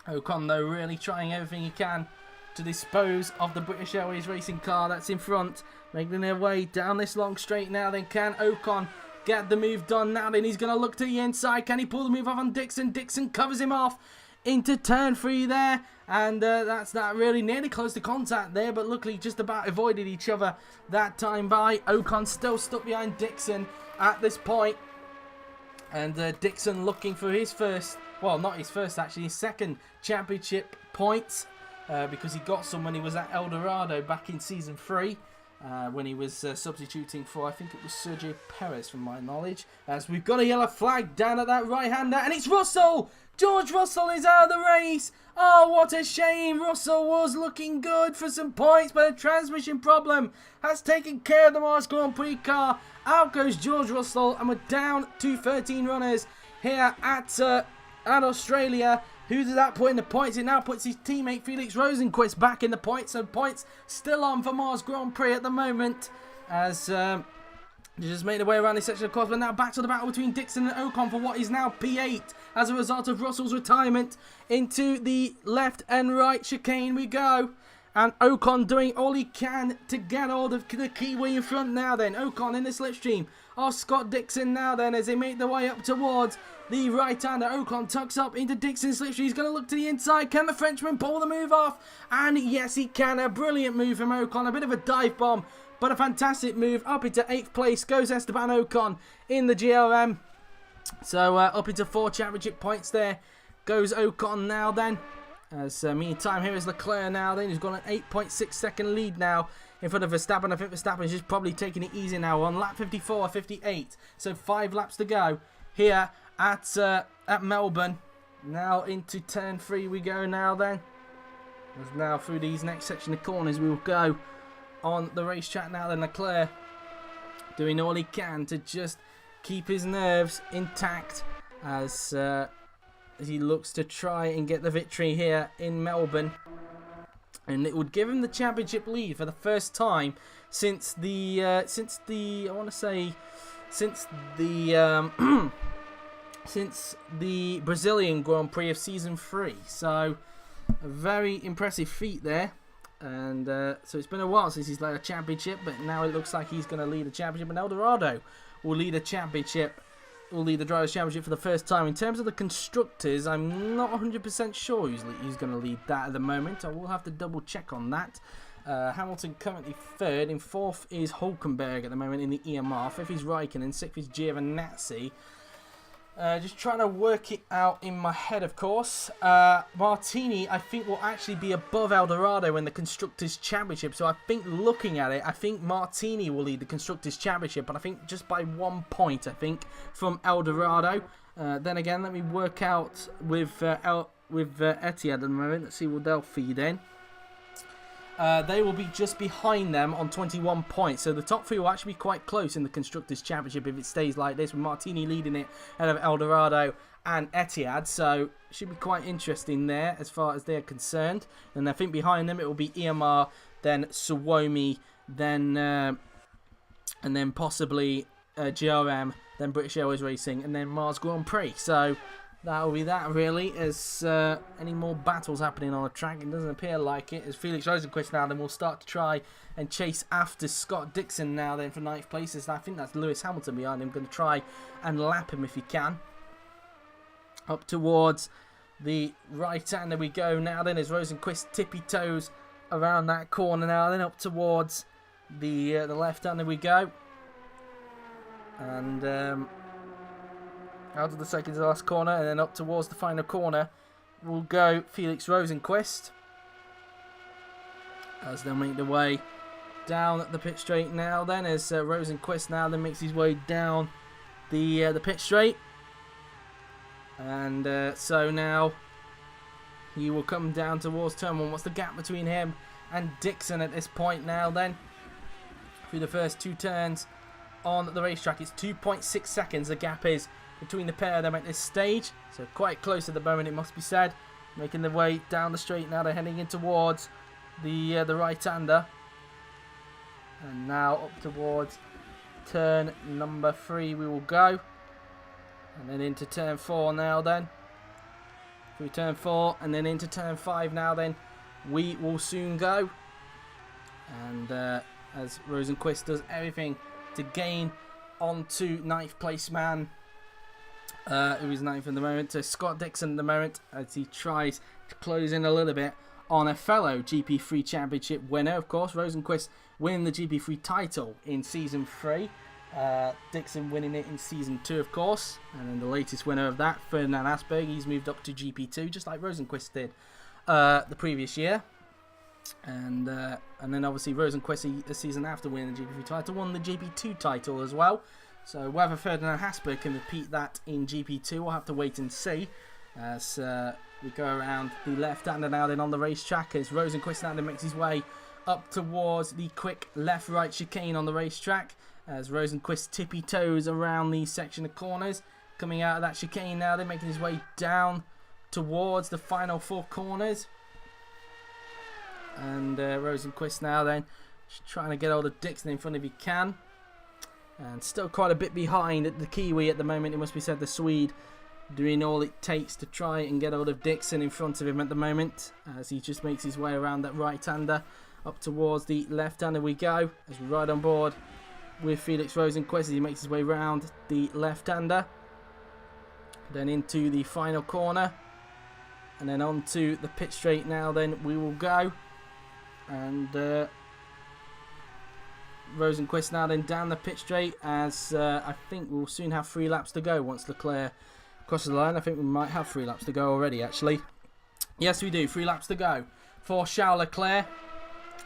Ocon though really trying everything he can to dispose of the British Airways racing car that's in front, making their way down this long straight now then. Can Ocon get the move done now then? He's going to look to the inside. Can he pull the move off on Dixon? Dixon covers him off into turn 3 there, and that's that really nearly close to contact there, but luckily just about avoided each other that time by. Ocon still stuck behind Dixon at this point, and Dixon looking for his first, well not his first actually, his second championship points, because he got some when he was at El Dorado back in season 3. When he was substituting for, I think it was Sergio Perez from my knowledge. As we've got a yellow flag down at that right-hander, and it's Russell! George Russell is out of the race! Oh, what a shame! Russell was looking good for some points, but a transmission problem has taken care of the Mars Grand Prix car. Out goes George Russell, and we're down to 13 runners here at Australia. Who's at that point in the points? It now puts his teammate Felix Rosenquist back in the points. So points still on for Mars Grand Prix at the moment. As they just made their way around this section of course. But now back to the battle between Dixon and Ocon for what is now P8. As a result of Russell's retirement. Into the left and right chicane we go. And Ocon doing all he can to get all the Kiwi in front now then. Ocon in the slipstream. Oh, Scott Dixon now then as they make their way up towards the right-hander. Ocon tucks up into Dixon's slipstream. He's going to look to the inside. Can the Frenchman pull the move off? And yes, he can. A brilliant move from Ocon. A bit of a dive bomb, but a fantastic move. Up into 8th place goes Esteban Ocon in the GLM. So up into 4 championship points there goes Ocon now then. As meantime, here is Leclerc now then. He's got an 8.6 second lead now in front of Verstappen. I think Verstappen is just probably taking it easy now on lap 54, 58. So 5 laps to go here at Melbourne. Now into turn 3 we go now then. As now through these next section of corners we will go on the racetrack now then. Leclerc doing all he can to just keep his nerves intact as as he looks to try and get the victory here in Melbourne. And it would give him the championship lead for the first time since the I want to say since the Brazilian Grand Prix of Season 3. So a very impressive feat there. And so it's been a while since he's led a championship, but now it looks like he's going to lead a championship. And Eldorado will lead a championship. Will lead the Drivers' Championship for the first time. In terms of the Constructors, I'm not 100% sure who's going to lead that at the moment. I will have to double check on that. Hamilton currently third. In fourth is Hulkenberg at the moment in the EMR. Fifth is Raikkonen. Sixth is Giovinazzi. Just trying to work it out in my head, of course. Martini, I think, will actually be above Eldorado in the Constructors' Championship. So I think, looking at it, I think Martini will lead the Constructors' Championship. But I think just by 1 point, I think, from Eldorado. Then again, let me work out with Etihad at the moment. Let's see what they'll feed in. They will be just behind them on 21 points. So the top three will actually be quite close in the Constructors' Championship if it stays like this, with Martini leading it ahead of Eldorado and Etihad. So it should be quite interesting there as far as they're concerned. And I think behind them it will be EMR, then Suomi, then and then possibly GRM, then British Airways Racing, and then Mars Grand Prix. So that will be that, really. As any more battles happening on the track, it doesn't appear like it. As Felix Rosenqvist now then will start to try and chase after Scott Dixon now then for 9th place. As I think that's Lewis Hamilton behind him, going to try and lap him if he can. Up towards the right-hander we go now then, as Rosenqvist tippy-toes around that corner now then. Up towards the left-hander we go. And out of the second to last corner, and then up towards the final corner will go Felix Rosenqvist, as they'll make their way down the pit straight now then, as Rosenqvist now then makes his way down the pit straight. And so now he will come down towards turn 1. What's the gap between him and Dixon at this point now then? Through the first 2 turns on the racetrack, it's 2.6 seconds the gap is between the pair of them at this stage. So quite close at the moment, it must be said. Making their way down the straight now. They're heading in towards the right-hander. And now up towards turn number 3 we will go. And then into turn 4 now then. Through turn 4 and then into turn 5 now then. We will soon go. And as Rosenqvist does everything to gain onto 9th place man, who is 9th at the moment, to Scott Dixon at the moment, as he tries to close in a little bit on a fellow GP3 Championship winner. Of course, Rosenqvist winning the GP3 title in Season 3. Dixon winning it in Season 2, of course. And then the latest winner of that, Ferdinand Asberg, he's moved up to GP2, just like Rosenqvist did the previous year. And then obviously Rosenqvist, the season after winning the GP3 title, won the GP2 title as well. So whether Ferdinand Hasberg can repeat that in GP2, we'll have to wait and see. As we go around the left-hander now then on the racetrack, as Rosenqvist now then makes his way up towards the quick left-right chicane on the racetrack. As Rosenqvist tippy-toes around the section of corners. Coming out of that chicane now then, making his way down towards the final 4 corners. And Rosenqvist now then just trying to get all the Dixon in front if he can. And still quite a bit behind the Kiwi at the moment, it must be said. The Swede doing all it takes to try and get hold of Dixon in front of him at the moment, as he just makes his way around that right-hander. Up towards the left-hander we go, as we ride on board with Felix Rosenqvist as he makes his way around the left-hander. Then into the final corner. And then onto the pit straight now then we will go. And Rosenqvist now then down the pit straight, as I think we'll soon have 3 laps to go once Leclerc crosses the line. I think we might have 3 laps to go already, actually. Yes, we do. 3 laps to go for Charles Leclerc,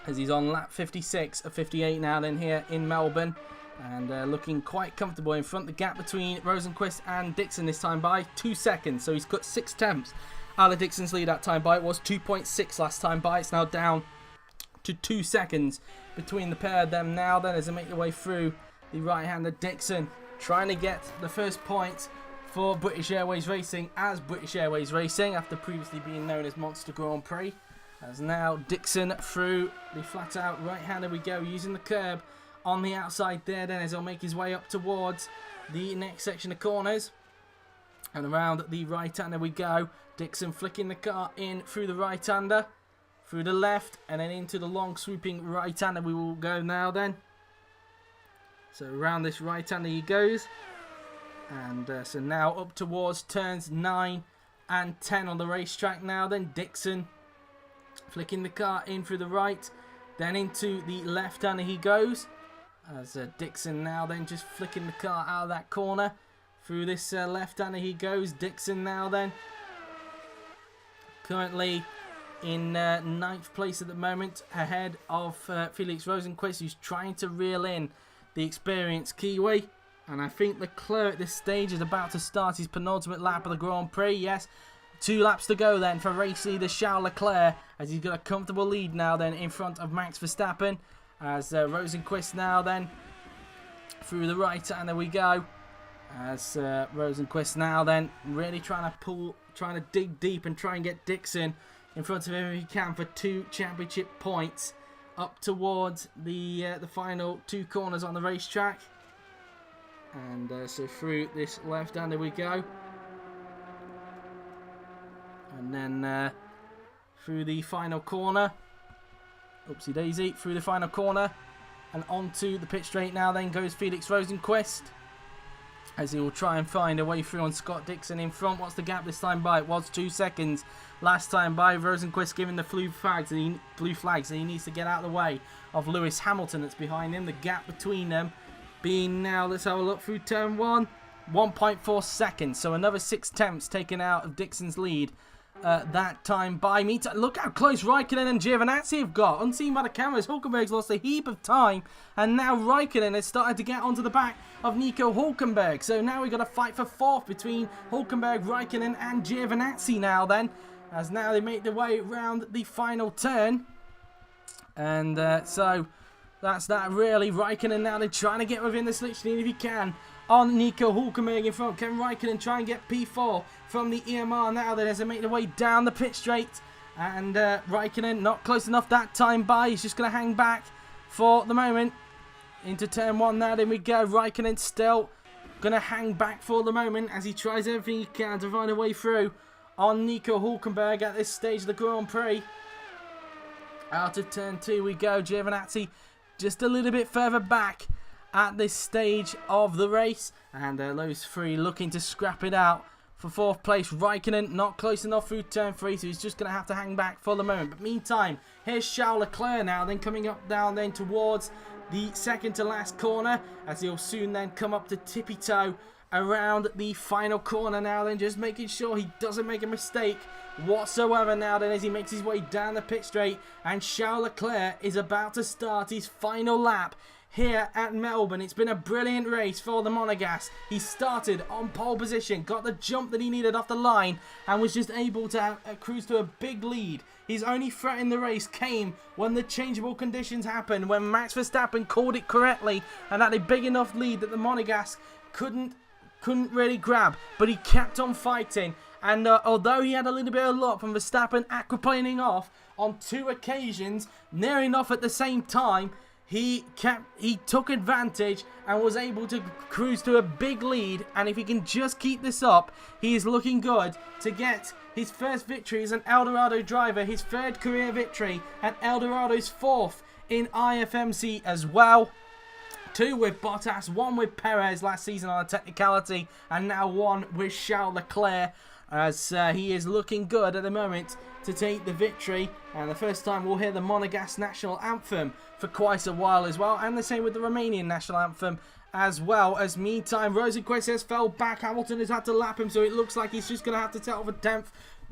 as he's on lap 56 of 58 now then here in Melbourne. And looking quite comfortable in front. The gap between Rosenqvist and Dixon this time by 2 seconds. So he's cut 6 tenths out of Dixon's lead that time by. It was 2.6 last time by. It's now down to 2 seconds between the pair of them now then, as they make their way through the right-hander Dixon, trying to get the first point for British Airways Racing as British Airways Racing after previously being known as Monster Grand Prix. As now Dixon through the flat out right hander we go, using the curb on the outside there then as he'll make his way up towards the next section of corners. And around the right hander we go. Dixon flicking the car in through the right hander, through the left, and then into the long swooping right hander we will go now then. So around this right hander he goes. And so now up towards turns 9 and 10 on the racetrack now then. Dixon flicking the car in through the right, then into the left hander he goes. As Dixon now then just flicking the car out of that corner. Through this left hander he goes. Dixon now then. Currently in 9th place at the moment, ahead of Felix Rosenqvist, who's trying to reel in the experienced Kiwi. And I think Leclerc at this stage is about to start his penultimate lap of the Grand Prix. Yes, 2 laps to go then for race leader Charles Leclerc, as he's got a comfortable lead now then in front of Max Verstappen. As Rosenqvist now then through the right, and there we go. As Rosenqvist now then really trying to dig deep and try and get Dixon in front of him if he can for 2 championship points up towards the final 2 corners on the racetrack. And so through this left hander we go. And then through the final corner. Oopsie daisy. Through the final corner. And onto the pit straight now then goes Felix Rosenqvist. As he will try and find a way through on Scott Dixon in front. What's the gap this time by? It was 2 seconds last time by. Rosenqvist giving the blue flags. And he needs to get out of the way of Lewis Hamilton that's behind him. The gap between them being now, let's have a look through turn 1, 1.4 seconds. So another 6 tenths taken out of Dixon's lead that time by me. Look how close Raikkonen and Giovinazzi have got. Unseen by the cameras, Hulkenberg's lost a heap of time. And now Raikkonen has started to get onto the back of Nico Hulkenberg. So now we've got a fight for 4th between Hulkenberg, Raikkonen and Giovinazzi now then. As now they make their way around the final turn. And so that's that really. Raikkonen now, they're trying to get within the slipstream if he can on Nico Hulkenberg in front. Can Raikkonen try and get P4 from the EMR now then as they make their way down the pit straight? And Raikkonen not close enough that time by. He's just going to hang back for the moment. Into turn 1 now then we go. Raikkonen still going to hang back for the moment as he tries everything he can to find a way through on Nico Hulkenberg at this stage of the Grand Prix. Out of turn 2 we go. Giovinazzi just a little bit further back at this stage of the race. And those 3 looking to scrap it out for 4th place. Raikkonen not close enough through turn 3, so he's just going to have to hang back for the moment. But meantime, here's Charles Leclerc now, then coming up down then towards the second to last corner, as he'll soon then come up to tippy toe around the final corner now then, just making sure he doesn't make a mistake whatsoever now then as he makes his way down the pit straight. And Charles Leclerc is about to start his final lap here at Melbourne. It's been a brilliant race for the Monegasque. He started on pole position, got the jump that he needed off the line, and was just able to cruise to a big lead. His only threat in the race came when the changeable conditions happened, when Max Verstappen called it correctly and had a big enough lead that the Monegasque couldn't really grab, but he kept on fighting. And although he had a little bit of luck from Verstappen aquaplaning off on 2 occasions, near enough at the same time, he took advantage and was able to cruise to a big lead. And if he can just keep this up, he is looking good to get his first victory as an Eldorado driver, his 3rd career victory, and Eldorado's 4th in IFMC as well. 2 with Bottas, 1 with Perez last season on a technicality, and now 1 with Charles Leclerc, as he is looking good at the moment to take the victory. And the first time we'll hear the Monegasque national anthem for quite a while as well, and the same with the Romanian national anthem as well. As meantime, Rosenqvist has fell back. Hamilton has had to lap him, so it looks like he's just going to have to settle for 10th.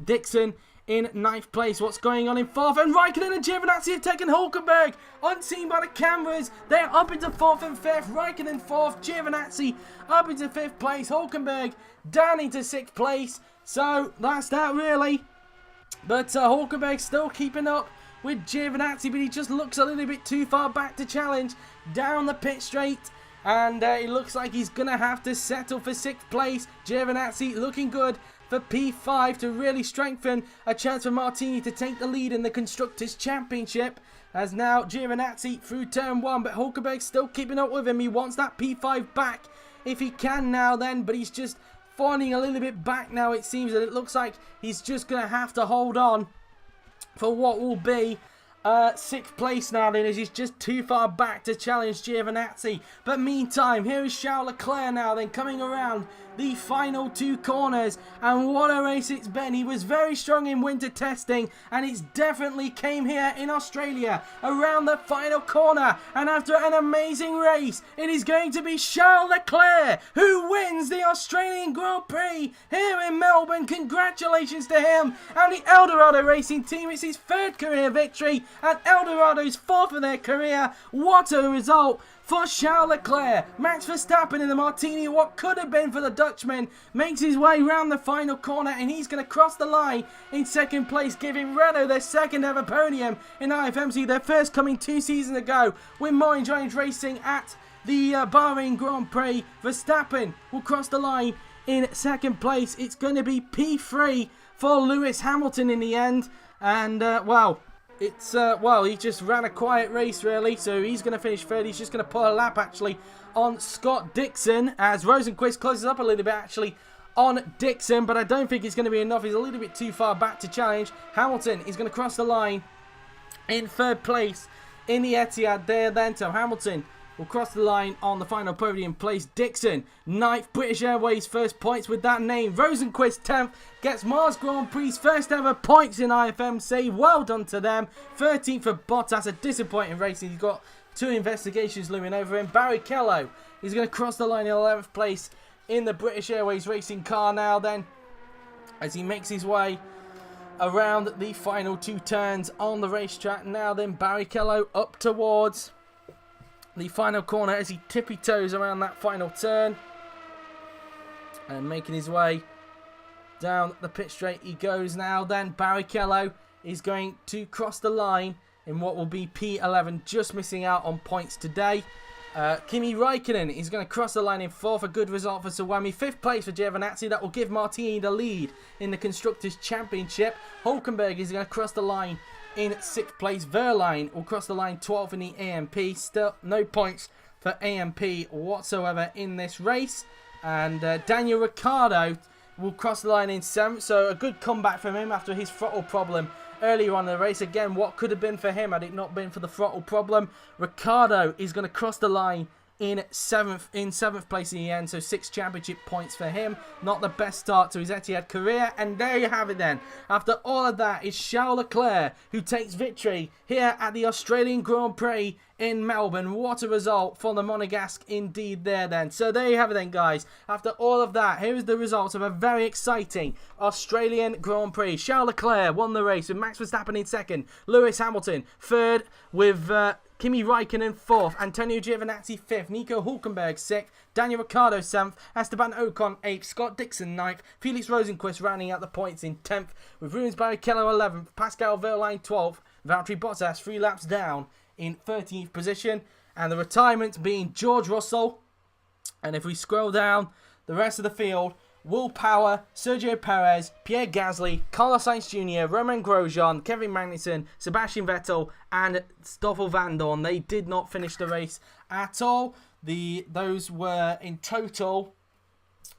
Dixon in 9th place. What's going on in 4th? And Raikkonen and Giovinazzi have taken Hulkenberg. Unseen by the cameras, they're up into 4th and 5th. Raikkonen 4th, Giovinazzi up into 5th place. Hulkenberg down into 6th place. So that's that really. But Hulkenberg still keeping up with Giovinazzi, but he just looks a little bit too far back to challenge down the pit straight. And it looks like he's going to have to settle for 6th place. Giovinazzi looking good for P5 to really strengthen a chance for Martini to take the lead in the Constructors' Championship. As now Giovinazzi through turn 1, but Hulkenberg still keeping up with him. He wants that P5 back if he can now then, but he's just falling a little bit back now, it seems, and it looks like he's just going to have to hold on for what will be 6th place now then, as he's just too far back to challenge Giovinazzi. But meantime, here is Charles Leclerc now then coming around the final 2 corners, and what a race it's been. He was very strong in winter testing, and it's definitely came here in Australia around the final corner, and after an amazing race, it is going to be Charles Leclerc who wins the Australian Grand Prix here in Melbourne. Congratulations to him and the Eldorado Racing Team. It's his 3rd career victory and Eldorado's 4th of their career. What a result for Charles Leclerc. Max Verstappen in the Martini, what could have been for the Dutchman, makes his way round the final corner, and he's going to cross the line in 2nd place, giving Renault their 2nd ever podium in IFMC, their first coming 2 seasons ago. With more enjoying racing at the Bahrain Grand Prix, Verstappen will cross the line in 2nd place. It's going to be P3 for Lewis Hamilton in the end, and well, it's, well, he just ran a quiet race, really, so he's going to finish 3rd. He's just going to pull a lap, actually, on Scott Dixon, as Rosenqvist closes up a little bit, actually, on Dixon, but I don't think it's going to be enough. He's a little bit too far back to challenge. Hamilton is going to cross the line in 3rd place in the Etihad there then, so Hamilton will cross the line on the final podium place. Dixon, 9th, British Airways, 1st points with that name. Rosenqvist, 10th, gets Mars Grand Prix 1st ever points in IFMC. Well done to them. 13th for Bottas, a disappointing race. He's got 2 investigations looming over him. Barrichello is going to cross the line in 11th place in the British Airways racing car now then, as he makes his way around the final 2 turns on the racetrack. Now then, Barrichello up towards the final corner as he tippy-toes around that final turn, and making his way down the pit straight he goes now then. Barrichello is going to cross the line in what will be P11, just missing out on points today. Kimi Räikkönen is going to cross the line in 4th, a good result for Sawami. 5th place for Giovinazzi, that will give Martini the lead in the Constructors' Championship. Hulkenberg is going to cross the line in 6th place. Verline will cross the line 12th in the AMP. Still no points for AMP whatsoever in this race. And Daniel Ricciardo will cross the line in 7th. So a good comeback from him after his throttle problem earlier on in the race. Again, what could have been for him had it not been for the throttle problem. Ricciardo is going to cross the line in 7th place in the end, so 6 championship points for him. Not the best start to his Etihad career, and there you have it then. After all of that, it's Charles Leclerc who takes victory here at the Australian Grand Prix in Melbourne. What a result for the Monegasque indeed there then. So there you have it then, guys. After all of that, here is the results of a very exciting Australian Grand Prix. Charles Leclerc won the race with Max Verstappen in 2nd, Lewis Hamilton 3rd with Kimi Räikkönen 4th, Antonio Giovinazzi 5th, Nico Hulkenberg 6th, Daniel Ricciardo 7th, Esteban Ocon 8th, Scott Dixon 9th, Felix Rosenqvist rounding out the points in 10th, with Rubens Barrichello 11th, Pascal Wehrlein 12th, Valtteri Bottas 3 laps down in 13th position, and the retirement being George Russell. And if we scroll down the rest of the field, Will Power, Sergio Perez, Pierre Gasly, Carlos Sainz Jr., Romain Grosjean, Kevin Magnussen, Sebastian Vettel, and Stoffel Vandoorne. They did not finish the race at all. Those were in total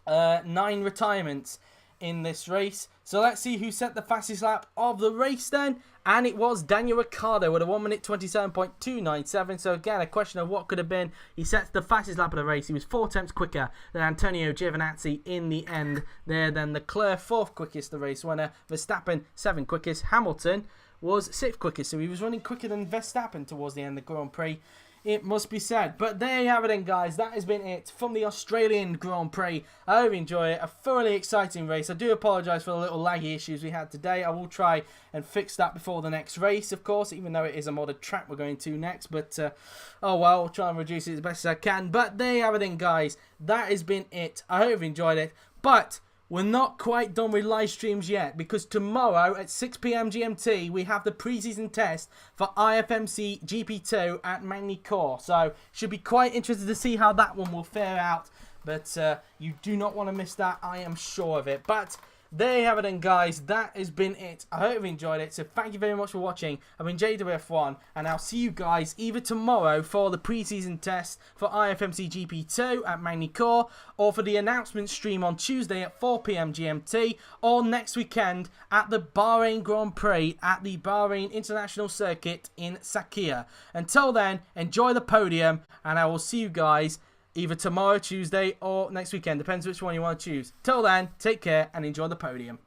9 retirements in this race. So let's see who set the fastest lap of the race then. And it was Daniel Ricciardo with a 1 minute 27.297. So again, a question of what could have been. He sets the fastest lap of the race. He was 4 tenths quicker than Antonio Giovinazzi in the end there. Then Leclerc 4th quickest, the race winner. Verstappen 7th quickest. Hamilton was 6th quickest. So he was running quicker than Verstappen towards the end of the Grand Prix, it must be said. But there you have it then, guys. That has been it from the Australian Grand Prix. I hope you enjoy it. A thoroughly exciting race. I do apologise for the little laggy issues we had today. I will try and fix that before the next race, of course, even though it is a modded track we're going to next. But, oh well, I'll try and reduce it as best as I can. But there you have it then, guys. That has been it. I hope you enjoyed it. But we're not quite done with live streams yet, because tomorrow at 6 PM GMT we have the pre-season test for IFMC GP2 at Magny-Cours. So should be quite interested to see how that one will fare out. But you do not want to miss that, I am sure of it. But there you have it then, guys. That has been it. I hope you enjoyed it. So thank you very much for watching. I've been JWF1, and I'll see you guys either tomorrow for the pre-season test for IFMC GP2 at Magny-Cours, or for the announcement stream on Tuesday at 4 PM GMT, or next weekend at the Bahrain Grand Prix at the Bahrain International Circuit in Sakhir. Until then, enjoy the podium, and I will see you guys either tomorrow, Tuesday, or next weekend. Depends which one you want to choose. Till then, take care and enjoy the podium.